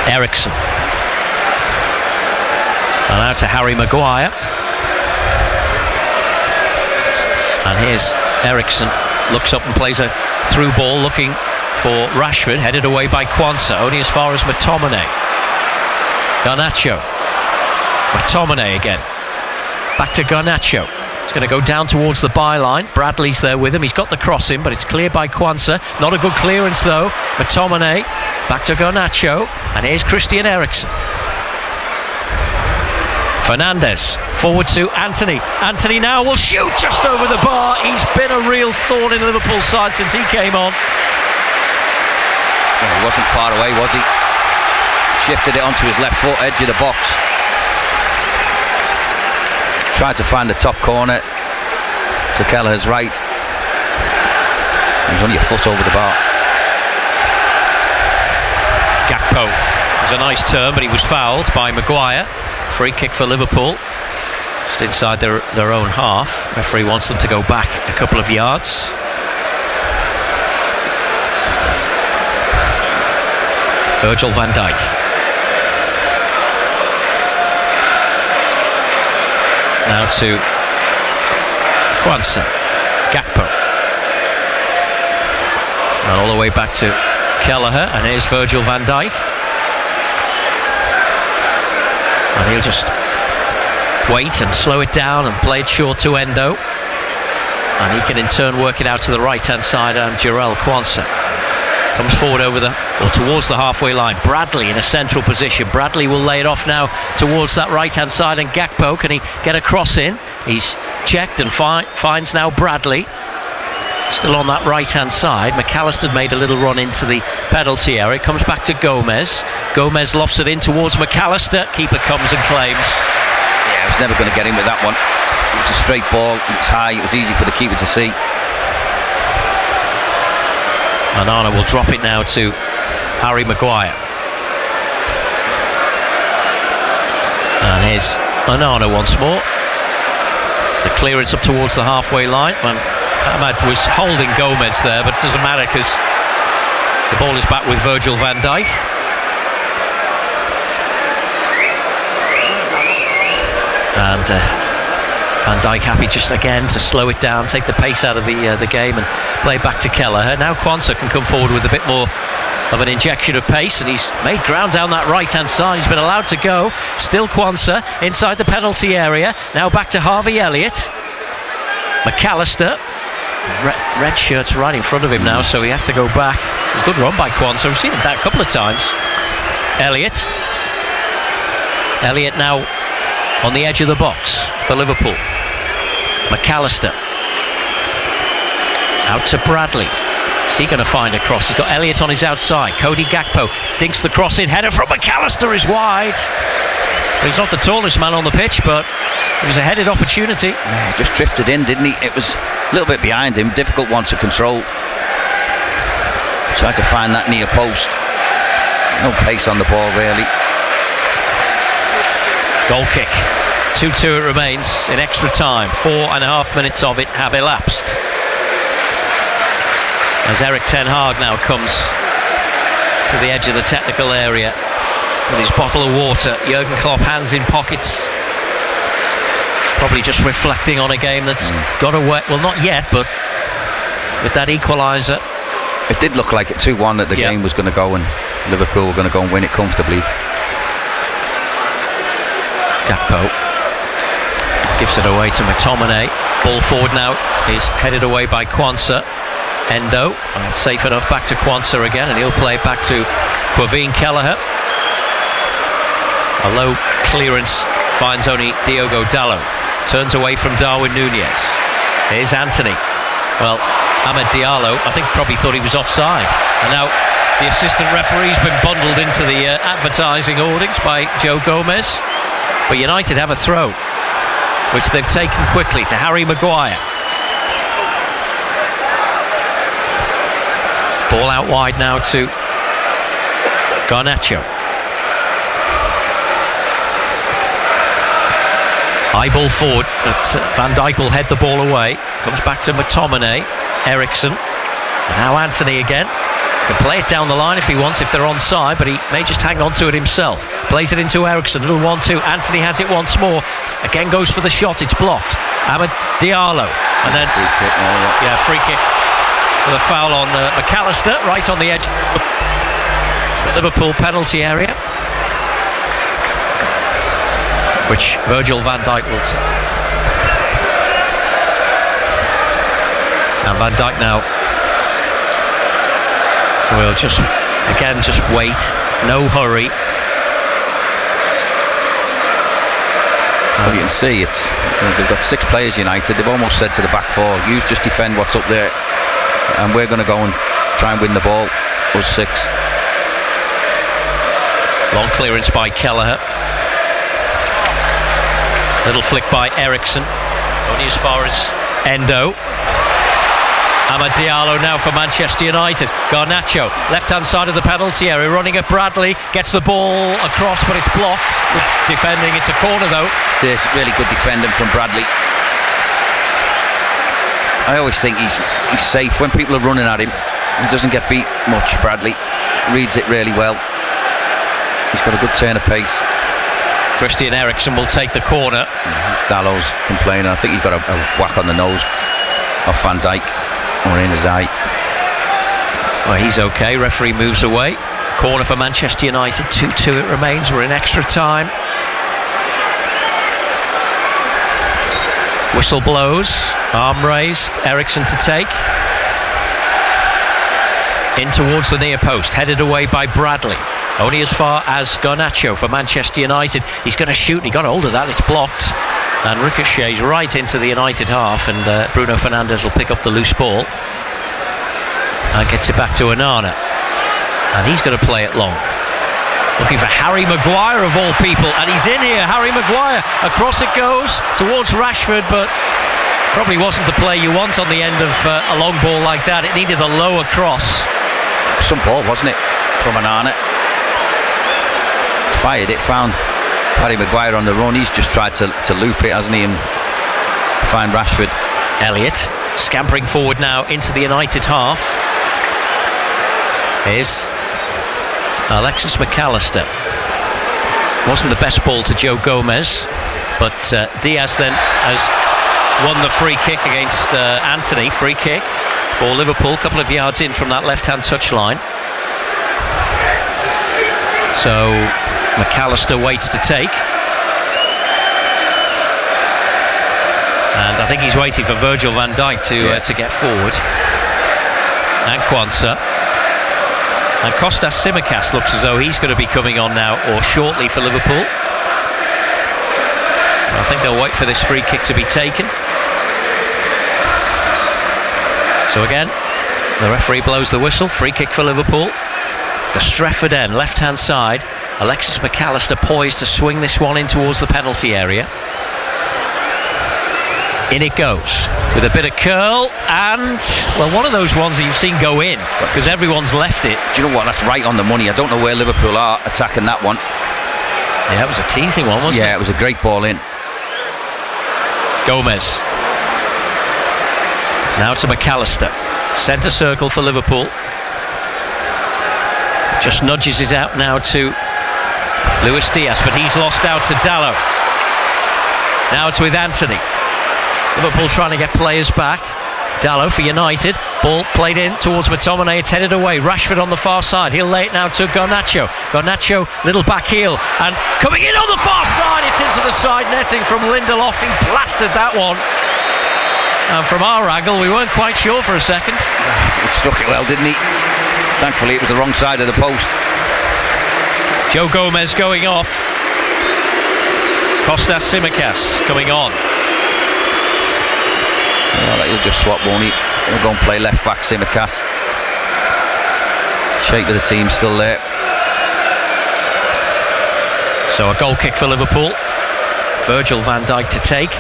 Eriksen. And now to Harry Maguire. And here's Eriksen, looks up and plays a through ball looking for Rashford, headed away by Kwanzaa, only as far as McTominay. Garnacho. McTominay again. Back to Garnacho. He's going to go down towards the byline. Bradley's there with him. He's got the cross in, but it's cleared by Kwanzaa. Not a good clearance though. McTominay. Back to Garnacho. And here's Christian Eriksen. Fernandes forward to Anthony. Anthony now will shoot just over the bar. He's been a real thorn in Liverpool's side since he came on. Well, he wasn't far away, was he? Shifted it onto his left foot, edge of the box. Tried to find the top corner to Kelleher's right. He was only a foot over the bar. Gakpo. It was a nice turn, but he was fouled by Maguire. Free kick for Liverpool, just inside their own half. Referee wants them to go back a couple of yards. Virgil van Dijk. Now to Kwanzaa. Gakpo. And all the way back to Kelleher, and here's Virgil van Dijk. And he'll just wait and slow it down and play it short to Endo. And he can in turn work it out to the right-hand side, and Jarell Kwanzaa comes forward towards the halfway line. Bradley in a central position. Bradley will lay it off now towards that right-hand side, and Gakpo, can he get a cross in? He's checked and finds now Bradley. Still on that right-hand side. McAllister made a little run into the penalty area. It comes back to Gomez. Gomez lofts it in towards McAllister. Keeper comes and claims. Yeah, I was never going to get in with that one. It was a straight ball. It was high. It was easy for the keeper to see. Onana will drop it now to Harry Maguire. And here's Onana once more. The clearance up towards the halfway line. Ahmad was holding Gomez there, but it doesn't matter because the ball is back with Virgil van Dijk. And Van Dijk happy just again to slow it down, take the pace out of the game and play back to Kelleher. Now Quansah can come forward with a bit more of an injection of pace, and he's made ground down that right-hand side. He's been allowed to go. Still Quansah inside the penalty area. Now back to Harvey Elliott. McAllister. Red shirt's right in front of him now, so he has to go back. It's a good run by Quansah. We've seen it that a couple of times. Elliott now on the edge of the box for Liverpool. McAllister out to Bradley. Is he going to find a cross? He's got Elliott on his outside. Cody Gakpo dinks the cross in. Header from McAllister is wide. He's not the tallest man on the pitch, but it was a headed opportunity. Yeah, just drifted in, didn't he? It was a little bit behind him. Difficult one to control. Tried to find that near post. No pace on the ball, really. Goal kick. 2-2 it remains in extra time. 4.5 minutes of it have elapsed. As Erik ten Hag now comes to the edge of the technical area with his bottle of water. Jurgen Klopp, hands in pockets. Probably just reflecting on a game that's got away. Well, not yet, but with that equaliser. It did look like it 2-1 that the game was going to go and Liverpool were going to go and win it comfortably. Gakpo gives it away to McTominay. Ball forward now is headed away by Quansah. Endo, and safe enough back to Quansah again, and he'll play it back to Quaveen Kelleher. A low clearance finds only Diogo Dalot. Turns away from Darwin Núñez. Here's Anthony. Well, Amad Diallo, I think, probably thought he was offside. And now the assistant referee's been bundled into the advertising hoardings by Joe Gomez. But United have a throw, which they've taken quickly to Harry Maguire. Ball out wide now to Garnacho. High ball forward, but Van Dijk will head the ball away. Comes back to McTominay, Eriksson, and now Anthony again. Can play it down the line if he wants, if they're onside, but he may just hang on to it himself. Plays it into Eriksson, little 1-2. Anthony has it once more. Again goes for the shot, it's blocked. Amad Diallo, and then free kick. Free kick with a foul on McAllister, right on the edge of the Liverpool penalty area, which Virgil van Dijk will take. And Van Dijk now will just wait, no hurry. Well, you can see it. They've got 6 players United. They've almost said to the back 4, you just defend what's up there, and we're going to go and try and win the ball. Us 6. Long clearance by Kelleher. Little flick by Eriksson. Only as far as Endo. Amad Diallo now for Manchester United. Garnacho, left-hand side of the penalty area, running at Bradley. Gets the ball across, but it's blocked. Good defending. It's a corner, though. It's really good defending from Bradley. I always think he's safe when people are running at him. He doesn't get beat much, Bradley. Reads it really well. He's got a good turn of pace. Christian Eriksen will take the corner. Dallow's complaining. I think he's got a whack on the nose off Van Dijk, or in his eye. Well, he's okay. Referee moves away. Corner for Manchester United. 2-2 it remains. We're in extra time. Whistle blows. Arm raised. Eriksson to take. In towards the near post. Headed away by Bradley. Only as far as Garnacho for Manchester United. He's going to shoot. He got hold of that. It's blocked. And ricochets right into the United half. And Bruno Fernandes will pick up the loose ball. And gets it back to Onana. And he's going to play it long. Looking for Harry Maguire of all people. And he's in here. Harry Maguire. Across it goes towards Rashford. But probably wasn't the play you want on the end of a long ball like that. It needed a lower cross. Some ball, wasn't it? From Onana. Fired it, found Harry Maguire on the run. He's just tried to loop it, hasn't he, and find Rashford. Elliott scampering forward now into the United half. Here's Alexis McAllister. Wasn't the best ball to Joe Gomez, but Diaz then has won the free kick against Anthony. Free kick for Liverpool, a couple of yards in from that left-hand touchline. So McAllister waits to take. And I think he's waiting for Virgil van Dijk to get forward. And Quansah. And Kostas Tsimikas looks as though he's going to be coming on now or shortly for Liverpool. I think they'll wait for this free kick to be taken. So again, the referee blows the whistle. Free kick for Liverpool. The Stretford end, left-hand side. Alexis McAllister poised to swing this one in towards the penalty area. In it goes, with a bit of curl, and, well, one of those ones that you've seen go in, because everyone's left it. Do you know what? That's right on the money. I don't know where Liverpool are attacking that one. Yeah, it was a teasing one, wasn't it? Yeah, it was a great ball in. Gomez. Now to McAllister. Centre circle for Liverpool. Just nudges it out now to Luis Diaz, but he's lost out to Dalot. Now it's with Anthony. Liverpool trying to get players back. Dalot for United. Ball played in towards McTominay. It's headed away. Rashford on the far side. He'll lay it now to Garnacho. Garnacho, little back heel. And coming in on the far side. It's into the side netting from Lindelof. He blasted that one. And from our angle, we weren't quite sure for a second. He struck it well, didn't he? Thankfully, it was the wrong side of the post. Joe Gomez going off. Kostas Tsimikas coming on. Well, he'll just swap, won't he? He'll go and play left back, Tsimikas. Shape of the team still there. So a goal kick for Liverpool. Virgil van Dijk to take.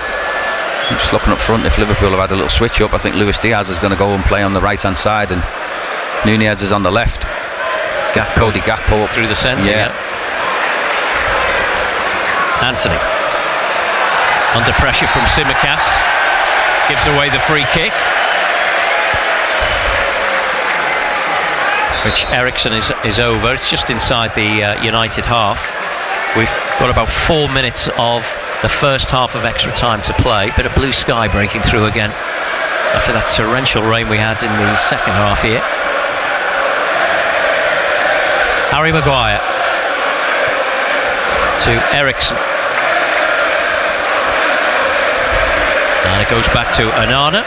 I'm just looking up front. If Liverpool have had a little switch up, I think Luis Diaz is going to go and play on the right hand side, and Nunez is on the left. Cody Gakpo through the centre. Yeah. Anthony under pressure from Tsimikas. Gives away the free kick, which Eriksson is over. It's just inside the United half. We've got about 4 minutes of the first half of extra time to play. Bit of blue sky breaking through again after that torrential rain we had in the second half here. Harry Maguire to Eriksson. And it goes back to Onana.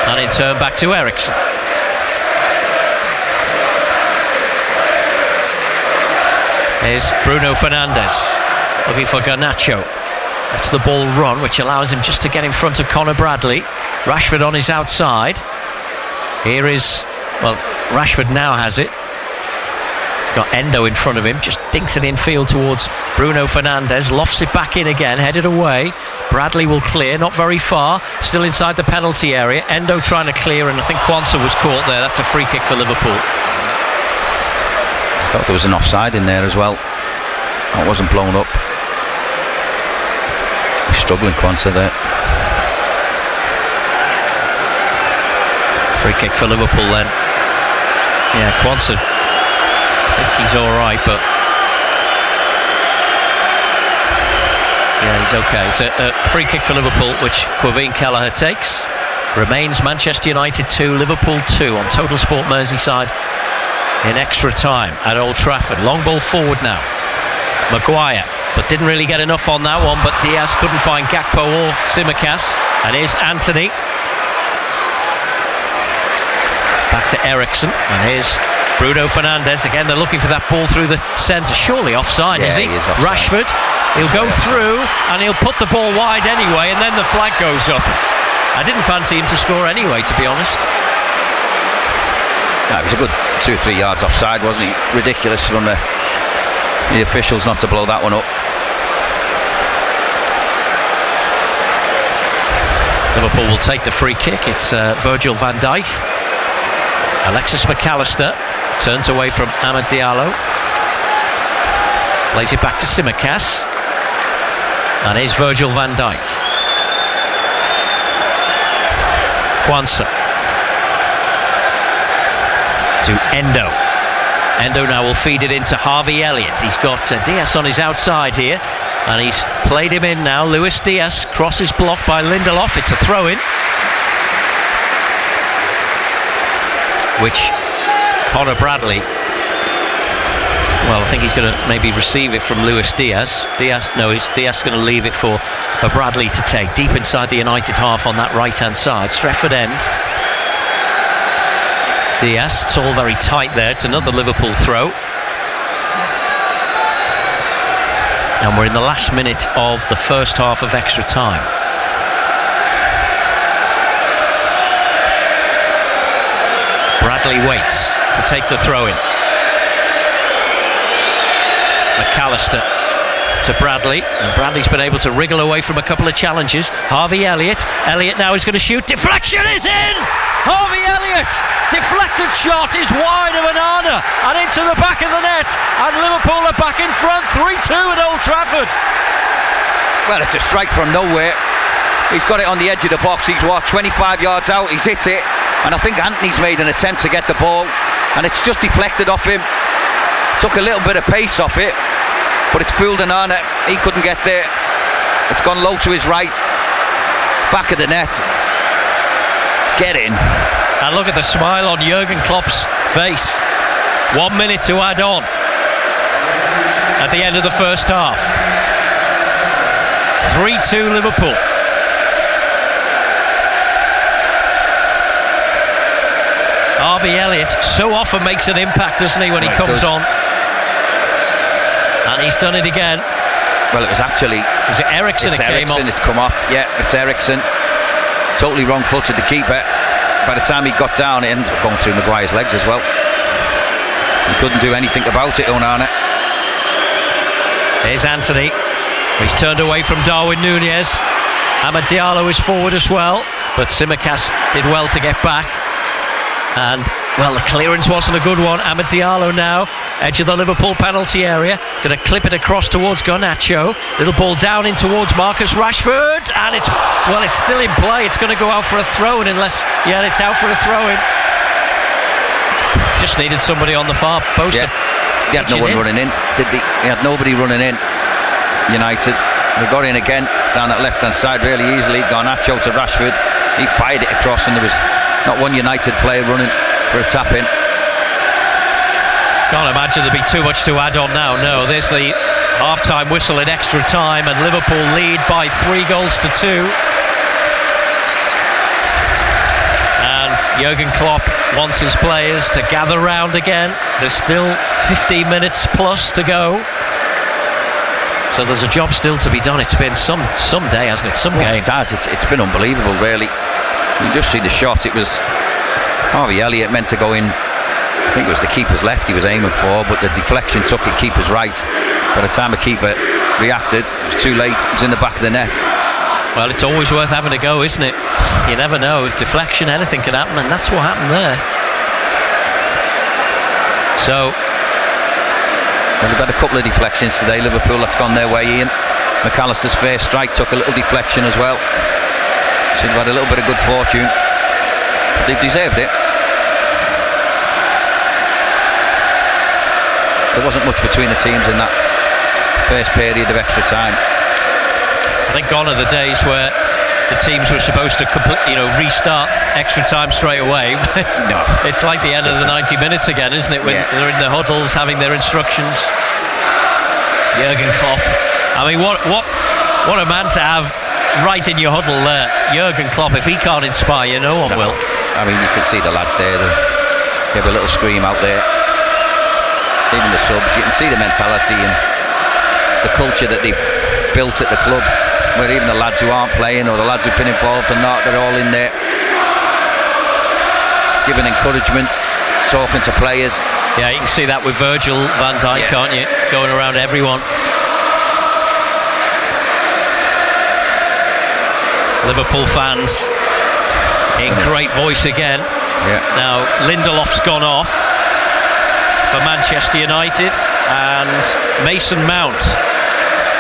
And in turn back to Eriksson. Here's Bruno Fernandes looking for Garnacho. That's the ball run, which allows him just to get in front of Conor Bradley. Rashford on his outside. Here is, well, Rashford now has it. Got Endo in front of him, just dinks it infield towards Bruno Fernandes, lofts it back in again, headed away. Bradley will clear, not very far, still inside the penalty area. Endo trying to clear, and I think Quansah was caught there. That's a free kick for Liverpool. I thought there was an offside in there as well. That wasn't blown up. He's struggling, Quansah there. Free kick for Liverpool then. Yeah, Quansah, I think he's alright, but yeah, he's okay. It's a free kick for Liverpool, which Quaveen Kelleher takes. Remains Manchester United 2, Liverpool 2 on Total Sport Merseyside in extra time at Old Trafford. Long ball forward now. Maguire, but didn't really get enough on that one, but Diaz couldn't find Gakpo or Tsimikas. And here's Anthony. Back to Eriksson, and here's Bruno Fernandes. Again, they're looking for that ball through the centre. Surely offside, is he? He is offside. Rashford, he'll go through, and he'll put the ball wide anyway, and then the flag goes up. I didn't fancy him to score anyway, to be honest. No, it was a good 2 or 3 yards offside, wasn't he? Ridiculous from the officials not to blow that one up. Liverpool will take the free kick. It's Virgil van Dijk. Alexis McAllister turns away from Amad Diallo. Lays it back to Tsimikas. And here's Virgil van Dijk. Quansah. To Endo. Endo now will feed it into Harvey Elliott. He's got Diaz on his outside here. And he's played him in now. Luis Diaz crosses blocked by Lindelof. It's a throw-in, which Conor Bradley, well, I think he's going to maybe receive it from Luis Diaz. Diaz going to leave it for Bradley to take. Deep inside the United half on that right-hand side. Stretford end. Diaz, it's all very tight there. It's another Liverpool throw. And we're in the last minute of the first half of extra time. Bradley waits to take the throw-in. McAllister to Bradley, and Bradley's been able to wriggle away from a couple of challenges. Harvey Elliott now is going to shoot. Deflection is in! Harvey Elliott! Deflected shot is wide of Onana and into the back of the net, and Liverpool are back in front, 3-2 at Old Trafford. Well, it's a strike from nowhere. He's got it on the edge of the box. He's 25 yards out. He's hit it, and I think Anthony's made an attempt to get the ball, and it's just deflected off him. Took a little bit of pace off it, but it's fooled Onana. He couldn't get there. It's gone low to his right, back of the net. Get in. And look at the smile on Jurgen Klopp's face. 1 minute to add on at the end of the first half. 3-2 Liverpool. Harvey Elliott so often makes an impact, doesn't he, when he comes on? And he's done it again. Well, it was actually... Was it Eriksson? It's come off. Yeah, it's Eriksson. Totally wrong-footed, the keeper. By the time he got down, it ended up going through Maguire's legs as well. He couldn't do anything about it, Onana. Here's Anthony. He's turned away from Darwin Núñez. Amad Diallo is forward as well, but Tsimikas did well to get back. And, well, the clearance wasn't a good one. Amad Diallo now, edge of the Liverpool penalty area, going to clip it across towards Garnacho. Little ball down in towards Marcus Rashford, and it's still in play. It's going to go out for a throw-in unless, yeah, it's out for a throw-in. Just needed somebody on the far post. Yeah. He had no one running in, did he? He had nobody running in. United. They got in again down that left-hand side really easily. Garnacho to Rashford. He fired it across, and there was not one United player running for a tap-in. Can't imagine there'd be too much to add on now. No, there's the half-time whistle in extra time, and Liverpool lead by 3-2. And Jurgen Klopp wants his players to gather round again. There's still 15 minutes plus to go. So there's a job still to be done. It's been some day, hasn't it? Some game. It has. It's been unbelievable, really. You just see the shot. It was Harvey Elliott meant to go in. I think it was the keeper's left he was aiming for, but the deflection took it keeper's right. By the time the keeper reacted, it was too late. It was in the back of the net. Well, it's always worth having a go, isn't it? You never know. Deflection, anything can happen, and that's what happened there. So... Well, they've had a couple of deflections today, Liverpool. That's gone their way, Ian. McAllister's first strike took a little deflection as well. So they've had a little bit of good fortune. But they've deserved it. There wasn't much between the teams in that first period of extra time. I think gone are the days where the teams were supposed to restart extra time straight away. It's like the end of the 90 minutes again, isn't it? When they're in the huddles having their instructions. Jurgen Klopp. I mean, what a man to have right in your huddle there. Jurgen Klopp, if he can't inspire you, no one will. I mean, you can see the lads there. They give a little scream out there. Even the subs, you can see the mentality and the culture that they've built at the club, where even the lads who aren't playing or the lads who've been involved or not, they're all in there giving encouragement, talking to players. Yeah, you can see that with Virgil van Dijk, can't you? Going around everyone. Liverpool fans in great voice again. Now Lindelof's gone off for Manchester United, and Mason Mount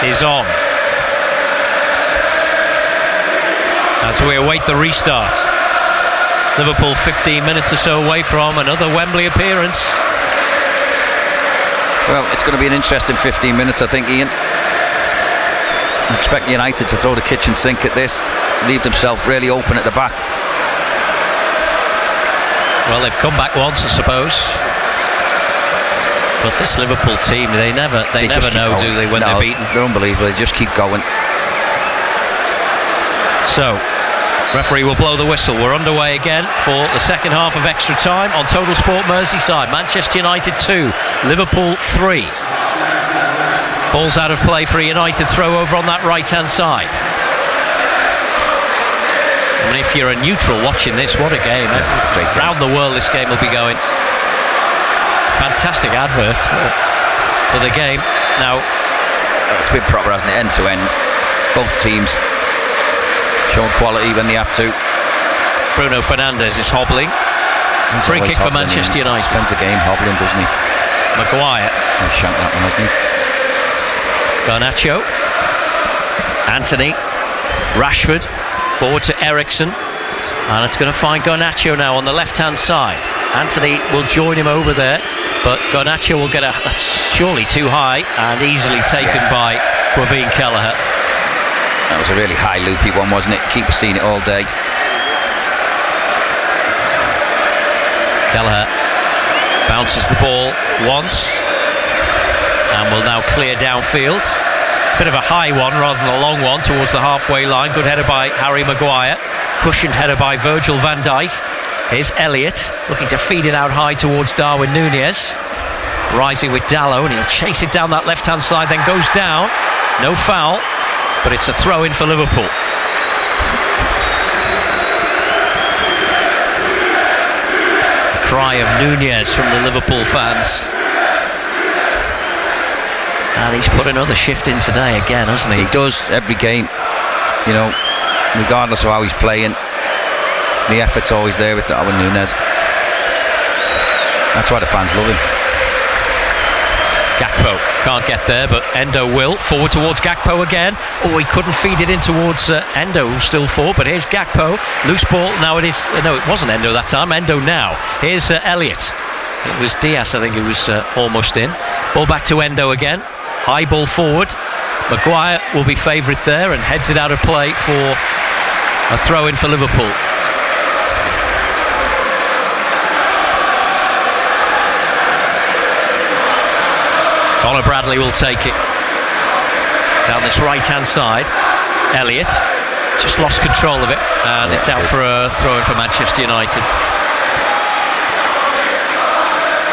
is on as we await the restart. Liverpool 15 minutes or so away from another Wembley appearance. Well, it's going to be an interesting 15 minutes, I think, Ian. I expect United to throw the kitchen sink at this, leave themselves really open at the back. Well, they've come back once, I suppose. But this Liverpool team, they never know, do they, when they're beaten? They're unbelievable. They just keep going. So, referee will blow the whistle. We're underway again for the second half of extra time on Total Sport Merseyside. Manchester United 2, Liverpool 3. Ball's out of play for a United throw over on that right-hand side. I mean, if you're a neutral watching this, what a game. Round the world this game will be going. Fantastic advert for the game. Now, it's been proper, hasn't it? End to end. Both teams showing quality when they have to. Bruno Fernandes is hobbling. Free kick for Manchester United. Spends the game hobbling, doesn't he? Maguire. He's shanked that one, hasn't he? Garnacho. Anthony. Rashford. Forward to Eriksen. And it's going to find Garnacho now on the left-hand side. Anthony will join him over there, but Garnacho will get that's surely too high and easily taken by Quaveen Kelleher. That was a really high loopy one, wasn't it? Keep seeing it all day. Kelleher bounces the ball once and will now clear downfield. It's a bit of a high one rather than a long one towards the halfway line. Good header by Harry Maguire. Cushioned header by Virgil van Dijk. Here's Elliott looking to feed it out high towards Darwin Núñez. Rising with Dalot, and he'll chase it down that left-hand side, then goes down. No foul, but it's a throw-in for Liverpool. A cry of Núñez from the Liverpool fans. And he's put another shift in today again, hasn't he? He does, every game. You know, regardless of how he's playing, the effort's always there with Darwin Núñez. That's why the fans love him. Gakpo can't get there, but Endo will. Forward towards Gakpo again. Oh, he couldn't feed it in towards Endo, who's still forward, but here's Gakpo. Loose ball, now it is... no, it wasn't Endo that time. Endo now. Here's Elliott. It was Diaz, I think, who was almost in. Ball back to Endo again. High ball forward. Maguire will be favourite there and heads it out of play for a throw-in for Liverpool. Conor Bradley will take it down this right-hand side. Elliott just lost control of it, and it's out for a throw-in for Manchester United.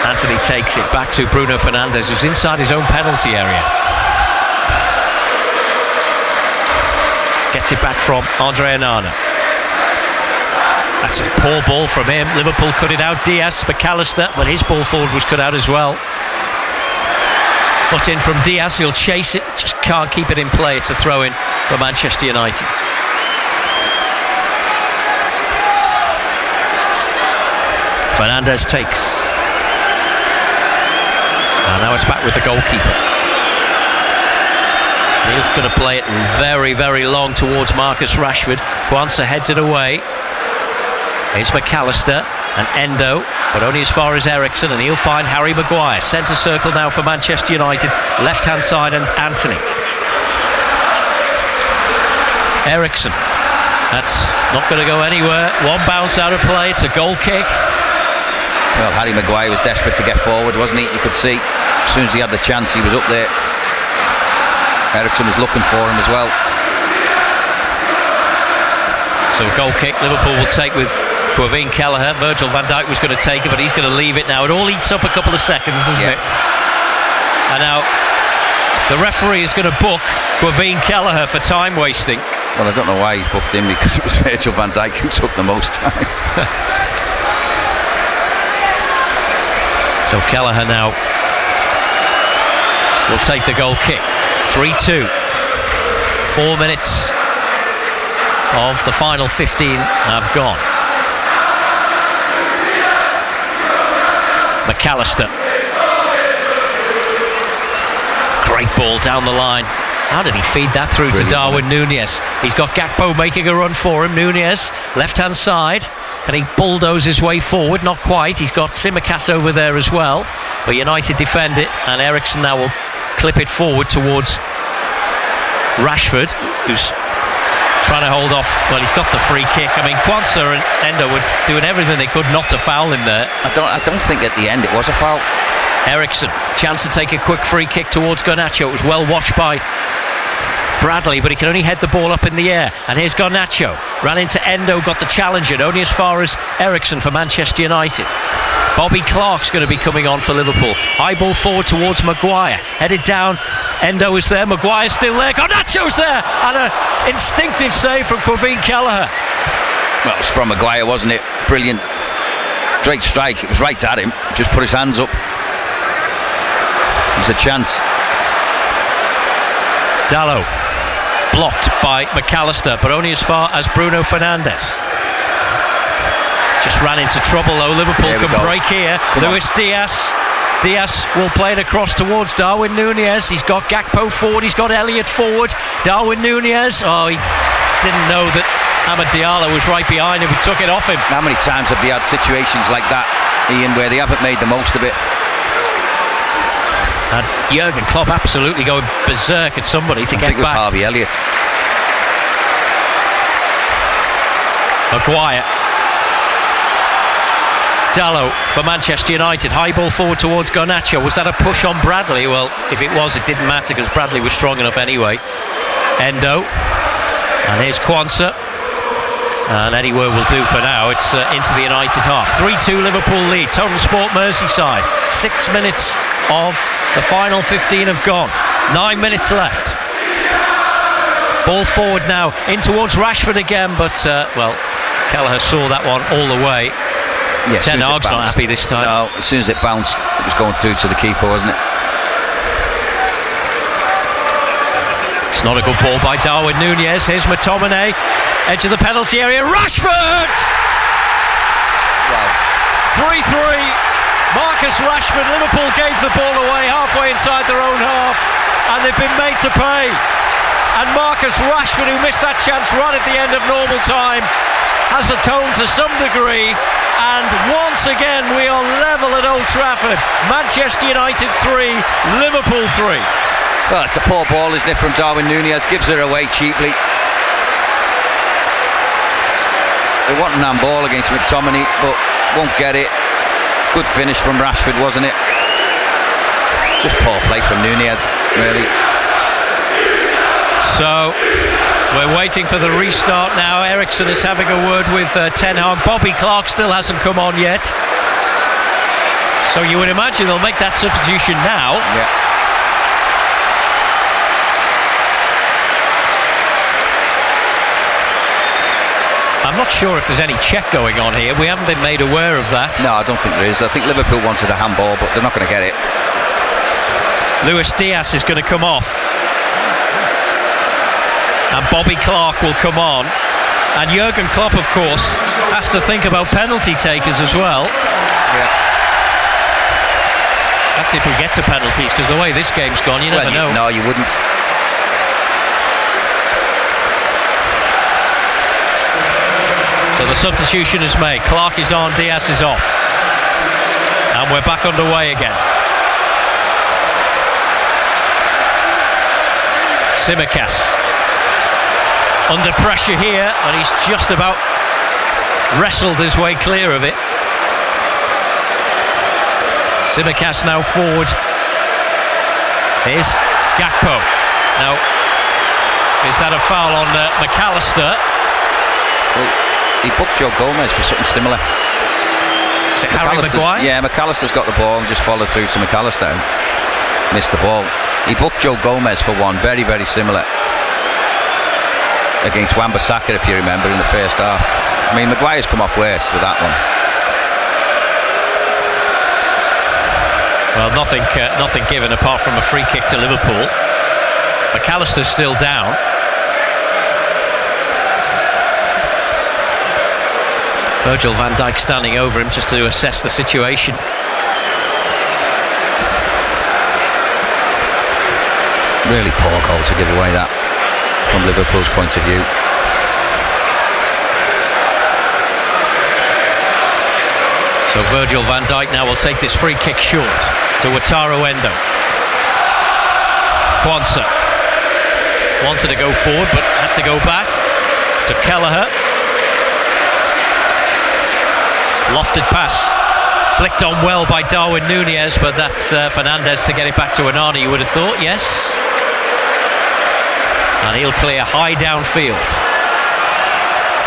Anthony takes it back to Bruno Fernandes, who's inside his own penalty area. Gets it back from Andre Onana. That's a poor ball from him. Liverpool cut it out. Diaz, McAllister, but his ball forward was cut out as well. Foot in from Diaz, he'll chase it, just can't keep it in play. It's a throw-in for Manchester United. Fernandes takes. And now it's back with the goalkeeper. He's going to play it very, very long towards Marcus Rashford. Kwanzaa heads it away. Here's McAllister and Endo, but only as far as Eriksen, and he'll find Harry Maguire. Centre circle now for Manchester United. Left-hand side and Anthony. Eriksen. That's not going to go anywhere. One bounce out of play. It's a goal kick. Well, Harry Maguire was desperate to get forward, wasn't he? You could see as soon as he had the chance, he was up there. Eriksen was looking for him as well. So a goal kick Liverpool will take with Quaveen Kelleher. Virgil van Dijk was going to take it, but he's going to leave it now. It all eats up a couple of seconds, doesn't it? And now the referee is going to book Quaveen Kelleher for time wasting. Well, I don't know why he's booked him, because it was Virgil van Dijk who took the most time. So Kelleher now will take the goal kick. 3-2. 4 minutes of the final 15 have gone. McAllister. Great ball down the line. How did he feed that through to Darwin Núñez? He's got Gakpo making a run for him. Núñez, left-hand side. And he bulldozes his way forward, not quite. He's got Tsimikas over there as well. But United defend it, and Eriksen now will clip it forward towards Rashford, who's trying to hold off. Well, he's got the free kick. I mean, Kwanzaa and Endo were doing everything they could not to foul him there. I don't think at the end it was a foul. Ericsson, chance to take a quick free kick towards Garnacho. It was well watched by Bradley, but he can only head the ball up in the air. And here's Garnacho, ran into Endo, got the challenge in, only as far as Ericsson for Manchester United. Bobby Clark's going to be coming on for Liverpool. High ball forward towards Maguire, headed down. Endo is there, Maguire's still there, Garnacho's there, and an instinctive save from Quaveen Kelleher. Well, it was from Maguire, wasn't it? Brilliant, great strike. It was right at him, just put his hands up. There's a chance. Dalot blocked by McAllister, but only as far as Bruno Fernandes. Just ran into trouble though. Liverpool can break here. Luis Diaz. Diaz will play it across towards Darwin Núñez. He's got Gakpo forward. He's got Elliott forward. Darwin Núñez. Oh, he didn't know that Amad Diallo was right behind him. He took it off him. How many times have they had situations like that, Ian, where they haven't made the most of it? And Jurgen Klopp absolutely going berserk at somebody to get back. I think it was Harvey Elliott. Maguire. Dalot for Manchester United. High ball forward towards Garnacho. Was that a push on Bradley? Well, if it was, it didn't matter because Bradley was strong enough anyway. Endo. And here's Kwanzaa. And anywhere will do for now. It's into the United half. 3-2 Liverpool lead. Total Sport Merseyside. 6 minutes of the final 15 have gone. 9 minutes left. Ball forward now. In towards Rashford again. But, well, Kelleher saw that one all the way. Yeah, Ten Hag's not happy this time. No, as soon as it bounced, it was going through to the keeper, wasn't it? It's not a good ball by Darwin Núñez. Here's McTominay, edge of the penalty area. Rashford! Wow. 3-3. Marcus Rashford. Liverpool gave the ball away halfway inside their own half, and they've been made to pay. And Marcus Rashford, who missed that chance right at the end of normal time, has atoned to some degree. And once again we are level at Old Trafford. Manchester United 3, Liverpool 3. Well, it's a poor ball, isn't it, from Darwin Núñez? Gives it away cheaply. They want an handball against McTominay, but won't get it. Good finish from Rashford, wasn't it? Just poor play from Núñez, really. So we're waiting for the restart now. Ericsson is having a word with Ten Hag. Bobby Clark still hasn't come on yet. So you would imagine they'll make that substitution now. Yeah. I'm not sure if there's any check going on here. We haven't been made aware of that. No, I don't think there is. I think Liverpool wanted a handball, but they're not going to get it. Luis Diaz is going to come off. And Bobby Clark will come on. And Jurgen Klopp, of course, has to think about penalty takers as well. Yeah. That's if we get to penalties, because the way this game's gone, you never know. No, you wouldn't. So the substitution is made. Clark is on, Diaz is off. And we're back underway again. Tsimikas under pressure here, and he's just about wrestled his way clear of it. Tsimikas now forward. Here's Gakpo. Now, is that a foul on McAllister? Well, he booked Joe Gomez for something similar. Is it Harry Maguire? Yeah, McAllister's got the ball and just followed through to McAllister and missed the ball. He booked Joe Gomez for one, very, very similar, against Wan-Bissaka, if you remember, in the first half. I mean, Maguire's come off worse with that one. Well, nothing given apart from a free kick to Liverpool. McAllister's still down. Virgil van Dijk standing over him just to assess the situation. Really poor goal to give away that, from Liverpool's point of view. So Virgil van Dijk now will take this free kick short to Wataru Endo. Kwanzaa. wanted to go forward but had to go back to Kelleher. Lofted pass, flicked on well by Darwin Núñez, but that's Fernandes to get it back to Onana, you would have thought, yes. And he'll clear high downfield.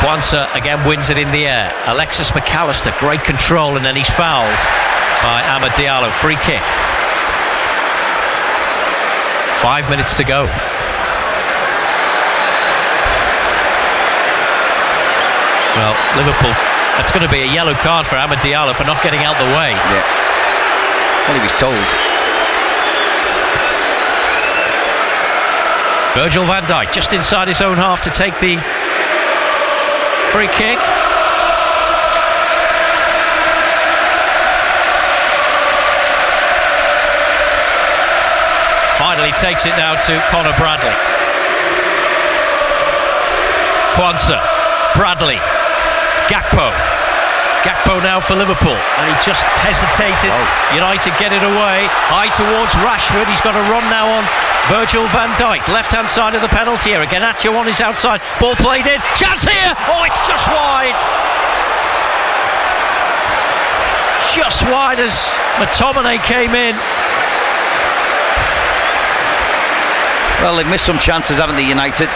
Kwanzaa again wins it in the air. Alexis McAllister, great control, and then he's fouled by Amad Diallo. Free kick. 5 minutes to go. Well, Liverpool, that's going to be a yellow card for Amad Diallo for not getting out the way. Yeah. Well, he was told. Virgil van Dijk just inside his own half to take the free kick. Finally takes it now to Conor Bradley. Kwanzaa, Bradley, Gakpo now for Liverpool, and he just hesitated. United get it away, high towards Rashford. He's got a run now on Virgil van Dijk, left hand side of the penalty area. Garnacho on his outside, ball played in, chance here, oh, it's just wide. Just wide as McTominay came in. Well, they've missed some chances, haven't they, United?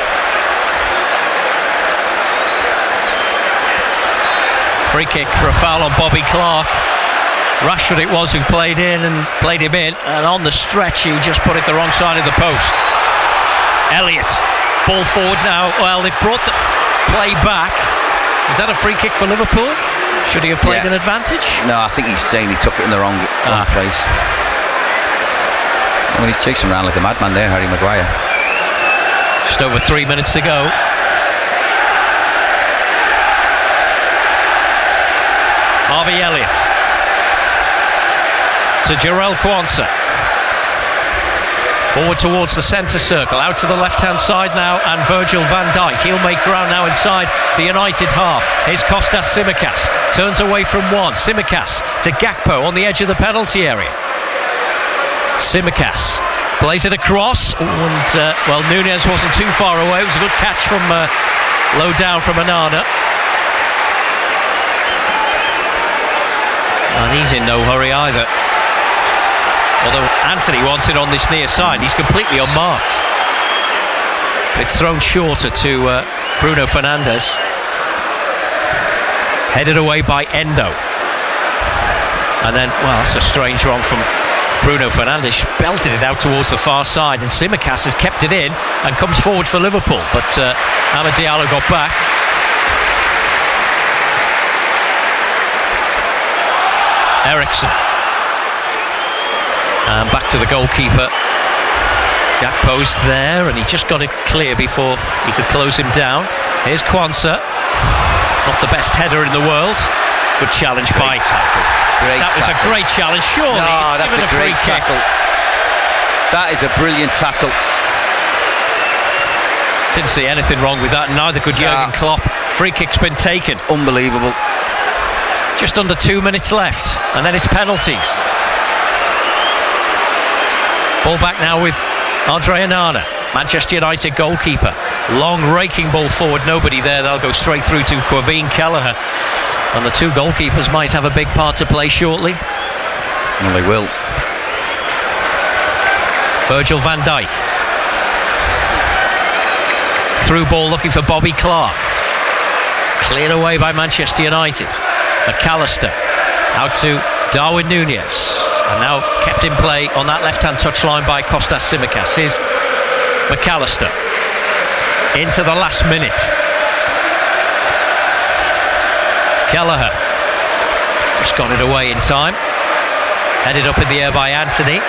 Free kick for a foul on Bobby Clark. Rashford it was who played him in, and on the stretch he just put it the wrong side of the post. Elliott, ball forward now. Well, they've brought the play back. Is that a free kick for Liverpool? Should he have played an advantage? No, I think he's saying he took it in the wrong place. I mean, he's chasing around like a madman there, Harry Maguire. Just over 3 minutes to go. Harvey Elliott to Jarell Kwanzaa. Forward towards the centre circle, out to the left-hand side now, and Virgil van Dijk. He'll make ground now inside the United half. Here's Kostas Tsimikas, turns away from one. Tsimikas to Gakpo on the edge of the penalty area. Tsimikas plays it across, and well, Núñez wasn't too far away. It was a good catch from low down from Onana. And he's in no hurry either. Although Anthony wants it on this near side, he's completely unmarked. It's thrown shorter to Bruno Fernandes. Headed away by Endo. And then, well, that's a strange one from Bruno Fernandes. Belted it out towards the far side, and Tsimikas has kept it in and comes forward for Liverpool. But Amad Diallo got back. Eriksson. And back to the goalkeeper. Gakpo's there, and he just got it clear before he could close him down. Here's Kwanzaa. Not the best header in the world. Good challenge by. That was a great challenge. Surely it's that's given a great tackle. That is a brilliant tackle. Didn't see anything wrong with that. Neither could Jurgen Klopp. Free kick's been taken. Unbelievable. Just under 2 minutes left, and then it's penalties. Ball back now with Andre Onana, Manchester United goalkeeper. Long raking ball forward, nobody there. They'll go straight through to Quaveen Kelleher. And the two goalkeepers might have a big part to play shortly. Well, they will. Virgil van Dijk. Through ball looking for Bobby Clark. Cleared away by Manchester United. McAllister out to Darwin Núñez, and now kept in play on that left-hand touchline by Kostas Tsimikas. Here's McAllister into the last minute. Kelleher just got it away in time. Headed up in the air by Anthony.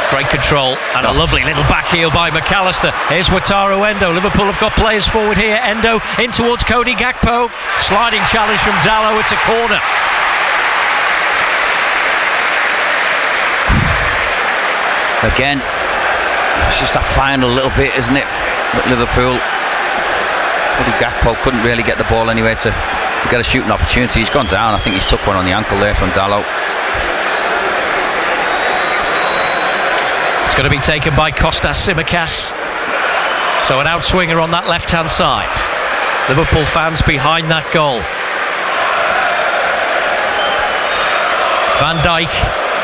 Great control and a lovely little back heel by McAllister. Here's Wataru Endo. Liverpool have got players forward here. Endo in towards Cody Gakpo. Sliding challenge from Dalot. It's a corner. Again, it's just that final little bit, isn't it? At Liverpool, Cody Gakpo couldn't really get the ball anywhere to get a shooting opportunity. He's gone down. I think he's took one on the ankle there from Dalot. It's going to be taken by Kostas Tsimikas. So an outswinger on that left-hand side. Liverpool fans behind that goal. Van Dijk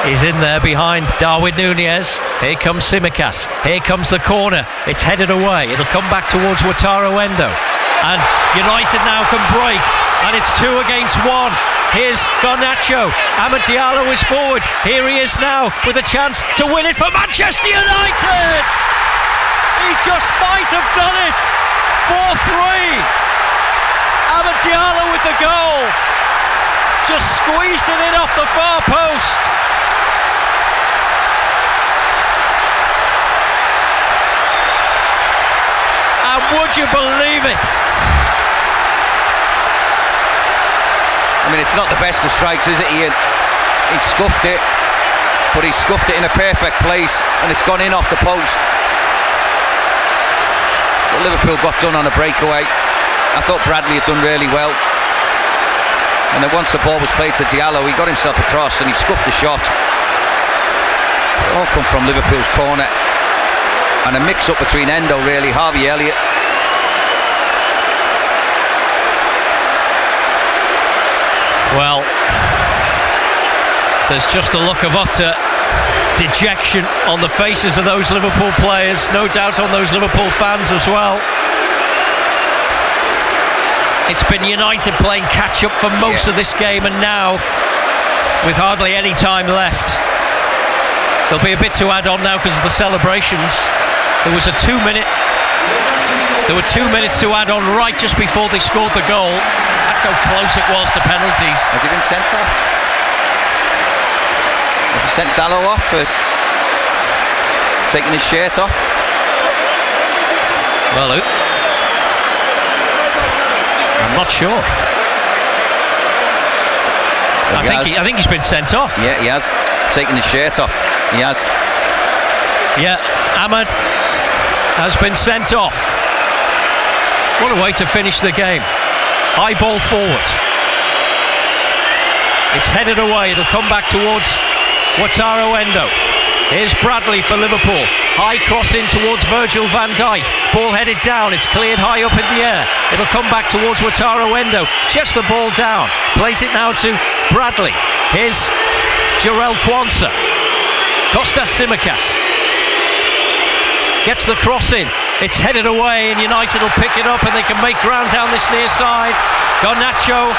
is in there behind Darwin Núñez. Here comes Tsimikas. Here comes the corner. It's headed away. It'll come back towards Wataru Endo. And United now can break. And it's 2 against 1. Here's Garnacho. Amad Diallo is forward. Here he is now with a chance to win it for Manchester United. He just might have done it. 4-3. Amad Diallo with the goal. Just squeezed it in off the far post. And would you believe it? I mean, it's not the best of strikes, is it, Ian? He scuffed it, but he scuffed it in a perfect place, and it's gone in off the post. But Liverpool got done on a breakaway. I thought Bradley had done really well. And then once the ball was played to Diallo, he got himself across and he scuffed the shot. It all come from Liverpool's corner. And a mix-up between Endo, really, Harvey Elliott. Well, there's just a look of utter dejection on the faces of those Liverpool players, no doubt on those Liverpool fans as well. It's been United playing catch-up for most of this game, and now, with hardly any time left, there'll be a bit to add on now because of the celebrations. There were 2 minutes to add on right just before they scored the goal. That's how close it was to penalties. Has he been sent off? Has he sent Diallo off for taking his shirt off? Well, I'm not sure. I think he's been sent off. Yeah, he has. Taken his shirt off. He has. Yeah, Amad has been sent off. What a way to finish the game. High ball forward. It's headed away. It'll come back towards Wataru Endo. Here's Bradley for Liverpool. High cross in towards Virgil van Dijk. Ball headed down. It's cleared high up in the air. It'll come back towards Wataru Endo. Chests the ball down. Plays it now to Bradley. Here's Jarell Quansah. Kostas Tsimikas gets the cross in. It's headed away and United will pick it up and they can make ground down this near side. Garnacho.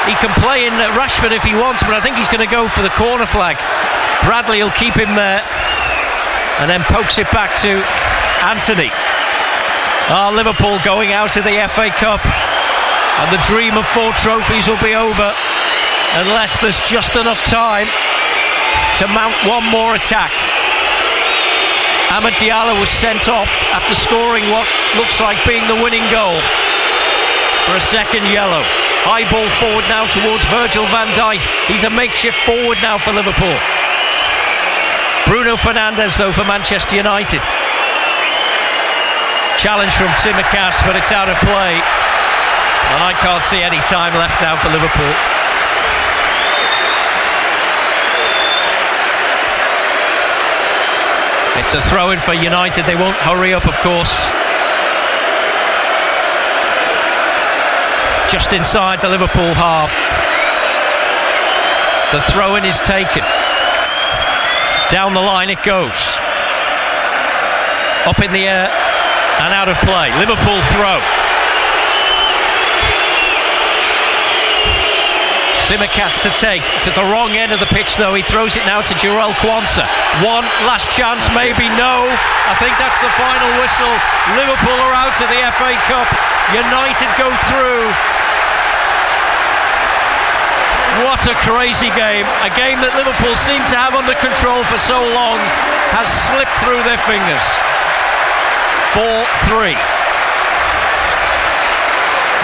He can play in Rashford if he wants, but I think he's going to go for the corner flag. Bradley will keep him there and then pokes it back to Anthony. Liverpool going out of the FA Cup, and the dream of 4 trophies will be over unless there's just enough time to mount one more attack. Amad Diallo was sent off after scoring what looks like being the winning goal for a second yellow. High ball forward now towards Virgil van Dijk. He's a makeshift forward now for Liverpool. Bruno Fernandes though for Manchester United. Challenge from Tsimikas, but it's out of play. And I can't see any time left now for Liverpool. It's a throw-in for United. They won't hurry up, of course. Just inside the Liverpool half. The throw-in is taken. Down the line it goes. Up in the air and out of play. Liverpool throw. Tsimikas to take. It's at the wrong end of the pitch though. He throws it now to Jarell Quansah. One last chance, maybe. No. I think that's the final whistle. Liverpool are out of the FA Cup. United go through. What a crazy game. A game that Liverpool seemed to have under control for so long has slipped through their fingers. 4-3.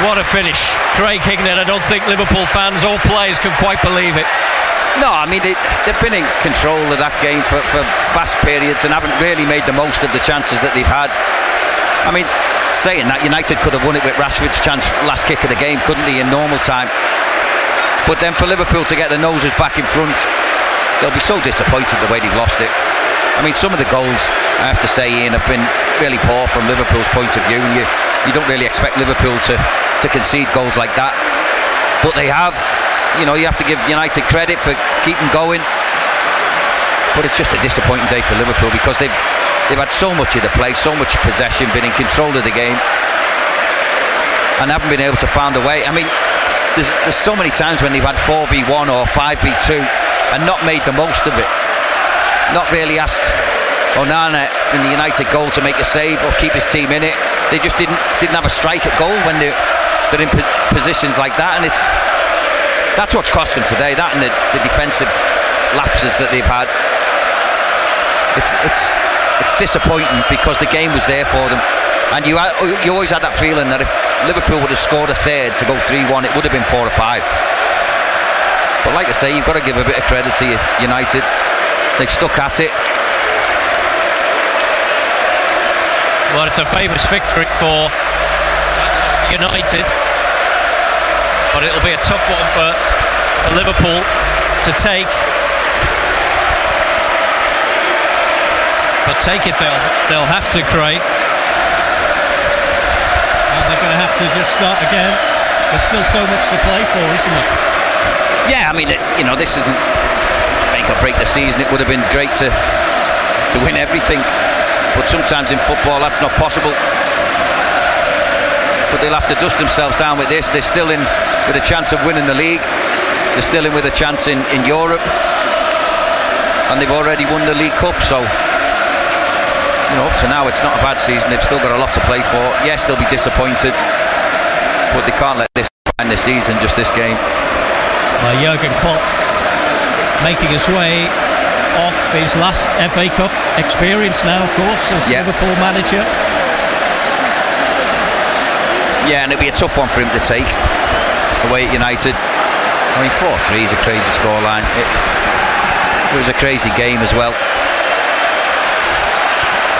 What a finish. Craig Hignett, I don't think Liverpool fans or players can quite believe it. No, I mean, they've been in control of that game for vast periods and haven't really made the most of the chances that they've had. I mean, saying that, United could have won it with Rashford's chance last kick of the game, couldn't they, in normal time? But then for Liverpool to get their noses back in front, they'll be so disappointed the way they've lost it. I mean, some of the goals, I have to say, Ian, have been really poor from Liverpool's point of view. You don't really expect Liverpool to concede goals like that, but they have. You know, you have to give United credit for keeping going, but it's just a disappointing day for Liverpool because they've had so much of the play, so much possession, been in control of the game, and haven't been able to find a way. I mean, there's so many times when they've had 4v1 or 5v2 and not made the most of it, not really asked Onana in the United goal to make a save or keep his team in it. They just didn't have a strike at goal when they're in positions like that, and that's what's cost them today. That and the defensive lapses that they've had. It's disappointing because the game was there for them, and you always had that feeling that if Liverpool would have scored a third to go 3-1, it would have been 4 or 5. But like I say, you've got to give a bit of credit to United. They stuck at it. Well, it's a famous victory for United, but it'll be a tough one for Liverpool to take. But take it, they'll have to, Craig. And they're going to have to just start again. There's still so much to play for, isn't it? Yeah, I mean, this isn't make or break the season. It would have been great to win everything, but sometimes in football that's not possible. But they'll have to dust themselves down with this. They're still in with a chance of winning the league. They're still in with a chance in Europe, and they've already won the League Cup. So, up to now it's not a bad season. They've still got a lot to play for. Yes, they'll be disappointed, but they can't let this end the season, just this game. Jurgen Klopp making his way off his last FA Cup experience now, of course, as Liverpool manager. Yeah, and it'll be a tough one for him to take away at United. I mean, 4-3 is a crazy scoreline. It was a crazy game as well.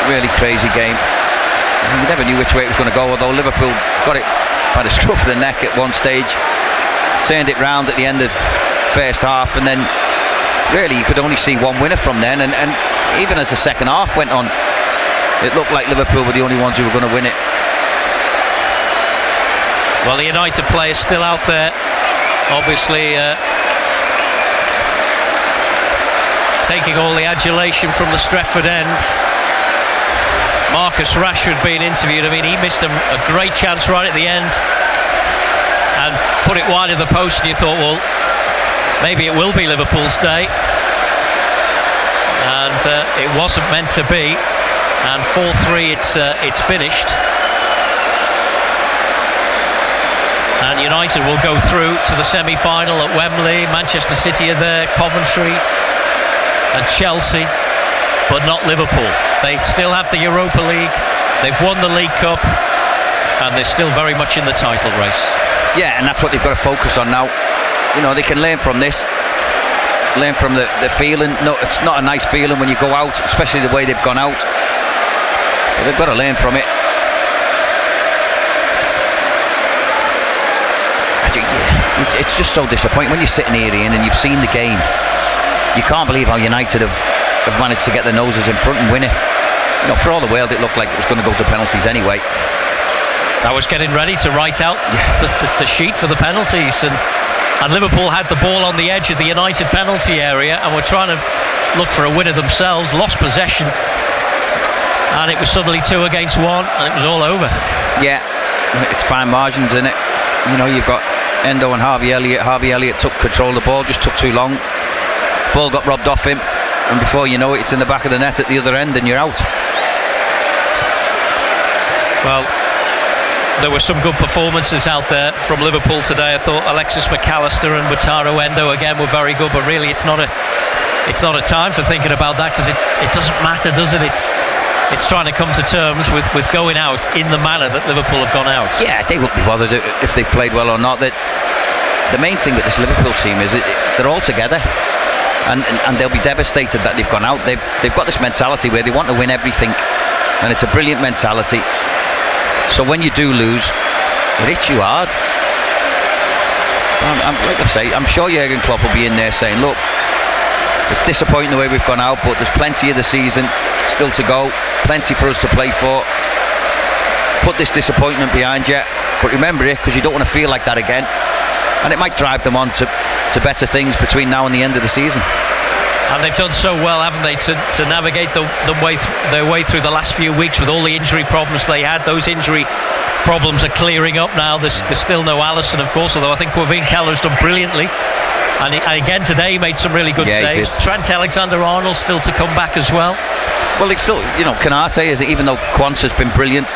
Really crazy game. You never knew which way it was going to go, although Liverpool got it by the scruff of the neck at one stage, turned it round at the end of first half, and then really you could only see one winner from then, and even as the second half went on, it looked like Liverpool were the only ones who were going to win it. Well, the United players still out there, obviously taking all the adulation from the Stretford end. Marcus Rashford being interviewed. I mean, he missed a great chance right at the end and put it wide of the post, and you thought, well, maybe it will be Liverpool's day, and it wasn't meant to be. And 4-3, it's finished, and United will go through to the semi-final at Wembley. Manchester City are there, Coventry and Chelsea, but not Liverpool. They still have the Europa League, they've won the League Cup, and they're still very much in the title race. Yeah, and that's what they've got to focus on now. They can learn from this, learn from the feeling. No, it's not a nice feeling when you go out, especially the way they've gone out, but they've got to learn from it. It's just so disappointing when you're sitting here, Ian, and you've seen the game. You can't believe how United have managed to get their noses in front and win it. For all the world it looked like it was going to go to penalties anyway. I was getting ready to write out the sheet for the penalties, and Liverpool had the ball on the edge of the United penalty area and were trying to look for a winner themselves, lost possession, and it was suddenly 2 against 1, and it was all over. Yeah, it's fine margins, isn't it? You've got Endo and Harvey Elliott. Harvey Elliott took control of the ball, just took too long. Ball got robbed off him, and before you know it, it's in the back of the net at the other end, and you're out. Well, there were some good performances out there from Liverpool today. I thought Alexis McAllister and Wataru Endo again were very good, but really it's not a time for thinking about that, because it doesn't matter, does it? It's trying to come to terms with going out in the manner that Liverpool have gone out. Yeah, they wouldn't be bothered if they played well or not. The main thing with this Liverpool team is they're all together, and they'll be devastated that they've gone out. They've got this mentality where they want to win everything, and it's a brilliant mentality. So when you do lose, it hits you hard. Like I say, I'm sure Jurgen Klopp will be in there saying, look, It's disappointing the way we've gone out, but there's plenty of the season still to go, plenty for us to play for. Put this disappointment behind you, but remember it, because you don't want to feel like that again, and it might drive them on to better things between now and the end of the season. And they've done so well, haven't they, to navigate their way through the last few weeks with all the injury problems they had. Those injury problems are clearing up now. There's still no Alisson, of course, although I think Kevin Keller's done brilliantly. And again today he made some really good saves. Trent Alexander-Arnold still to come back as well. Well, they've still, Konate, even though Quansah's been brilliant,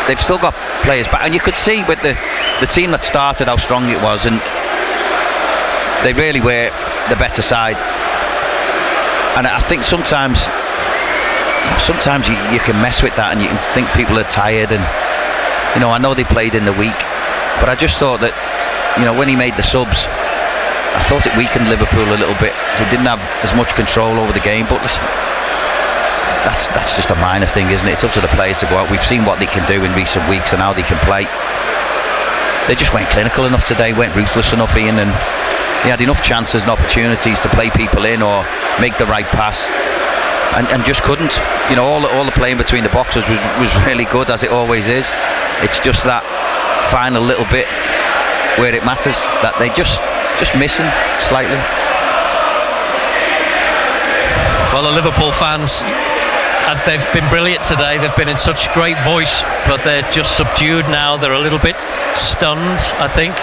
they've still got players back. And you could see with the team that started how strong it was, and they really were the better side. And I think sometimes you can mess with that, and you can think people are tired. And I know they played in the week, but I just thought that when he made the subs, I thought it weakened Liverpool a little bit. They didn't have as much control over the game. But listen, that's just a minor thing, isn't it? It's up to the players to go out. We've seen what they can do in recent weeks and how they can play. They just weren't clinical enough today, weren't ruthless enough, Ian, and they had enough chances and opportunities to play people in or make the right pass, and just couldn't. All the playing between the boxes was really good, as it always is. It's just that final little bit where it matters that they just missing slightly. Well, the Liverpool fans, they've been brilliant today. They've been in such great voice, but they're just subdued now. They're a little bit stunned, I think.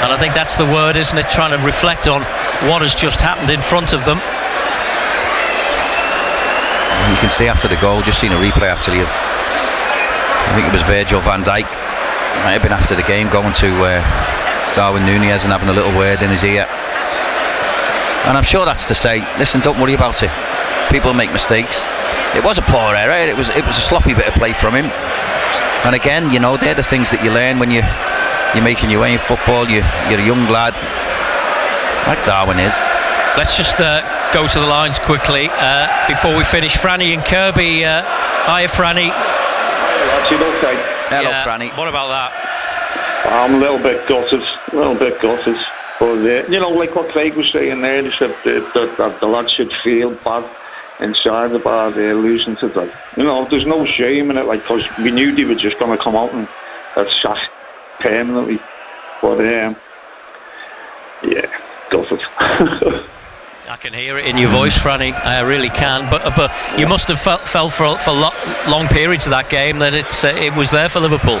And I think that's the word, isn't it? Trying to reflect on what has just happened in front of them. And you can see after the goal, just seen a replay actually of, I think it was Virgil van Dijk, might have been after the game, going to Darwin Núñez and having a little word in his ear. And I'm sure that's to say, listen, don't worry about it. People make mistakes. It was a poor error. It was a sloppy bit of play from him. And again, they're the things that you learn when you're making your way in football. You're a young lad, like Darwin is. Let's just go to the lines quickly before we finish. Franny and Kirby. Hiya, Franny. Okay. Hello, Franny. What about that? I'm a little bit gutted. But, like what Craig was saying there, he said that the lads should feel bad inside about losing today. There's no shame in it, because we knew they were just going to come out and sack permanently. But, gutted. I can hear it in your voice, Franny. I really can. But you must have felt for long periods of that game that it was there for Liverpool.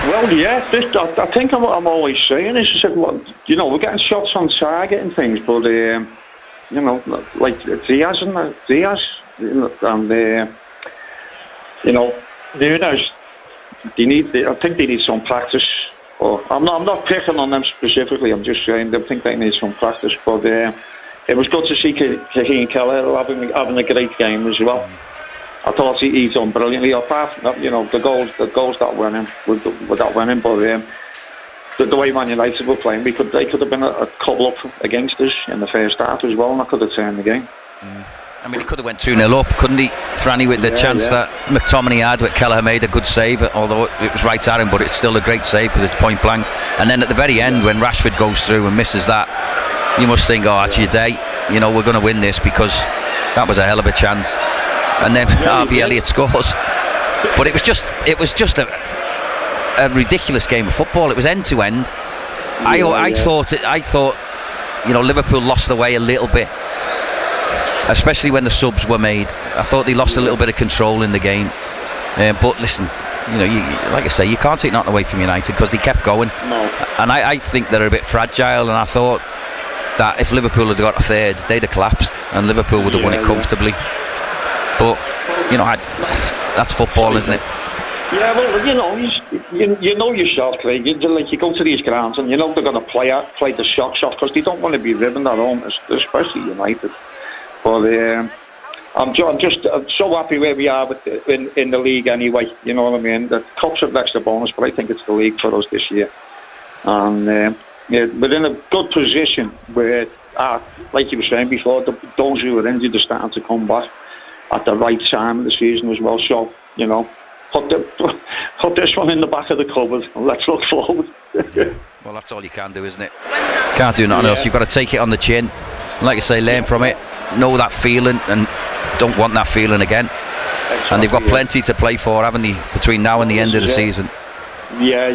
Well, yeah, I think I'm always saying this. I said, we're getting shots on target and things, but like Diaz and Núñez, I think they need some practice. I'm not picking on them specifically. I'm just saying they think they need some practice. But it was good to see Kevin Keller having a great game as well. I thought he's done brilliantly. Apart from the goals that went in, without winning, but the way Man United were playing, they could have been a couple up against us in the first half as well, and that could have turned the game. I mean, he could have went 2-0 up, couldn't he, Franny, with the chance that McTominay had, with Kelleher made a good save, although it was right at him, but it's still a great save because it's point blank. And then at the very end, when Rashford goes through and misses that, you must think, that's your day. We're going to win this, because that was a hell of a chance. And then Harvey Elliott scores. But it was just a ridiculous game of football. It was end to end. I thought Liverpool lost the way a little bit, especially when the subs were made. I thought they lost a little bit of control in the game. But listen, like I say, you can't take nothing away from United, because they kept going. No. And I think they're a bit fragile, and I thought that if Liverpool had got a third, they'd have collapsed, and Liverpool would have won it comfortably. But that's football, isn't it? Yeah, well, you know yourself, Craig. You go to these grounds and they're going to play the shots off, because they don't want to be ribboned at home, especially United. But I'm so happy where we are in the league anyway. You know what I mean? The Cup's an extra bonus, but I think it's the league for us this year. And we're in a good position where, like you were saying before, those who were injured are starting to come back at the right time of the season as well. So, put this one in the back of the cupboard and let's look forward. Well, that's all you can do, isn't it? Can't do nothing else. You've got to take it on the chin Like I say, learn from it, know that feeling, and don't want that feeling again. Exactly, and they've got plenty to play for, haven't they, between now and the end of the season? Yeah.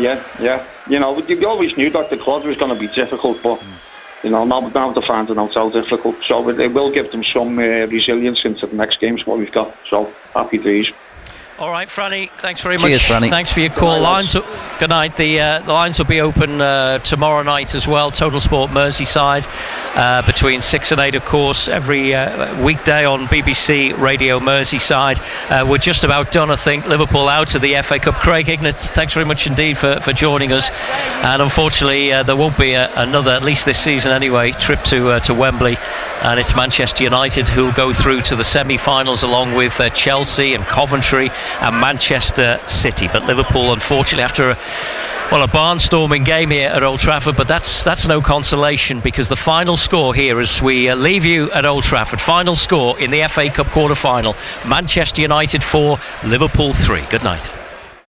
You know, you always knew that the quad was going to be difficult, but you know, now the fans are how difficult. So it will give them some resilience into the next games what we've got. So happy days. All right, Franny, thanks very Cheers, much. Franny. Thanks for your call. Good night. The lines will be open tomorrow night as well. Total Sport Merseyside between 6 and 8, of course, every weekday on BBC Radio Merseyside. We're just about done, I think. Liverpool out of the FA Cup. Craig Ignat, thanks very much indeed for joining us. And unfortunately, there won't be another, at least this season anyway, trip to Wembley. And it's Manchester United who'll go through to the semi-finals along with Chelsea and Coventry and Manchester City. But Liverpool, unfortunately, after a barnstorming game here at Old Trafford, but that's no consolation, because the final score here, as we leave you at Old Trafford, final score in the FA Cup quarter-final, Manchester United 4, Liverpool 3. Good night.